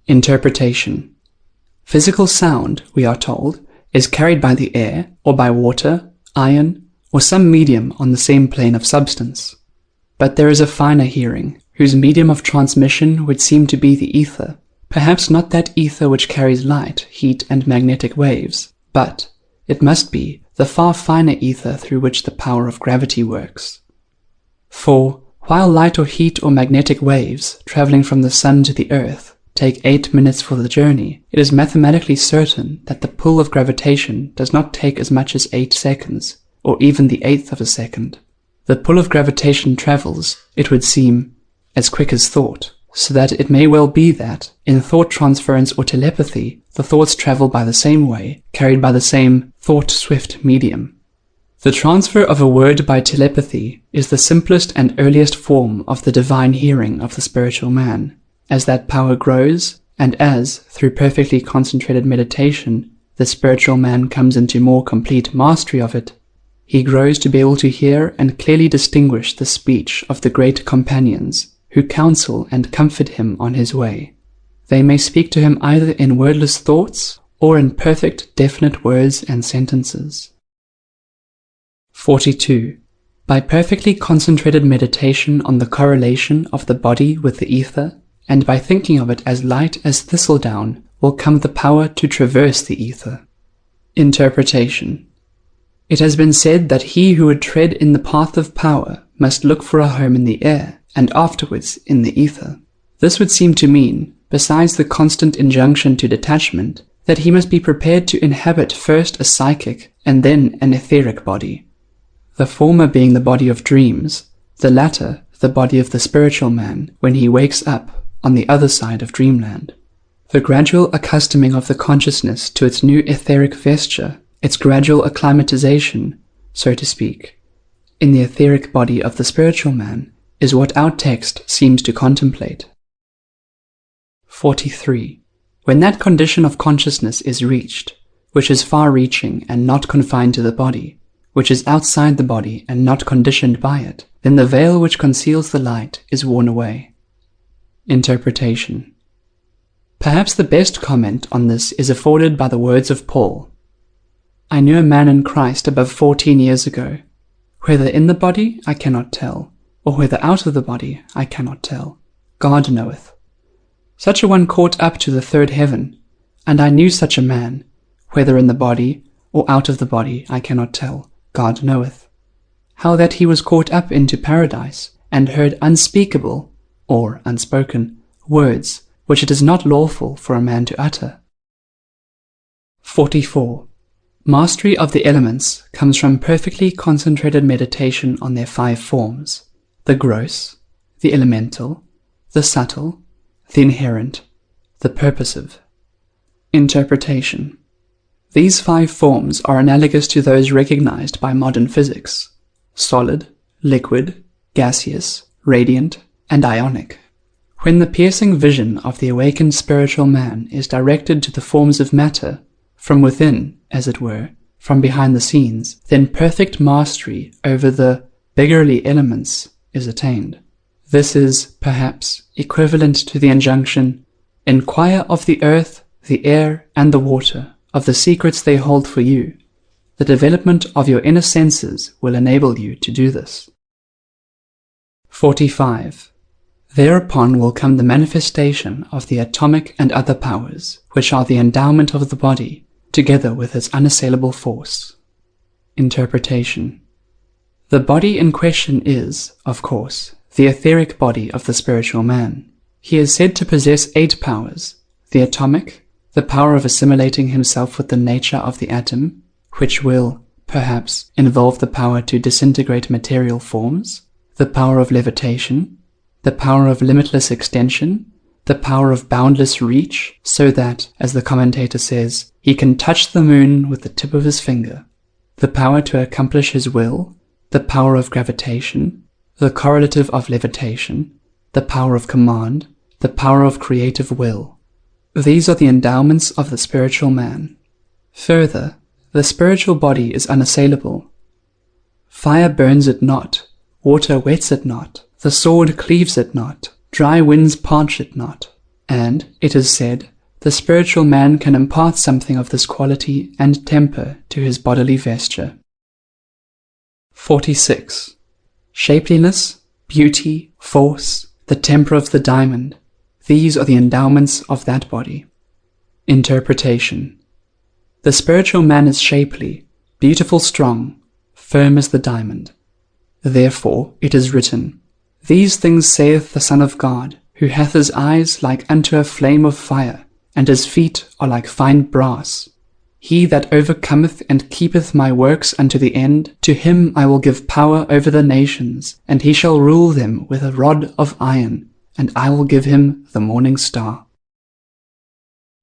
Interpretation. Physical sound, we are told, is carried by the air, or by water, iron, or some medium on the same plane of substance. But there is a finer hearing, whose medium of transmission would seem to be the ether, perhaps not that ether which carries light, heat, and magnetic waves, but it must be the far finer ether through which the power of gravity works. For, while light or heat or magnetic waves, traveling from the sun to the earth, take 8 minutes for the journey, it is mathematically certain that the pull of gravitation does not take as much as 8 seconds, or even the eighth of a second. The pull of gravitation travels, it would seem, as quick as thought, so that it may well be that, in thought transference or telepathy, the thoughts travel by the same way, carried by the same thought-swift medium. The transfer of a word by telepathy is the simplest and earliest form of the divine hearing of the spiritual man. As that power grows, and as, through perfectly concentrated meditation, the spiritual man comes into more complete mastery of it, he grows to be able to hear and clearly distinguish the speech of the great companions who counsel and comfort him on his way. They may speak to him either in wordless thoughts or in perfect, definite words and sentences. 42. By perfectly concentrated meditation on the correlation of the body with the ether, and by thinking of it as light as thistledown, will come the power to traverse the ether. Interpretation. It has been said that he who would tread in the path of power must look for a home in the air, and afterwards in the ether. This would seem to mean, besides the constant injunction to detachment, that he must be prepared to inhabit first a psychic and then an etheric body. The former being the body of dreams, the latter the body of the spiritual man when he wakes up on the other side of dreamland. The gradual accustoming of the consciousness to its new etheric vesture, its gradual acclimatization, so to speak, in the etheric body of the spiritual man, is what our text seems to contemplate. 43. When that condition of consciousness is reached, which is far-reaching and not confined to the body, which is outside the body and not conditioned by it, then the veil which conceals the light is worn away. Interpretation. Perhaps the best comment on this is afforded by the words of Paul. I knew a man in Christ above 14 years ago. Whether in the body, I cannot tell, or whether out of the body, I cannot tell. God knoweth. Such a one caught up to the third heaven, and I knew such a man, whether in the body, or out of the body, I cannot tell. God knoweth. How that he was caught up into paradise, and heard unspeakable, or unspoken, words, which it is not lawful for a man to utter. 44. Mastery of the elements comes from perfectly concentrated meditation on their 5 forms: the gross, the elemental, the subtle, the inherent, the purposive. Interpretation. These 5 forms are analogous to those recognized by modern physics: solid, liquid, gaseous, radiant, and ionic. When the piercing vision of the awakened spiritual man is directed to the forms of matter, from within, as it were, from behind the scenes, then perfect mastery over the beggarly elements is attained. This is, perhaps, equivalent to the injunction, "Inquire of the earth, the air, and the water, of the secrets they hold for you. The development of your inner senses will enable you to do this." 45. Thereupon will come the manifestation of the atomic and other powers, which are the endowment of the body, together with its unassailable force. Interpretation. The body in question is, of course, the etheric body of the spiritual man. He is said to possess 8 powers: the atomic, the power of assimilating himself with the nature of the atom, which will, perhaps, involve the power to disintegrate material forms, the power of levitation, the power of limitless extension, the power of boundless reach, so that, as the commentator says, he can touch the moon with the tip of his finger, the power to accomplish his will, the power of gravitation, the correlative of levitation, the power of command, the power of creative will. These are the endowments of the spiritual man. Further, the spiritual body is unassailable. Fire burns it not, water wets it not, the sword cleaves it not, dry winds parch it not, and, it is said, the spiritual man can impart something of this quality and temper to his bodily vesture. 46. Shapeliness, beauty, force, the temper of the diamond, these are the endowments of that body. Interpretation. The spiritual man is shapely, beautiful, strong, firm as the diamond. Therefore it is written, "These things saith the Son of God, who hath his eyes like unto a flame of fire, and his feet are like fine brass. He that overcometh and keepeth my works unto the end, to him I will give power over the nations, and he shall rule them with a rod of iron, and I will give him the morning star."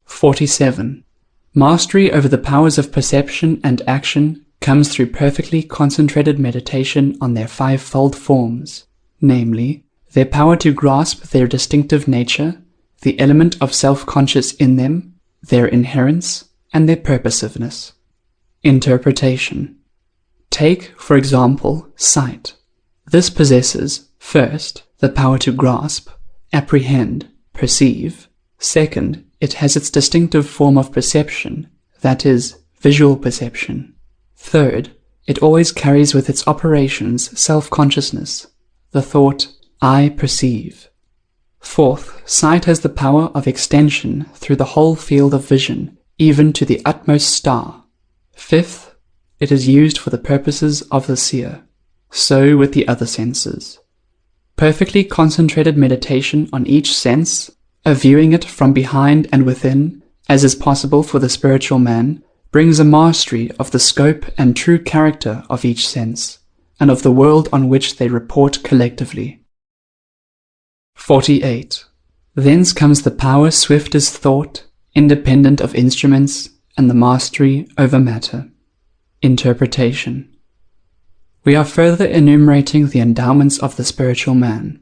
47. Mastery over the powers of perception and action comes through perfectly concentrated meditation on their 5-fold forms, namely, their power to grasp their distinctive nature, the element of self-conscious in them, their inherence, and their purposiveness. Interpretation. Take, for example, sight. This possesses, first, the power to grasp, apprehend, perceive. Second, it has its distinctive form of perception, that is, visual perception. Third, it always carries with its operations self-consciousness, the thought, "I perceive." Fourth, sight has the power of extension through the whole field of vision, even to the utmost star. Fifth, it is used for the purposes of the seer. So with the other senses. Perfectly concentrated meditation on each sense, a viewing it from behind and within, as is possible for the spiritual man, brings a mastery of the scope and true character of each sense, and of the world on which they report collectively. 48. Thence comes the power swift as thought, independent of instruments, and the mastery over matter. Interpretation. We are further enumerating the endowments of the spiritual man.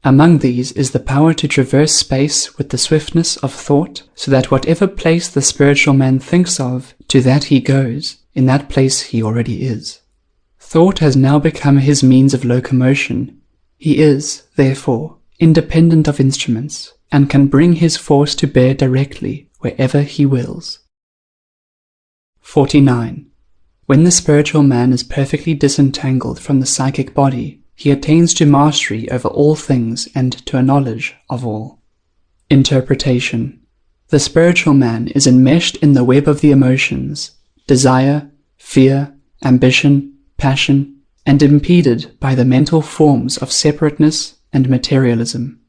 Among these is the power to traverse space with the swiftness of thought, so that whatever place the spiritual man thinks of, to that he goes, in that place he already is. Thought has now become his means of locomotion. He is, therefore, independent of instruments, and can bring his force to bear directly wherever he wills. 49. When the spiritual man is perfectly disentangled from the psychic body, he attains to mastery over all things and to a knowledge of all. Interpretation. The spiritual man is enmeshed in the web of the emotions, desire, fear, ambition, passion, and impeded by the mental forms of separateness and materialism.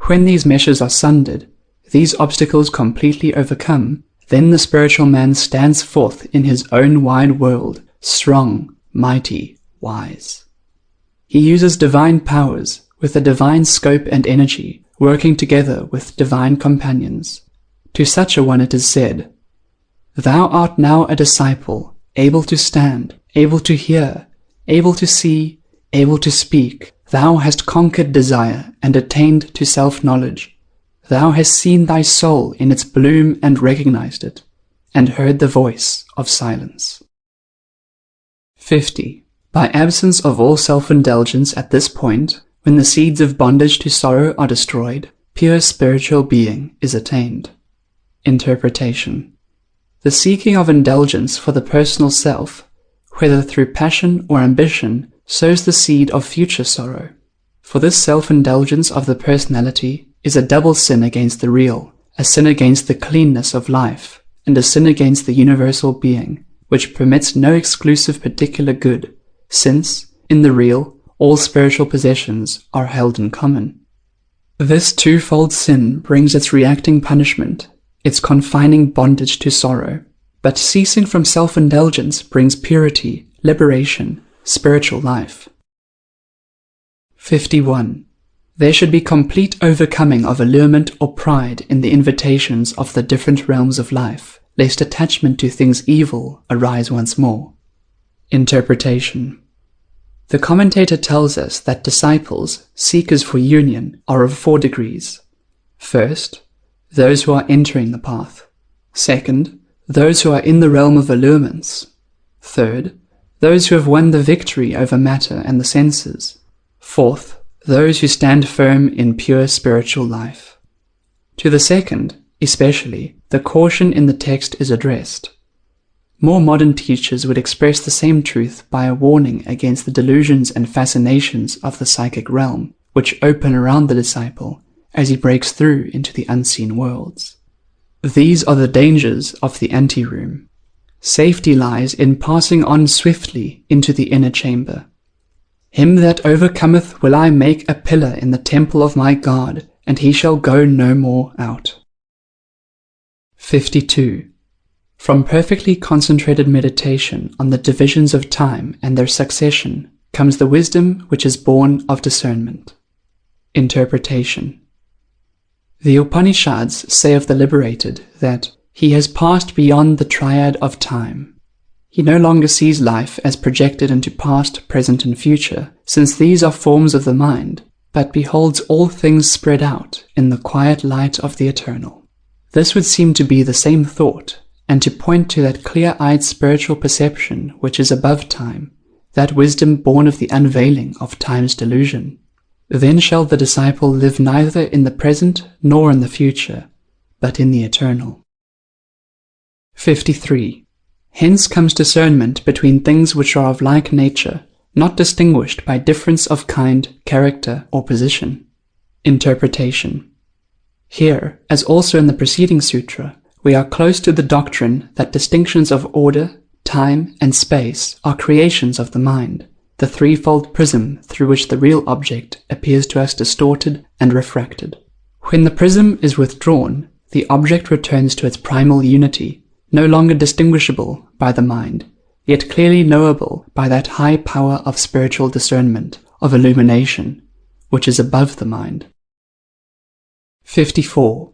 When these meshes are sundered, these obstacles completely overcome, then the spiritual man stands forth in his own wide world, strong, mighty, wise. He uses divine powers, with a divine scope and energy, working together with divine companions. To such a one it is said, "Thou art now a disciple, able to stand, able to hear, able to see, able to speak. Thou hast conquered desire and attained to self-knowledge. Thou hast seen thy soul in its bloom and recognized it, and heard the voice of silence." 50. By absence of all self-indulgence at this point, when the seeds of bondage to sorrow are destroyed, pure spiritual being is attained. Interpretation. The seeking of indulgence for the personal self, whether through passion or ambition, sows the seed of future sorrow. For this self-indulgence of the personality is a double sin against the real, a sin against the cleanness of life, and a sin against the universal being, which permits no exclusive particular good, since, in the real, all spiritual possessions are held in common. This twofold sin brings its reacting punishment, its confining bondage to sorrow, but ceasing from self-indulgence brings purity, liberation, spiritual life. 51. There should be complete overcoming of allurement or pride in the invitations of the different realms of life, lest attachment to things evil arise once more. Interpretation. The commentator tells us that disciples, seekers for union, are of 4 degrees. First, those who are entering the path. Second, those who are in the realm of allurements. Third, those who have won the victory over matter and the senses. Fourth, those who stand firm in pure spiritual life. To the second, especially, the caution in the text is addressed. More modern teachers would express the same truth by a warning against the delusions and fascinations of the psychic realm, which open around the disciple as he breaks through into the unseen worlds. These are the dangers of the anteroom. Safety lies in passing on swiftly into the inner chamber. Him that overcometh will I make a pillar in the temple of my God, and he shall go no more out. 52. From perfectly concentrated meditation on the divisions of time and their succession comes the wisdom which is born of discernment. Interpretation. The Upanishads say of the liberated that he has passed beyond the triad of time. He no longer sees life as projected into past, present, and future, since these are forms of the mind, but beholds all things spread out in the quiet light of the eternal. This would seem to be the same thought, and to point to that clear-eyed spiritual perception which is above time, that wisdom born of the unveiling of time's delusion. Then shall the disciple live neither in the present nor in the future, but in the eternal. 53. Hence comes discernment between things which are of like nature, not distinguished by difference of kind, character, or position. Interpretation. Here, as also in the preceding sutra, we are close to the doctrine that distinctions of order, time, and space are creations of the mind, the threefold prism through which the real object appears to us distorted and refracted. When the prism is withdrawn, the object returns to its primal unity, no longer distinguishable by the mind, yet clearly knowable by that high power of spiritual discernment, of illumination, which is above the mind. 54.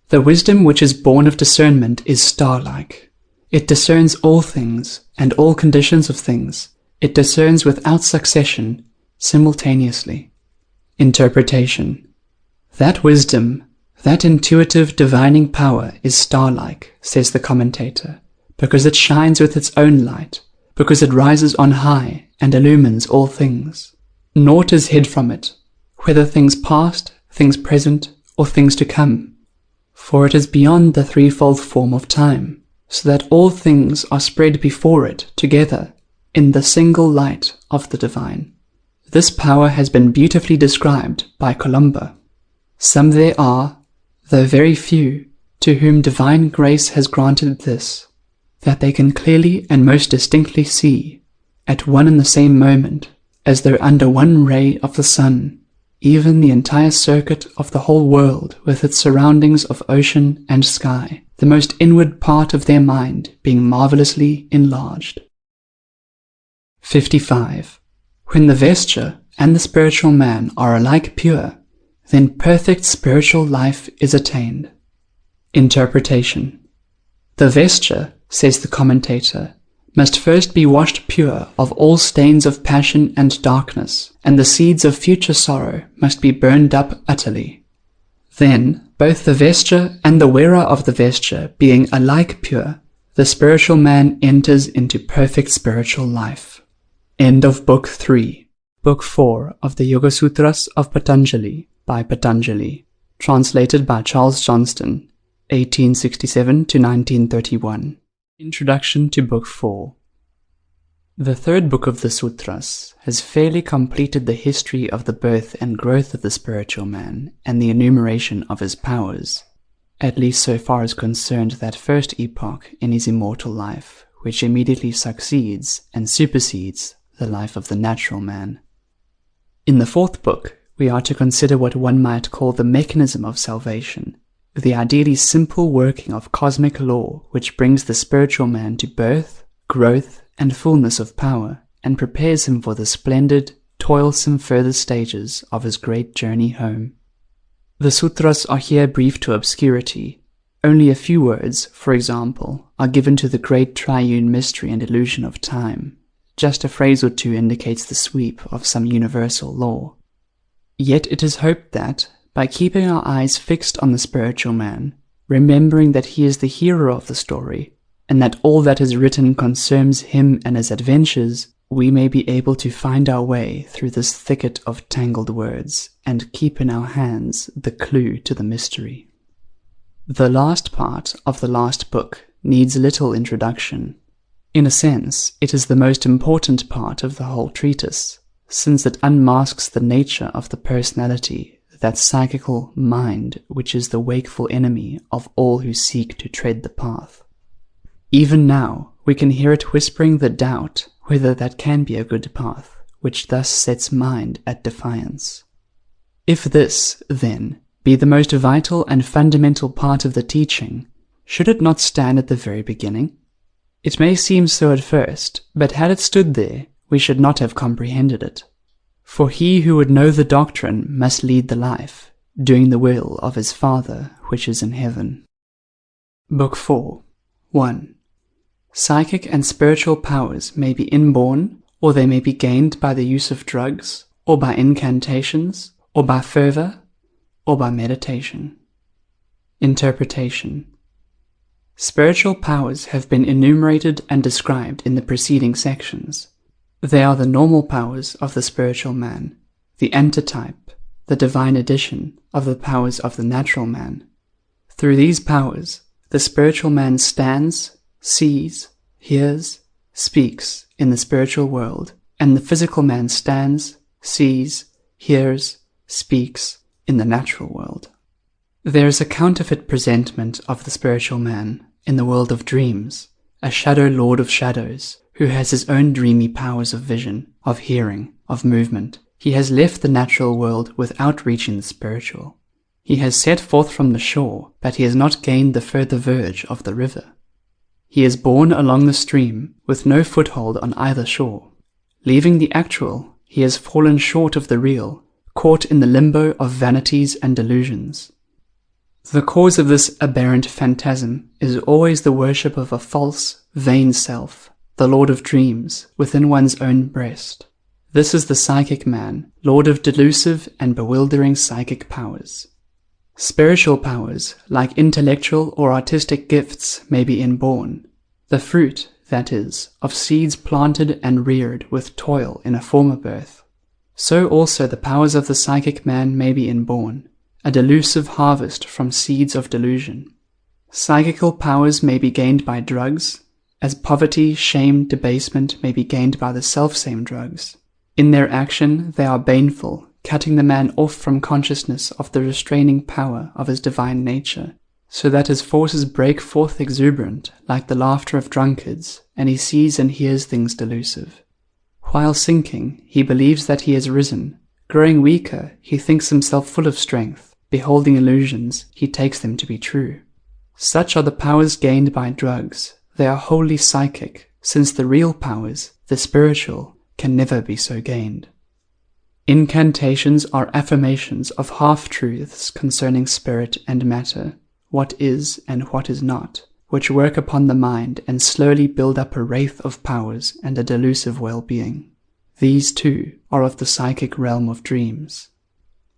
The wisdom which is born of discernment is star-like. It discerns all things, and all conditions of things. It discerns without succession, simultaneously. Interpretation. That wisdom, that intuitive divining power is star-like, says the commentator, because it shines with its own light, because it rises on high and illumines all things. Naught is hid from it, whether things past, things present, or things to come. For it is beyond the threefold form of time, so that all things are spread before it together in the single light of the divine. This power has been beautifully described by Columba. Some there are, though very few, to whom divine grace has granted this, that they can clearly and most distinctly see, at one and the same moment, as though under one ray of the sun, even the entire circuit of the whole world with its surroundings of ocean and sky, the most inward part of their mind being marvellously enlarged. 55. When the vesture and the spiritual man are alike pure, then perfect spiritual life is attained. Interpretation. The vesture, says the commentator, must first be washed pure of all stains of passion and darkness, and the seeds of future sorrow must be burned up utterly. Then, both the vesture and the wearer of the vesture being alike pure, the spiritual man enters into perfect spiritual life. End of Book 3. Book 4 of the Yoga Sutras of Patanjali by Patanjali. Translated by Charles Johnston, 1867 to 1931. Introduction to Book 4. The third book of the Sutras has fairly completed the history of the birth and growth of the spiritual man and the enumeration of his powers, at least so far as concerned that first epoch in his immortal life, which immediately succeeds and supersedes the life of the natural man. In the fourth book, we are to consider what one might call the mechanism of salvation, the ideally simple working of cosmic law which brings the spiritual man to birth, growth, and fullness of power, and prepares him for the splendid, toilsome further stages of his great journey home. The sutras are here brief to obscurity. Only a few words, for example, are given to the great triune mystery and illusion of time. Just a phrase or two indicates the sweep of some universal law. Yet it is hoped that, by keeping our eyes fixed on the spiritual man, remembering that he is the hero of the story, and that all that is written concerns him and his adventures, we may be able to find our way through this thicket of tangled words, and keep in our hands the clue to the mystery. The last part of the last book needs little introduction. In a sense, it is the most important part of the whole treatise, since it unmasks the nature of the personality, that psychical mind which is the wakeful enemy of all who seek to tread the path. Even now, we can hear it whispering the doubt whether that can be a good path, which thus sets mind at defiance. If this, then, be the most vital and fundamental part of the teaching, should it not stand at the very beginning? It may seem so at first, but had it stood there, we should not have comprehended it. For he who would know the doctrine must lead the life, doing the will of his Father which is in heaven. Book 4. 1. Psychic and spiritual powers may be inborn, or they may be gained by the use of drugs, or by incantations, or by fervor, or by meditation. Interpretation. Spiritual powers have been enumerated and described in the preceding sections. They are the normal powers of the spiritual man, the antitype, the divine edition of the powers of the natural man. Through these powers, the spiritual man stands, sees, hears, speaks in the spiritual world, and the physical man stands, sees, hears, speaks in the natural world. There is a counterfeit presentment of the spiritual man in the world of dreams, a shadow lord of shadows, who has his own dreamy powers of vision, of hearing, of movement. He has left the natural world without reaching the spiritual. He has set forth from the shore, but he has not gained the further verge of the river. He is borne along the stream, with no foothold on either shore. Leaving the actual, he has fallen short of the real, caught in the limbo of vanities and delusions. The cause of this aberrant phantasm is always the worship of a false, vain self, the lord of dreams, within one's own breast. This is the psychic man, lord of delusive and bewildering psychic powers. Spiritual powers, like intellectual or artistic gifts, may be inborn. The fruit, that is, of seeds planted and reared with toil in a former birth. So also the powers of the psychic man may be inborn, a delusive harvest from seeds of delusion. Psychical powers may be gained by drugs, as poverty, shame, debasement may be gained by the selfsame drugs. In their action they are baneful, cutting the man off from consciousness of the restraining power of his divine nature, so that his forces break forth exuberant like the laughter of drunkards, and he sees and hears things delusive. While sinking, he believes that he has risen. Growing weaker, he thinks himself full of strength. Beholding illusions, he takes them to be true. Such are the powers gained by drugs. They are wholly psychic, since the real powers, the spiritual, can never be so gained. Incantations are affirmations of half-truths concerning spirit and matter, what is and what is not, which work upon the mind and slowly build up a wraith of powers and a delusive well-being. These, too, are of the psychic realm of dreams.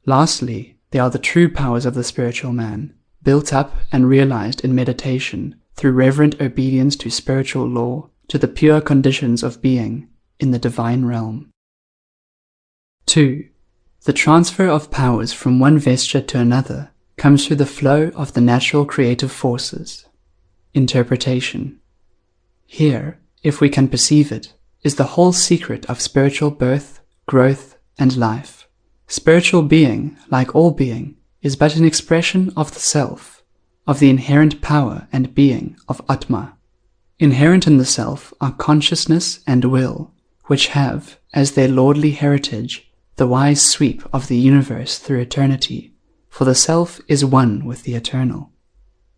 Lastly, they are the true powers of the spiritual man, built up and realized in meditation, through reverent obedience to spiritual law, to the pure conditions of being, in the divine realm. 2. The transfer of powers from one vesture to another comes through the flow of the natural creative forces. Interpretation. Here, if we can perceive it, is the whole secret of spiritual birth, growth, and life. Spiritual being, like all being, is but an expression of the self, of the inherent power and being of Atma. Inherent in the self are consciousness and will, which have, as their lordly heritage, the wise sweep of the universe through eternity, for the self is one with the eternal.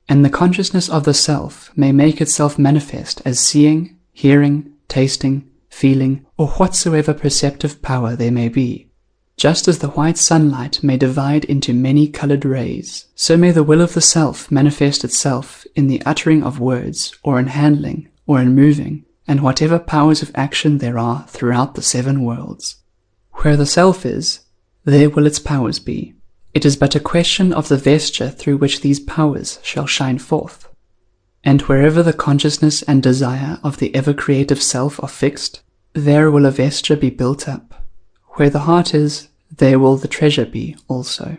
And the consciousness of the self may make itself manifest as seeing, hearing, tasting, feeling, or whatsoever perceptive power there may be. Just as the white sunlight may divide into many colored rays, so may the will of the self manifest itself in the uttering of words, or in handling, or in moving, and whatever powers of action there are throughout the 7 worlds. Where the self is, there will its powers be. It is but a question of the vesture through which these powers shall shine forth. And wherever the consciousness and desire of the ever-creative self are fixed, there will a vesture be built up. Where the heart is, there will the treasure be also.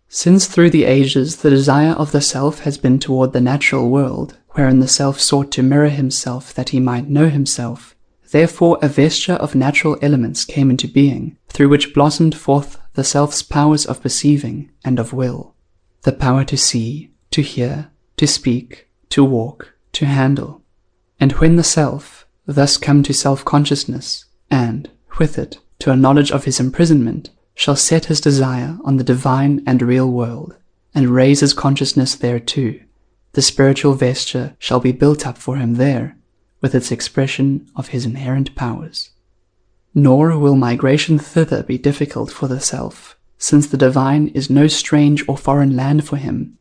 Since through the ages the desire of the self has been toward the natural world, wherein the self sought to mirror himself that he might know himself, therefore a vesture of natural elements came into being, through which blossomed forth the self's powers of perceiving and of will, the power to see, to hear, to speak, to walk, to handle. And when the self, thus come to self-consciousness, and, with it, to a knowledge of his imprisonment, shall set his desire on the divine and real world, and raise his consciousness thereto, the spiritual vesture shall be built up for him there, with its expression of his inherent powers. Nor will migration thither be difficult for the self, since the divine is no strange or foreign land for him,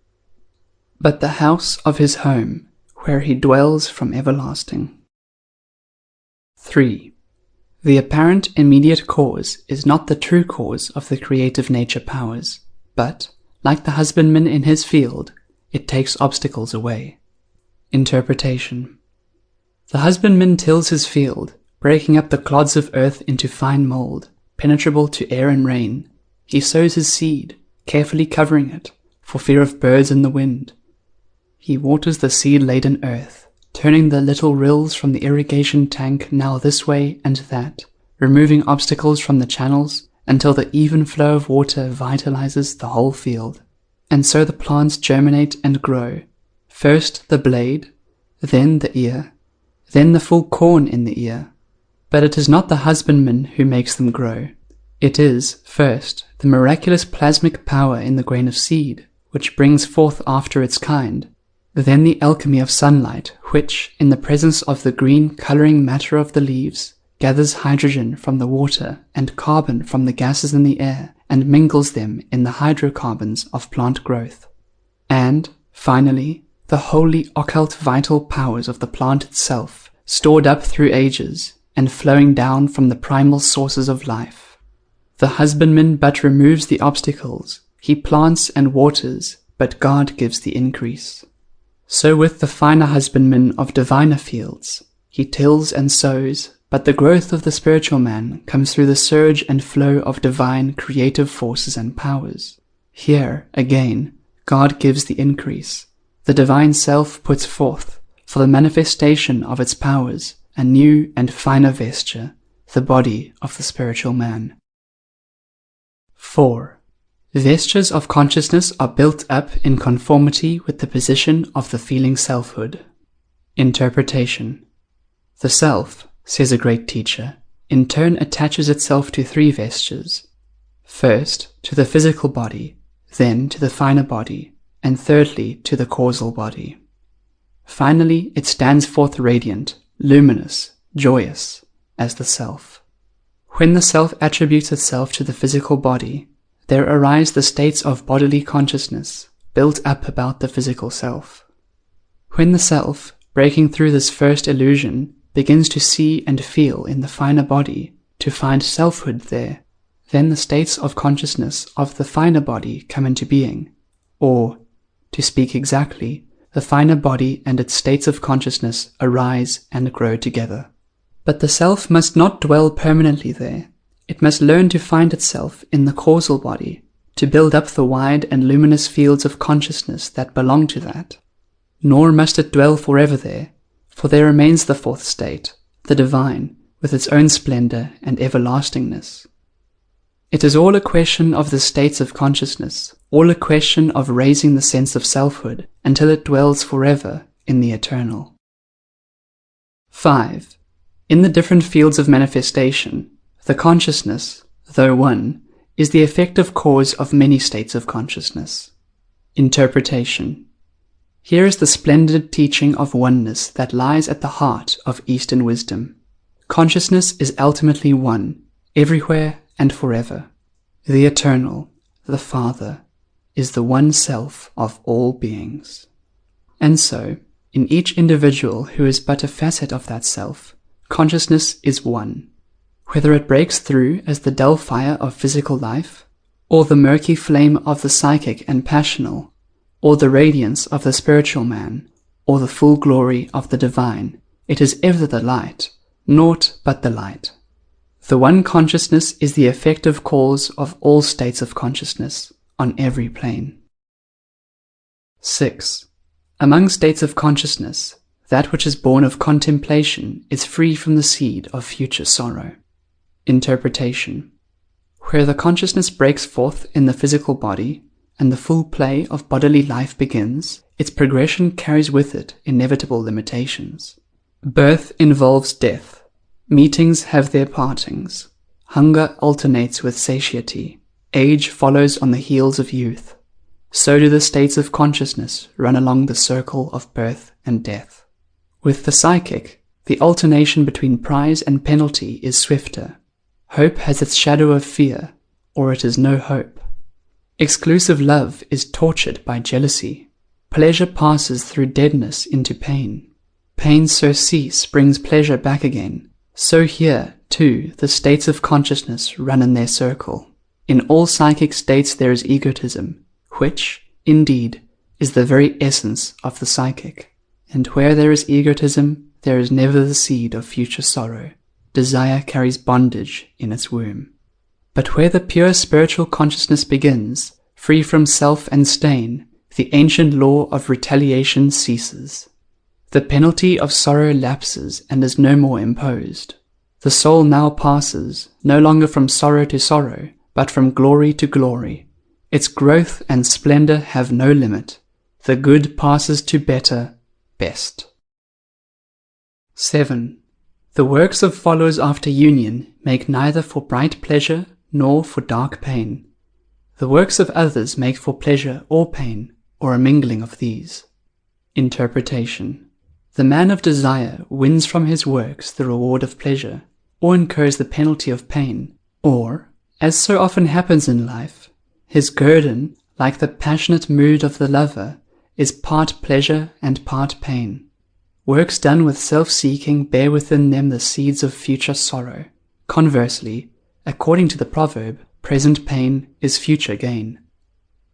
but the house of his home, where he dwells from everlasting. 3. The apparent immediate cause is not the true cause of the creative nature powers, but, like the husbandman in his field, it takes obstacles away. Interpretation. The husbandman tills his field, breaking up the clods of earth into fine mold, penetrable to air and rain. He sows his seed, carefully covering it, for fear of birds and the wind. He waters the seed-laden earth, turning the little rills from the irrigation tank now this way and that, removing obstacles from the channels until the even flow of water vitalizes the whole field. And so the plants germinate and grow, first the blade, then the ear, then the full corn in the ear. But it is not the husbandman who makes them grow. It is, first, the miraculous plasmic power in the grain of seed, which brings forth after its kind, then the alchemy of sunlight, which, in the presence of the green coloring matter of the leaves, gathers hydrogen from the water and carbon from the gases in the air, and mingles them in the hydrocarbons of plant growth. And, finally, the holy occult vital powers of the plant itself, stored up through ages, and flowing down from the primal sources of life. The husbandman but removes the obstacles, he plants and waters, but God gives the increase. So with the finer husbandman of diviner fields, he tills and sows, but the growth of the spiritual man comes through the surge and flow of divine creative forces and powers. Here, again, God gives the increase. The divine self puts forth, for the manifestation of its powers, a new and finer vesture, the body of the spiritual man. 4. Vestures of consciousness are built up in conformity with the position of the feeling selfhood. Interpretation. The self, says a great teacher, in turn attaches itself to 3 vestures. First, to the physical body, then to the finer body, and thirdly, to the causal body. Finally, it stands forth radiant, luminous, joyous, as the self. When the self attributes itself to the physical body, there arise the states of bodily consciousness, built up about the physical self. When the self, breaking through this first illusion, begins to see and feel in the finer body, to find selfhood there, then the states of consciousness of the finer body come into being, or, to speak exactly, the finer body and its states of consciousness arise and grow together. But the self must not dwell permanently there. It must learn to find itself in the causal body, to build up the wide and luminous fields of consciousness that belong to that. Nor must it dwell forever there, for there remains the fourth state, the divine, with its own splendor and everlastingness. It is all a question of the states of consciousness, all a question of raising the sense of selfhood until it dwells forever in the eternal. 5. In the different fields of manifestation, the consciousness, though one, is the effective cause of many states of consciousness. Interpretation. Here is the splendid teaching of oneness that lies at the heart of Eastern wisdom. Consciousness is ultimately one, everywhere and forever. The Eternal, the Father, is the one self of all beings. And so, in each individual who is but a facet of that self, consciousness is one. Whether it breaks through as the dull fire of physical life, or the murky flame of the psychic and passional, or the radiance of the spiritual man, or the full glory of the divine, it is ever the light, naught but the light. The one consciousness is the effective cause of all states of consciousness, on every plane. 6. Among states of consciousness, that which is born of contemplation is free from the seed of future sorrow. Interpretation. Where the consciousness breaks forth in the physical body, and the full play of bodily life begins, its progression carries with it inevitable limitations. Birth involves death. Meetings have their partings. Hunger alternates with satiety. Age follows on the heels of youth. So do the states of consciousness run along the circle of birth and death. With the psychic, the alternation between prize and penalty is swifter. Hope has its shadow of fear, or it is no hope. Exclusive love is tortured by jealousy. Pleasure passes through deadness into pain. Pain surcease brings pleasure back again. So here, too, the states of consciousness run in their circle. In all psychic states there is egotism, which, indeed, is the very essence of the psychic. And where there is egotism, there is never the seed of future sorrow. Desire carries bondage in its womb. But where the pure spiritual consciousness begins, free from self and stain, the ancient law of retaliation ceases. The penalty of sorrow lapses and is no more imposed. The soul now passes, no longer from sorrow to sorrow, but from glory to glory. Its growth and splendor have no limit. The good passes to better, best. 7. The works of followers after union make neither for bright pleasure nor for dark pain. The works of others make for pleasure or pain, or a mingling of these. Interpretation. The man of desire wins from his works the reward of pleasure, or incurs the penalty of pain, or, as so often happens in life, his guerdon, like the passionate mood of the lover, is part pleasure and part pain. Works done with self-seeking bear within them the seeds of future sorrow. Conversely, according to the proverb, present pain is future gain.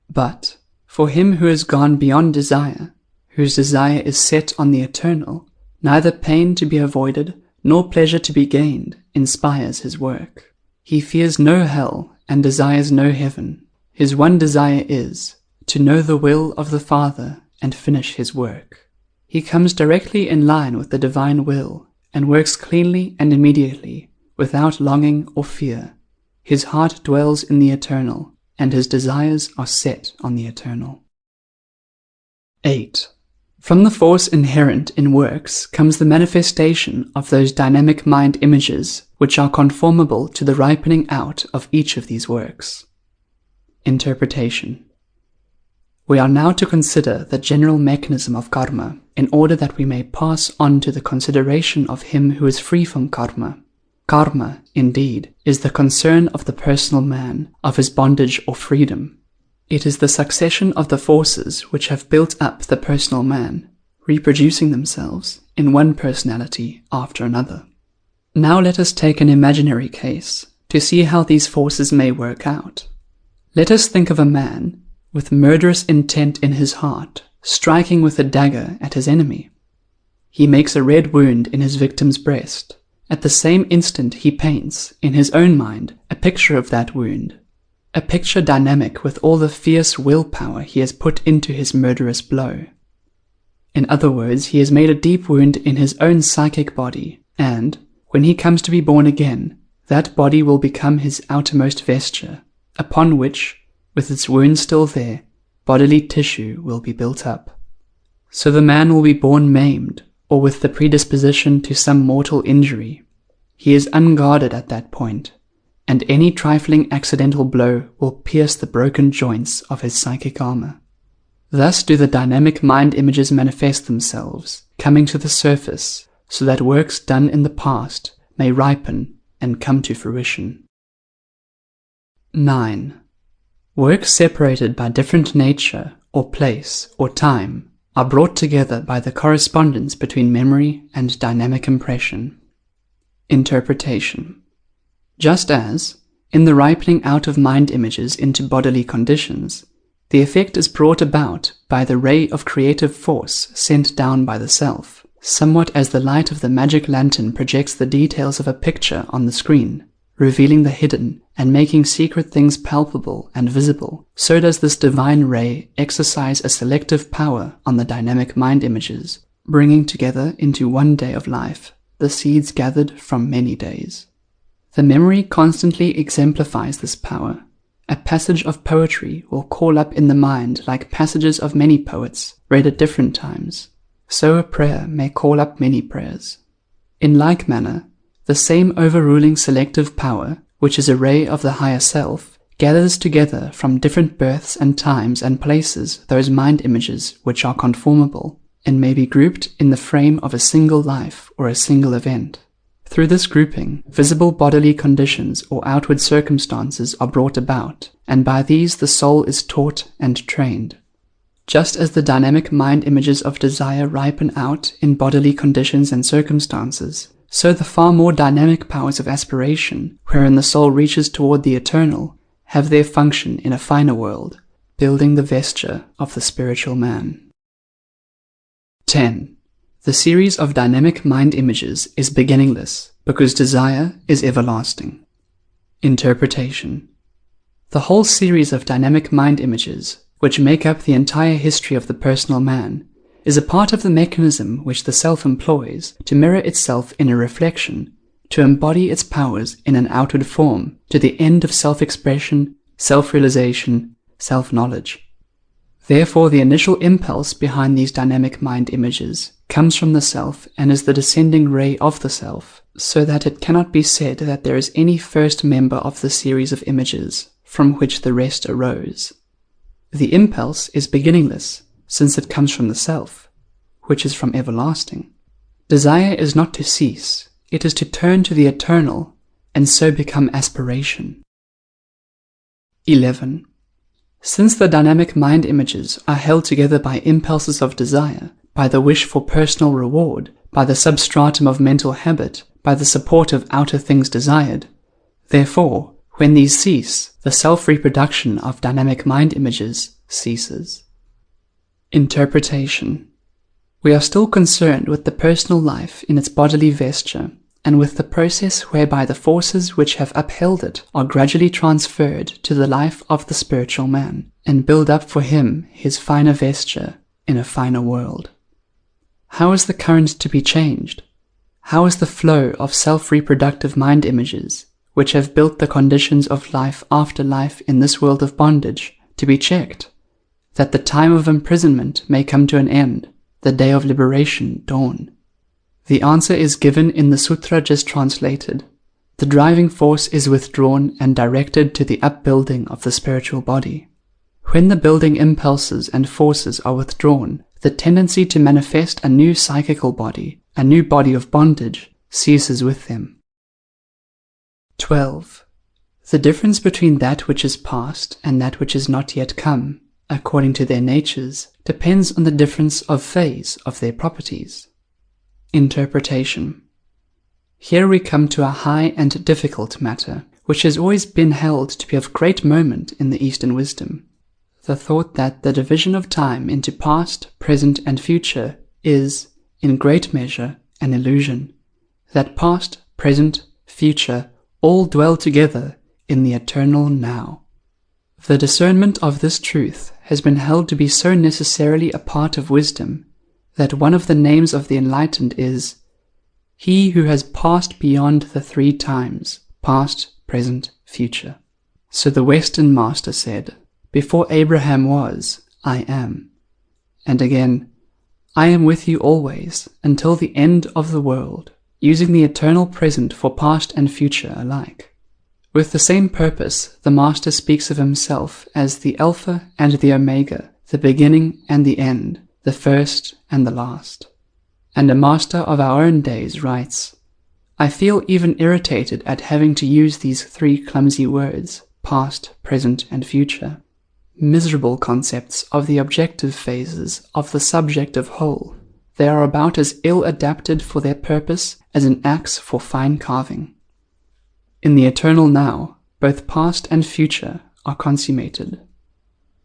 But, for him who has gone beyond desire, whose desire is set on the eternal, neither pain to be avoided nor pleasure to be gained inspires his work. He fears no hell and desires no heaven. His one desire is to know the will of the Father and finish his work. He comes directly in line with the divine will and works cleanly and immediately, without longing or fear. His heart dwells in the eternal, and his desires are set on the eternal. 8. From the force inherent in works comes the manifestation of those dynamic mind images which are conformable to the ripening out of each of these works. Interpretation. We are now to consider the general mechanism of karma, in order that we may pass on to the consideration of him who is free from karma. Karma, indeed, is the concern of the personal man, of his bondage or freedom. It is the succession of the forces which have built up the personal man, reproducing themselves in one personality after another. Now let us take an imaginary case to see how these forces may work out. Let us think of a man with murderous intent in his heart, striking with a dagger at his enemy. He makes a red wound in his victim's breast, At the same instant he paints, in his own mind, a picture of that wound, a picture dynamic with all the fierce willpower he has put into his murderous blow. In other words, he has made a deep wound in his own psychic body, and, when he comes to be born again, that body will become his outermost vesture, upon which, with its wound still there, bodily tissue will be built up. So the man will be born maimed, or with the predisposition to some mortal injury. He is unguarded at that point, and any trifling accidental blow will pierce the broken joints of his psychic armor. Thus do the dynamic mind images manifest themselves, coming to the surface, so that works done in the past may ripen and come to fruition. 9. Works separated by different nature, or place, or time, are brought together by the correspondence between memory and dynamic impression. Interpretation. Just as, in the ripening out of mind images into bodily conditions, the effect is brought about by the ray of creative force sent down by the self, somewhat as the light of the magic lantern projects the details of a picture on the screen, revealing the hidden and making secret things palpable and visible, so does this divine ray exercise a selective power on the dynamic mind images, bringing together into one day of life the seeds gathered from many days. The memory constantly exemplifies this power. A passage of poetry will call up in the mind like passages of many poets, read at different times. So a prayer may call up many prayers. In like manner, the same overruling selective power, which is a ray of the higher self, gathers together from different births and times and places those mind images which are conformable, and may be grouped in the frame of a single life or a single event. Through this grouping, visible bodily conditions or outward circumstances are brought about, and by these the soul is taught and trained. Just as the dynamic mind images of desire ripen out in bodily conditions and circumstances, so the far more dynamic powers of aspiration, wherein the soul reaches toward the eternal, have their function in a finer world, building the vesture of the spiritual man. 10. The series of dynamic mind images is beginningless, because desire is everlasting. Interpretation. The whole series of dynamic mind images, which make up the entire history of the personal man, is a part of the mechanism which the self employs to mirror itself in a reflection, to embody its powers in an outward form, to the end of self-expression, self-realization, self-knowledge. Therefore, the initial impulse behind these dynamic mind images comes from the self and is the descending ray of the self, so that it cannot be said that there is any first member of the series of images from which the rest arose. The impulse is beginningless, since it comes from the self, which is from everlasting. Desire is not to cease, it is to turn to the eternal, and so become aspiration. 11. Since the dynamic mind images are held together by impulses of desire, by the wish for personal reward, by the substratum of mental habit, by the support of outer things desired, therefore, when these cease, the self-reproduction of dynamic mind images ceases. Interpretation. We are still concerned with the personal life in its bodily vesture, and with the process whereby the forces which have upheld it are gradually transferred to the life of the spiritual man, and build up for him his finer vesture in a finer world. How is the current to be changed? How is the flow of self-reproductive mind images, which have built the conditions of life after life in this world of bondage, to be checked, that the time of imprisonment may come to an end, the day of liberation dawn? The answer is given in the sutra just translated. The driving force is withdrawn and directed to the upbuilding of the spiritual body. When the building impulses and forces are withdrawn, the tendency to manifest a new psychical body, a new body of bondage, ceases with them. 12. The difference between that which is past and that which is not yet come, according to their natures, depends on the difference of phase of their properties. Interpretation. Here we come to a high and difficult matter, which has always been held to be of great moment in the Eastern wisdom. The thought that the division of time into past, present, and future is, in great measure, an illusion. That past, present, future, all dwell together in the eternal now. The discernment of this truth has been held to be so necessarily a part of wisdom that one of the names of the enlightened is he who has passed beyond the three times, past, present, future. So the Western Master said, "Before Abraham was, I am." And again, "I am with you always, until the end of the world," using the eternal present for past and future alike. With the same purpose, the Master speaks of himself as the Alpha and the Omega, the beginning and the end, the first and the last. And a Master of our own days writes, "I feel even irritated at having to use these three clumsy words, past, present, and future. Miserable concepts of the objective phases of the subjective whole. They are about as ill adapted for their purpose as an axe for fine carving." In the eternal now, both past and future are consummated.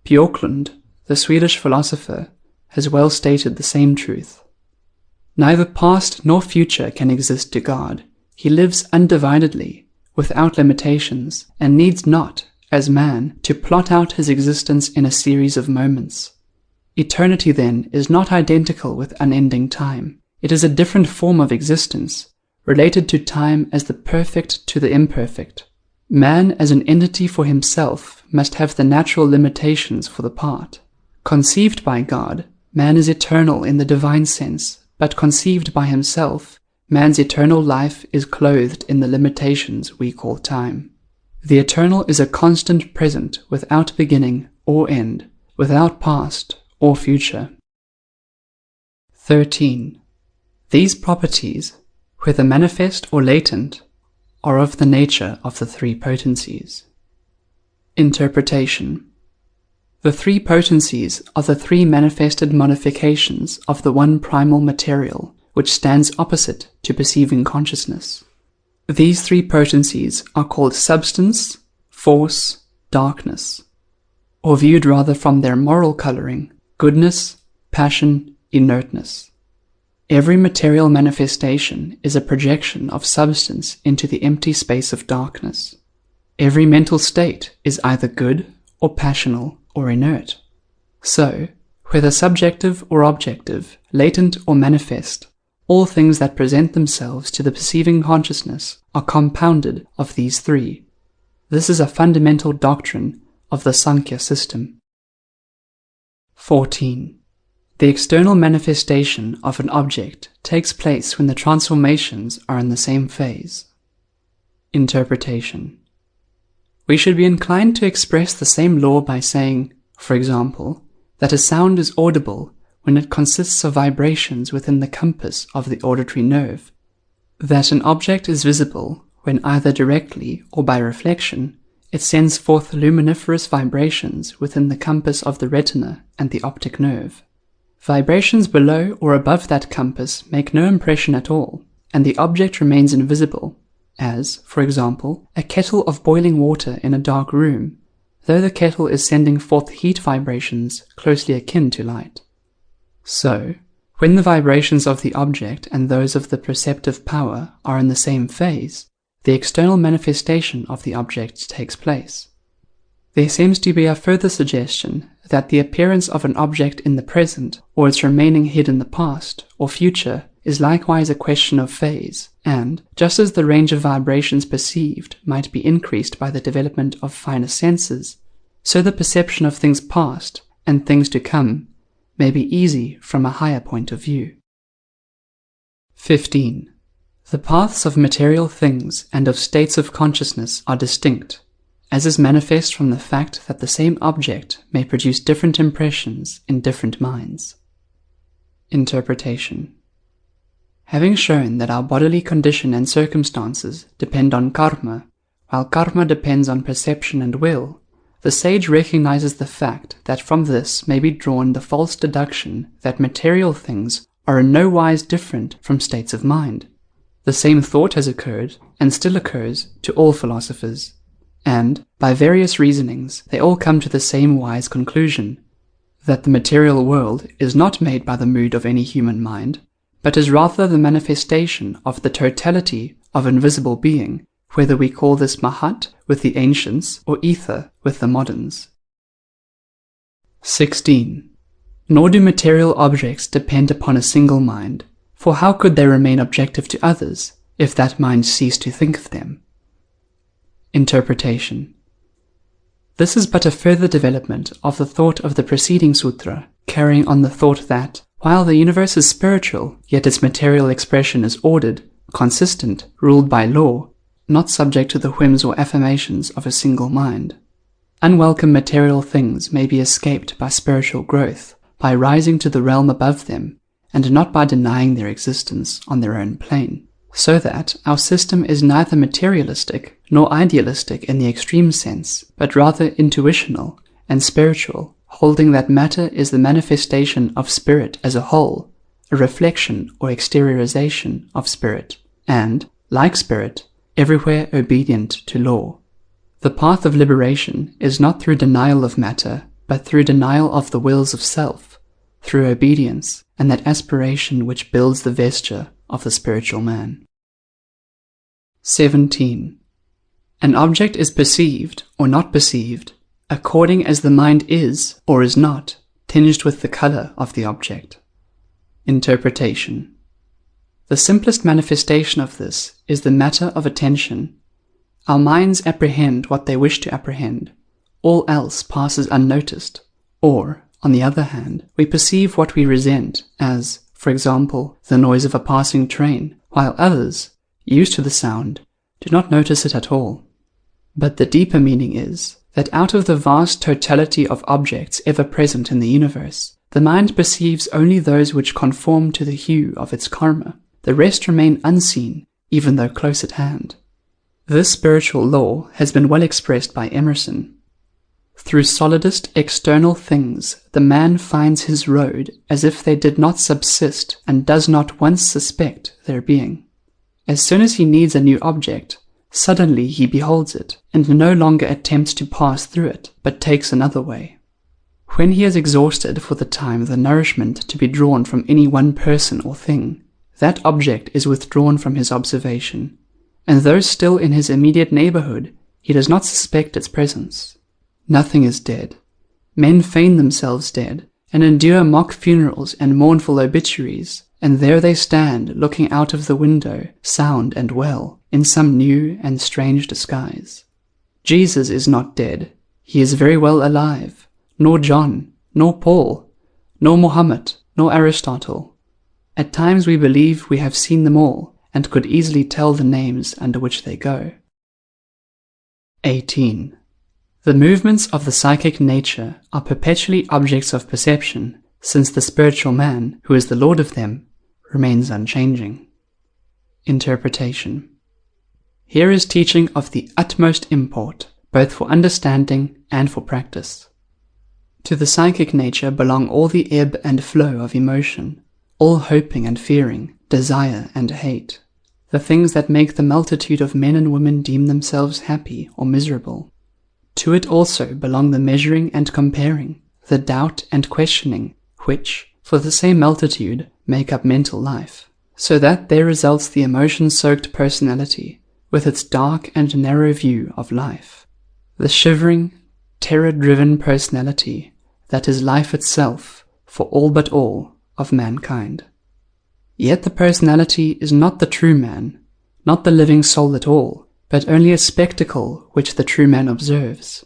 Björklund, the Swedish philosopher, has well stated the same truth. Neither past nor future can exist to God. He lives undividedly, without limitations, and needs not, as man, to plot out his existence in a series of moments. Eternity, then, is not identical with unending time. It is a different form of existence, related to time as the perfect to the imperfect. Man as an entity for himself must have the natural limitations for the part. Conceived by God, man is eternal in the divine sense, but conceived by himself, man's eternal life is clothed in the limitations we call time. The eternal is a constant present without beginning or end, without past or future. 13. These properties, whether manifest or latent, are of the nature of the three potencies. Interpretation. The three potencies are the three manifested modifications of the one primal material, which stands opposite to perceiving consciousness. These three potencies are called substance, force, darkness, or viewed rather from their moral coloring, goodness, passion, inertness. Every material manifestation is a projection of substance into the empty space of darkness. Every mental state is either good or passional or inert. So, whether subjective or objective, latent or manifest, all things that present themselves to the perceiving consciousness are compounded of these three. This is a fundamental doctrine of the Sankhya system. 14. The external manifestation of an object takes place when the transformations are in the same phase. Interpretation. We should be inclined to express the same law by saying, for example, that a sound is audible when it consists of vibrations within the compass of the auditory nerve, that an object is visible when either directly or by reflection it sends forth luminiferous vibrations within the compass of the retina and the optic nerve. Vibrations below or above that compass make no impression at all, and the object remains invisible, as, for example, a kettle of boiling water in a dark room, though the kettle is sending forth heat vibrations closely akin to light. So, when the vibrations of the object and those of the perceptive power are in the same phase, the external manifestation of the object takes place. There seems to be a further suggestion that the appearance of an object in the present, or its remaining hid in the past or future, is likewise a question of phase, and, just as the range of vibrations perceived might be increased by the development of finer senses, so the perception of things past and things to come may be easy from a higher point of view. 15. The paths of material things and of states of consciousness are distinct, as is manifest from the fact that the same object may produce different impressions in different minds. Interpretation. Having shown that our bodily condition and circumstances depend on karma, while karma depends on perception and will, the sage recognizes the fact that from this may be drawn the false deduction that material things are in no wise different from states of mind. The same thought has occurred, and still occurs, to all philosophers, and, by various reasonings, they all come to the same wise conclusion, that the material world is not made by the mood of any human mind, but is rather the manifestation of the totality of invisible being, whether we call this Mahat with the ancients or Ether with the moderns. 16. Nor do material objects depend upon a single mind, for how could they remain objective to others if that mind ceased to think of them? Interpretation. This is but a further development of the thought of the preceding sutra, carrying on the thought that, while the universe is spiritual, yet its material expression is ordered, consistent, ruled by law, not subject to the whims or affirmations of a single mind. Unwelcome material things may be escaped by spiritual growth, by rising to the realm above them, and not by denying their existence on their own plane, so that our system is neither materialistic nor idealistic in the extreme sense, but rather intuitional and spiritual, holding that matter is the manifestation of spirit as a whole, a reflection or exteriorization of spirit, and, like spirit, everywhere obedient to law. The path of liberation is not through denial of matter, but through denial of the wills of self, through obedience and that aspiration which builds the vesture of the spiritual man. 17. An object is perceived or not perceived according as the mind is or is not tinged with the color of the object. Interpretation. The simplest manifestation of this is the matter of attention. Our minds apprehend what they wish to apprehend. All else passes unnoticed. Or, on the other hand, we perceive what we resent as, for example, the noise of a passing train, while others, used to the sound, do not notice it at all. But the deeper meaning is that out of the vast totality of objects ever present in the universe, the mind perceives only those which conform to the hue of its karma. The rest remain unseen, even though close at hand. This spiritual law has been well expressed by Emerson. Through solidest external things the man finds his road as if they did not subsist and does not once suspect their being. As soon as he needs a new object, suddenly he beholds it, and no longer attempts to pass through it, but takes another way. When he has exhausted for the time the nourishment to be drawn from any one person or thing, that object is withdrawn from his observation, and though still in his immediate neighborhood, he does not suspect its presence. Nothing is dead. Men feign themselves dead, and endure mock funerals and mournful obituaries, and there they stand, looking out of the window, sound and well, in some new and strange disguise. Jesus is not dead. He is very well alive. Nor John, nor Paul, nor Mohammed, nor Aristotle. At times we believe we have seen them all, and could easily tell the names under which they go. 18. The movements of the psychic nature are perpetually objects of perception, since the spiritual man, who is the lord of them, remains unchanging. Interpretation. Here is teaching of the utmost import, both for understanding and for practice. To the psychic nature belong all the ebb and flow of emotion, all hoping and fearing, desire and hate, the things that make the multitude of men and women deem themselves happy or miserable. To it also belong the measuring and comparing, the doubt and questioning, which, for the same multitude, make up mental life, so that there results the emotion-soaked personality, with its dark and narrow view of life, the shivering, terror-driven personality that is life itself for all but all of mankind. Yet the personality is not the true man, not the living soul at all, but only a spectacle which the true man observes.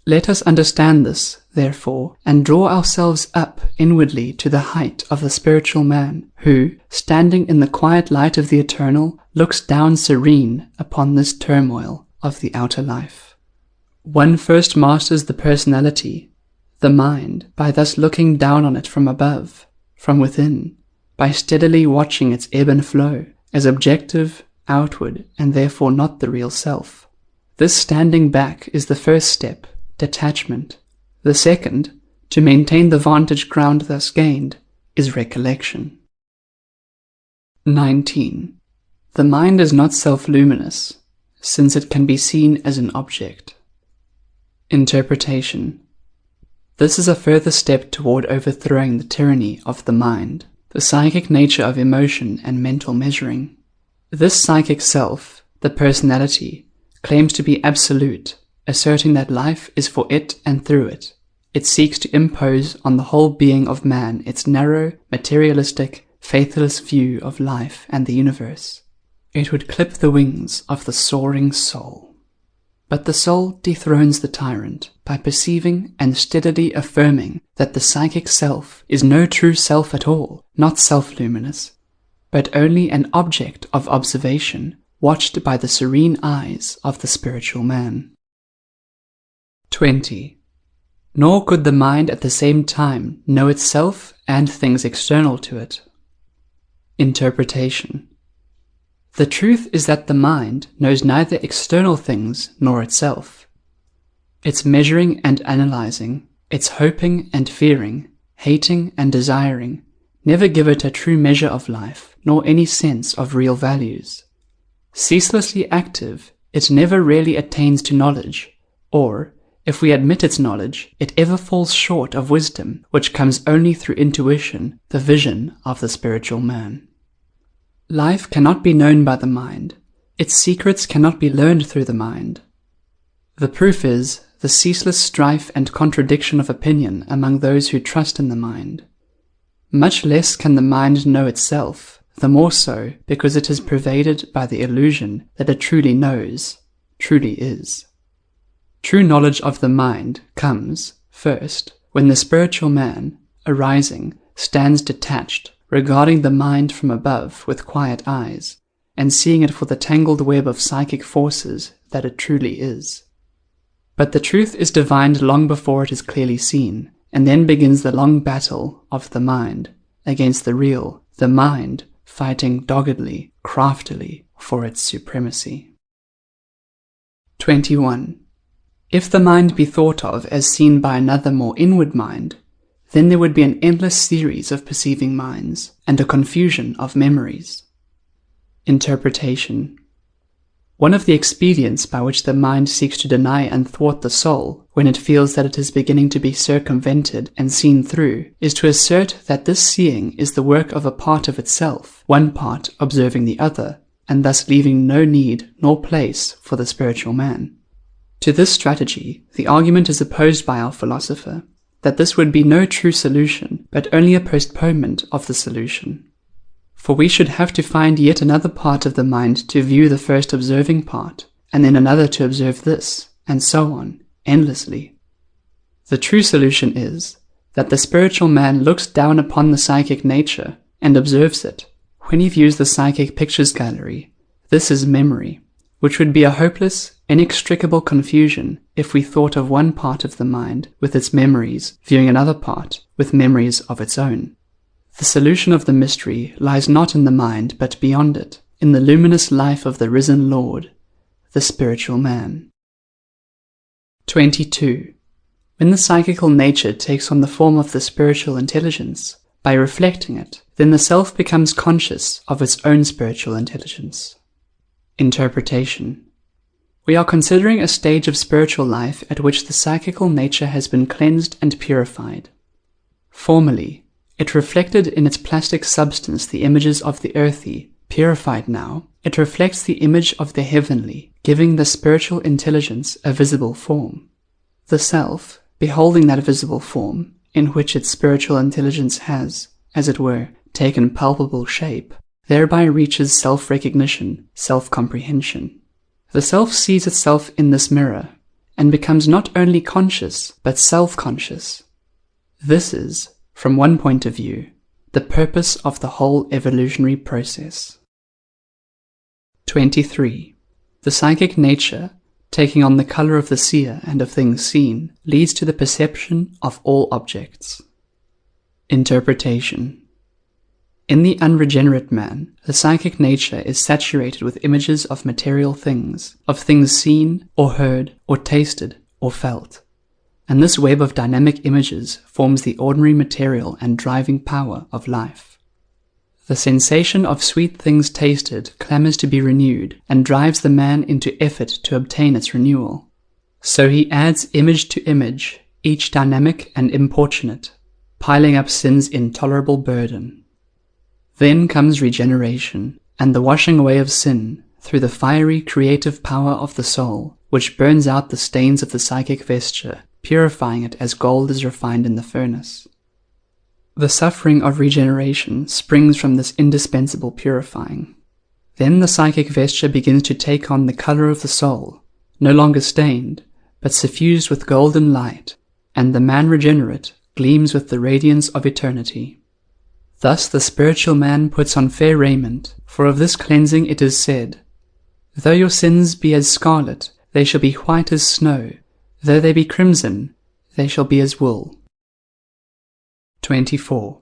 Let us understand this, therefore, and draw ourselves up inwardly to the height of the spiritual man, who, standing in the quiet light of the eternal, looks down serene upon this turmoil of the outer life. One first masters the personality, the mind, by thus looking down on it from above, from within, by steadily watching its ebb and flow, as objective, outward, and therefore not the real self. This standing back is the first step, detachment. The second, to maintain the vantage ground thus gained, is recollection. 19. The mind is not self-luminous, since it can be seen as an object. Interpretation. This is a further step toward overthrowing the tyranny of the mind, the psychic nature of emotion and mental measuring. This psychic self, the personality, claims to be absolute, asserting that life is for it and through it. It seeks to impose on the whole being of man its narrow, materialistic, faithless view of life and the universe. It would clip the wings of the soaring soul. But the soul dethrones the tyrant by perceiving and steadily affirming that the psychic self is no true self at all, not self-luminous, but only an object of observation watched by the serene eyes of the spiritual man. 20. Nor could the mind at the same time know itself and things external to it. Interpretation. The truth is that the mind knows neither external things nor itself. Its measuring and analyzing, its hoping and fearing, hating and desiring, never give it a true measure of life, nor any sense of real values. Ceaselessly active, it never really attains to knowledge, or, if we admit its knowledge, it ever falls short of wisdom, which comes only through intuition, the vision of the spiritual man. Life cannot be known by the mind. Its secrets cannot be learned through the mind. The proof is the ceaseless strife and contradiction of opinion among those who trust in the mind. Much less can the mind know itself, the more so because it is pervaded by the illusion that it truly knows, truly is. True knowledge of the mind comes, first, when the spiritual man, arising, stands detached, regarding the mind from above with quiet eyes, and seeing it for the tangled web of psychic forces that it truly is. But the truth is divined long before it is clearly seen, and then begins the long battle of the mind against the real, the mind fighting doggedly, craftily for its supremacy. 21. If the mind be thought of as seen by another more inward mind, then there would be an endless series of perceiving minds, and a confusion of memories. Interpretation. One of the expedients by which the mind seeks to deny and thwart the soul, when it feels that it is beginning to be circumvented and seen through, is to assert that this seeing is the work of a part of itself, one part observing the other, and thus leaving no need nor place for the spiritual man. To this strategy, the argument is opposed by our philosopher, that this would be no true solution, but only a postponement of the solution. For we should have to find yet another part of the mind to view the first observing part, and then another to observe this, and so on, endlessly. The true solution is that the spiritual man looks down upon the psychic nature and observes it. When he views the psychic pictures gallery, this is memory, which would be a hopeless, inextricable confusion if we thought of one part of the mind with its memories, viewing another part with memories of its own. The solution of the mystery lies not in the mind, but beyond it, in the luminous life of the risen Lord, the spiritual man. 22. When the psychical nature takes on the form of the spiritual intelligence, by reflecting it, then the self becomes conscious of its own spiritual intelligence. Interpretation. We are considering a stage of spiritual life at which the psychical nature has been cleansed and purified. Formerly, it reflected in its plastic substance the images of the earthy. Purified now, it reflects the image of the heavenly, giving the spiritual intelligence a visible form. The self, beholding that visible form, in which its spiritual intelligence has, as it were, taken palpable shape, thereby reaches self-recognition, self-comprehension. The self sees itself in this mirror, and becomes not only conscious, but self-conscious. This is, from one point of view, the purpose of the whole evolutionary process. 23. The psychic nature, taking on the color of the seer and of things seen, leads to the perception of all objects. Interpretation. In the unregenerate man, the psychic nature is saturated with images of material things, of things seen, or heard, or tasted, or felt. And this web of dynamic images forms the ordinary material and driving power of life. The sensation of sweet things tasted clamors to be renewed, and drives the man into effort to obtain its renewal. So he adds image to image, each dynamic and importunate, piling up sin's intolerable burden. Then comes regeneration, and the washing away of sin through the fiery creative power of the soul, which burns out the stains of the psychic vesture, purifying it as gold is refined in the furnace. The suffering of regeneration springs from this indispensable purifying. Then the psychic vesture begins to take on the color of the soul, no longer stained, but suffused with golden light, and the man regenerate gleams with the radiance of eternity. Thus the spiritual man puts on fair raiment, for of this cleansing it is said, "Though your sins be as scarlet, they shall be white as snow. Though they be crimson, they shall be as wool." 24.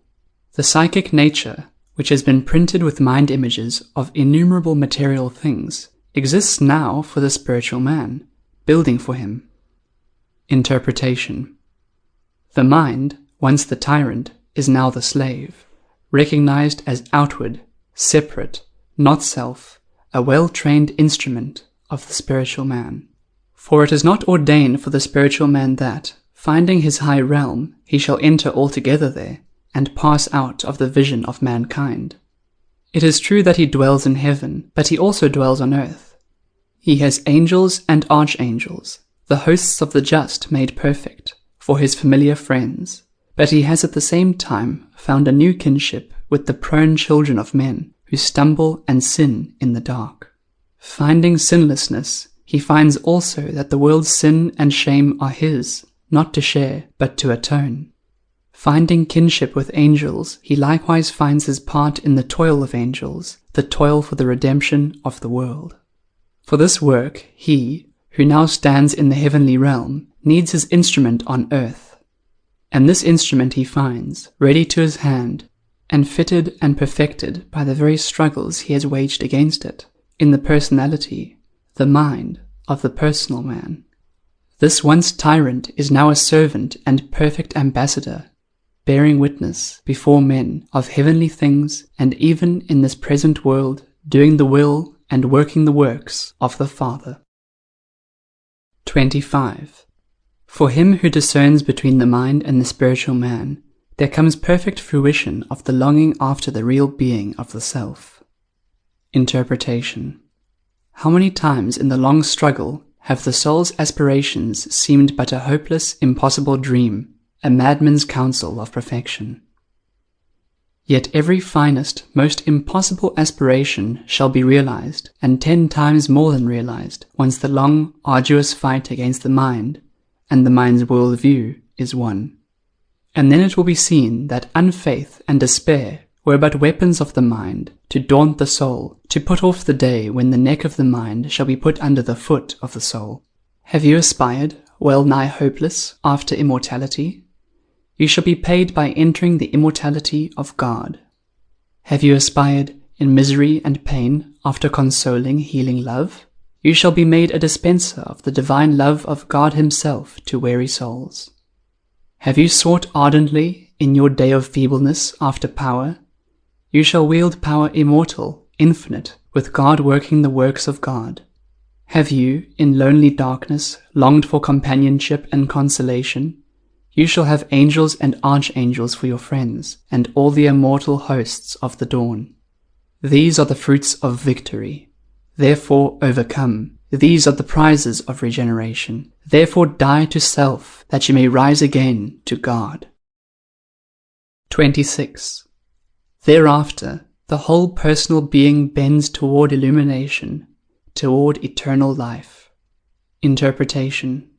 The psychic nature, which has been printed with mind images of innumerable material things, exists now for the spiritual man, building for him. Interpretation. The mind, once the tyrant, is now the slave, recognized as outward, separate, not self, a well-trained instrument of the spiritual man. For it is not ordained for the spiritual man that, finding his high realm, he shall enter altogether there, and pass out of the vision of mankind. It is true that he dwells in heaven, but he also dwells on earth. He has angels and archangels, the hosts of the just made perfect, for his familiar friends, but he has at the same time found a new kinship with the prone children of men, who stumble and sin in the dark. Finding sinlessness, he finds also that the world's sin and shame are his, not to share, but to atone. Finding kinship with angels, he likewise finds his part in the toil of angels, the toil for the redemption of the world. For this work, he, who now stands in the heavenly realm, needs his instrument on earth. And this instrument he finds, ready to his hand, and fitted and perfected by the very struggles he has waged against it, in the personality, the mind, of the personal man. This once tyrant is now a servant and perfect ambassador, bearing witness before men of heavenly things, and even in this present world doing the will and working the works of the Father. 25. For him who discerns between the mind and the spiritual man, there comes perfect fruition of the longing after the real being of the self. Interpretation. How many times in the long struggle have the soul's aspirations seemed but a hopeless, impossible dream, a madman's counsel of perfection. Yet every finest, most impossible aspiration shall be realized, and 10 times more than realized, once the long, arduous fight against the mind, and the mind's world view, is won. And then it will be seen that unfaith and despair were but weapons of the mind, to daunt the soul, to put off the day when the neck of the mind shall be put under the foot of the soul. Have you aspired, well nigh hopeless, after immortality? You shall be paid by entering the immortality of God. Have you aspired, in misery and pain, after consoling, healing love? You shall be made a dispenser of the divine love of God himself to weary souls. Have you sought ardently, in your day of feebleness, after power? You shall wield power immortal, infinite, with God working the works of God. Have you, in lonely darkness, longed for companionship and consolation? You shall have angels and archangels for your friends, and all the immortal hosts of the dawn. These are the fruits of victory. Therefore overcome. These are the prizes of regeneration. Therefore die to self, that you may rise again to God. 26. Thereafter, the whole personal being bends toward illumination, toward eternal life. Interpretation.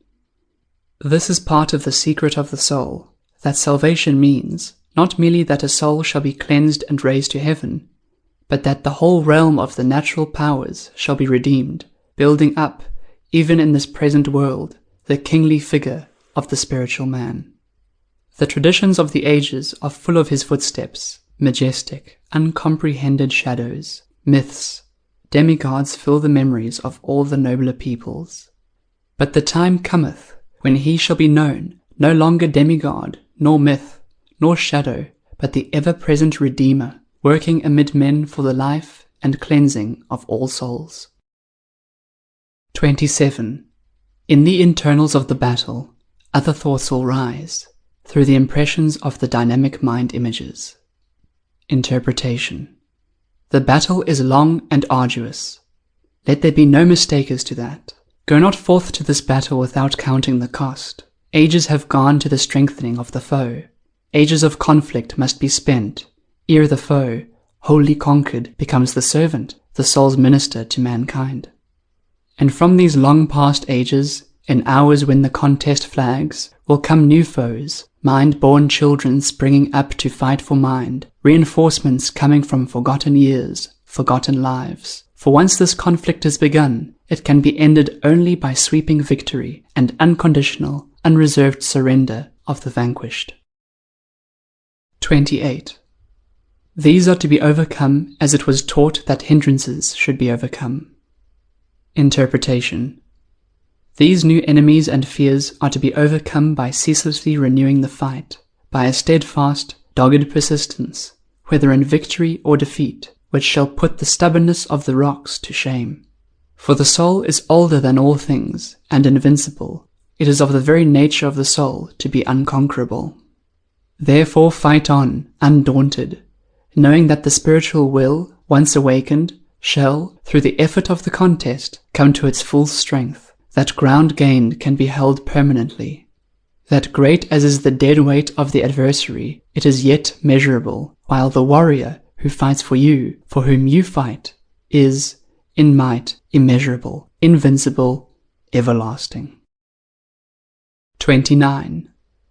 This is part of the secret of the soul, that salvation means, not merely that a soul shall be cleansed and raised to heaven, but that the whole realm of the natural powers shall be redeemed, building up, even in this present world, the kingly figure of the spiritual man. The traditions of the ages are full of his footsteps, majestic, uncomprehended shadows, myths, demigods fill the memories of all the nobler peoples. But the time cometh when he shall be known, no longer demigod, nor myth, nor shadow, but the ever-present Redeemer, working amid men for the life and cleansing of all souls. 27. In the internals of the battle, other thoughts will rise, through the impressions of the dynamic mind images. Interpretation. The battle is long and arduous. Let there be no mistake as to that. Go not forth to this battle without counting the cost. Ages have gone to the strengthening of the foe. Ages of conflict must be spent, ere the foe, wholly conquered, becomes the servant, the soul's minister to mankind. And from these long past ages, in hours when the contest flags, will come new foes, mind-born children springing up to fight for mind, reinforcements coming from forgotten years, forgotten lives. For once this conflict is begun, it can be ended only by sweeping victory and unconditional, unreserved surrender of the vanquished. 28. These are to be overcome as it was taught that hindrances should be overcome. Interpretation. These new enemies and fears are to be overcome by ceaselessly renewing the fight, by a steadfast, dogged persistence, whether in victory or defeat, which shall put the stubbornness of the rocks to shame. For the soul is older than all things, and invincible. It is of the very nature of the soul to be unconquerable. Therefore fight on, undaunted, knowing that the spiritual will, once awakened, shall, through the effort of the contest, come to its full strength. That ground gained can be held permanently. That great as is the dead weight of the adversary, it is yet measurable, while the warrior who fights for you, for whom you fight, is, in might, immeasurable, invincible, everlasting. 29.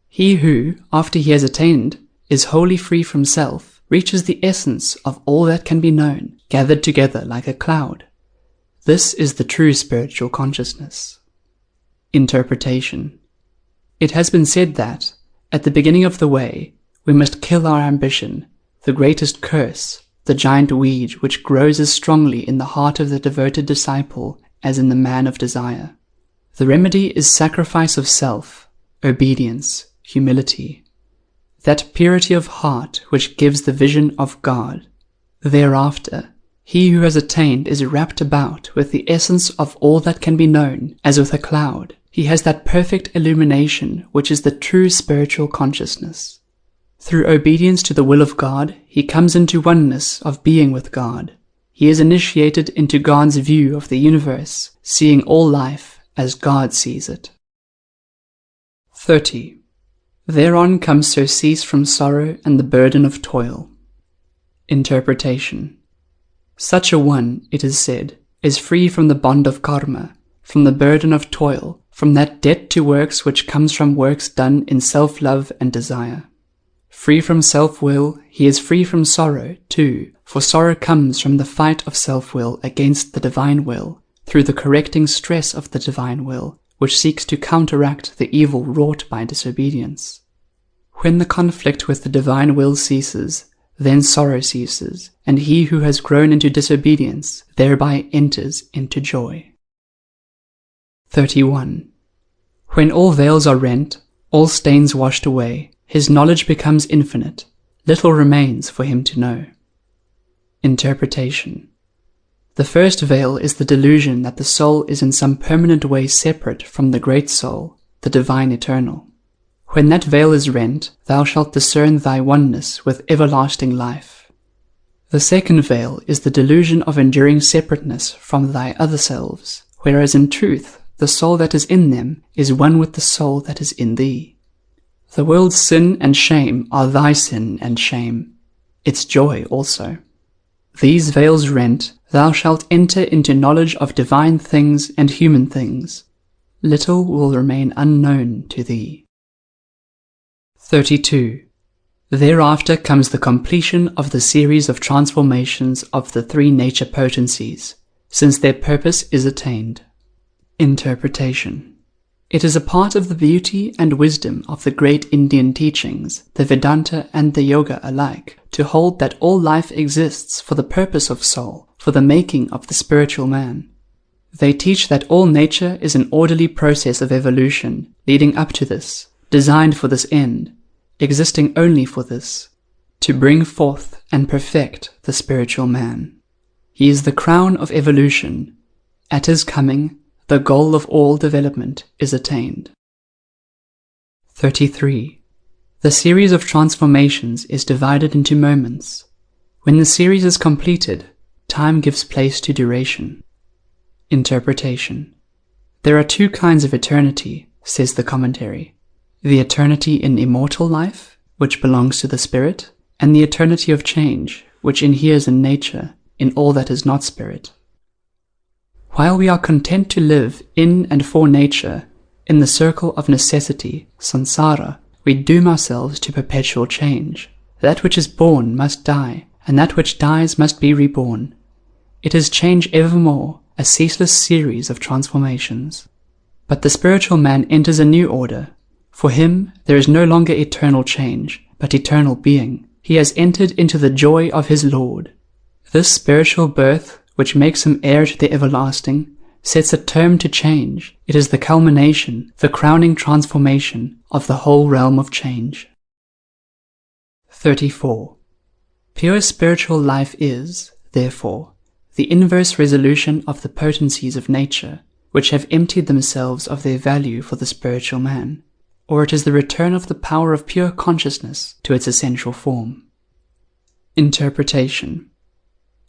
He who, after he has attained, is wholly free from self, reaches the essence of all that can be known, gathered together like a cloud. This is the true spiritual consciousness. Interpretation. It has been said that, at the beginning of the way, we must kill our ambition, the greatest curse, the giant weed which grows as strongly in the heart of the devoted disciple as in the man of desire. The remedy is sacrifice of self, obedience, humility, that purity of heart which gives the vision of God. Thereafter, he who has attained is wrapped about with the essence of all that can be known, as with a cloud. He has that perfect illumination which is the true spiritual consciousness. Through obedience to the will of God, he comes into oneness of being with God. He is initiated into God's view of the universe, seeing all life as God sees it. 30. Thereon comes surcease from sorrow and the burden of toil. Interpretation. Such a one, it is said, is free from the bond of karma, from the burden of toil, from that debt to works which comes from works done in self-love and desire. Free from self-will, he is free from sorrow, too, for sorrow comes from the fight of self-will against the divine will, through the correcting stress of the divine will, which seeks to counteract the evil wrought by disobedience. When the conflict with the divine will ceases, then sorrow ceases, and he who has grown into disobedience thereby enters into joy. 31. When all veils are rent, all stains washed away, his knowledge becomes infinite, little remains for him to know. Interpretation. The first veil is the delusion that the soul is in some permanent way separate from the great soul, the divine eternal. When that veil is rent, thou shalt discern thy oneness with everlasting life. The second veil is the delusion of enduring separateness from thy other selves, whereas in truth the soul that is in them is one with the soul that is in thee. The world's sin and shame are thy sin and shame, its joy also. These veils rent, thou shalt enter into knowledge of divine things and human things. Little will remain unknown to thee. 32. Thereafter comes the completion of the series of transformations of the three nature potencies, since their purpose is attained. Interpretation. It is a part of the beauty and wisdom of the great Indian teachings, the Vedanta and the Yoga alike, to hold that all life exists for the purpose of soul, for the making of the spiritual man. They teach that all nature is an orderly process of evolution, leading up to this, designed for this end, existing only for this, to bring forth and perfect the spiritual man. He is the crown of evolution. At his coming, the goal of all development is attained. 33. The series of transformations is divided into moments. When the series is completed, time gives place to duration. Interpretation. There are two kinds of eternity, says the commentary. The eternity in immortal life, which belongs to the spirit, and the eternity of change, which inheres in nature, in all that is not spirit. While we are content to live in and for nature, in the circle of necessity, samsara, we doom ourselves to perpetual change. That which is born must die, and that which dies must be reborn. It is change evermore, a ceaseless series of transformations. But the spiritual man enters a new order. For him, there is no longer eternal change, but eternal being. He has entered into the joy of his Lord. This spiritual birth, which makes him heir to the everlasting, sets a term to change. It is the culmination, the crowning transformation of the whole realm of change. 34. Pure spiritual life is, therefore, the inverse resolution of the potencies of nature, which have emptied themselves of their value for the spiritual man, or it is the return of the power of pure consciousness to its essential form. Interpretation.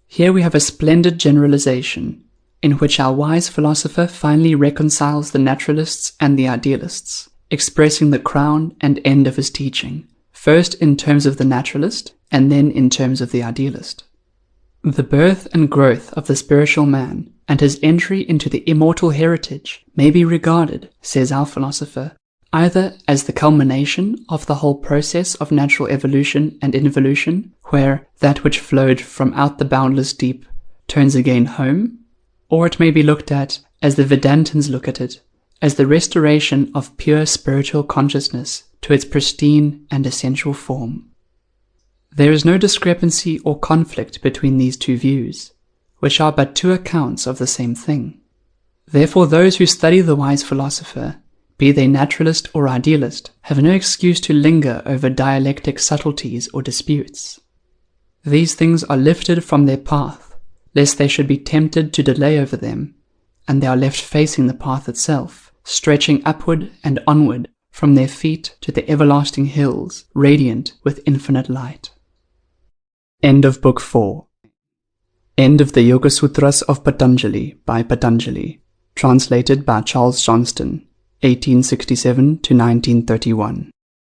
Here we have a splendid generalization, in which our wise philosopher finally reconciles the naturalists and the idealists, expressing the crown and end of his teaching, first in terms of the naturalist, and then in terms of the idealist. The birth and growth of the spiritual man, and his entry into the immortal heritage, may be regarded, says our philosopher, either as the culmination of the whole process of natural evolution and involution, where that which flowed from out the boundless deep turns again home, or it may be looked at, as the Vedantins look at it, as the restoration of pure spiritual consciousness to its pristine and essential form. There is no discrepancy or conflict between these two views, which are but two accounts of the same thing. Therefore those who study the wise philosopher, be they naturalist or idealist, have no excuse to linger over dialectic subtleties or disputes. These things are lifted from their path, lest they should be tempted to delay over them, and they are left facing the path itself, stretching upward and onward from their feet to the everlasting hills, radiant with infinite light. End of Book 4. End of the Yoga Sutras of Patanjali by Patanjali, translated by Charles Johnston, 1867 to 1931.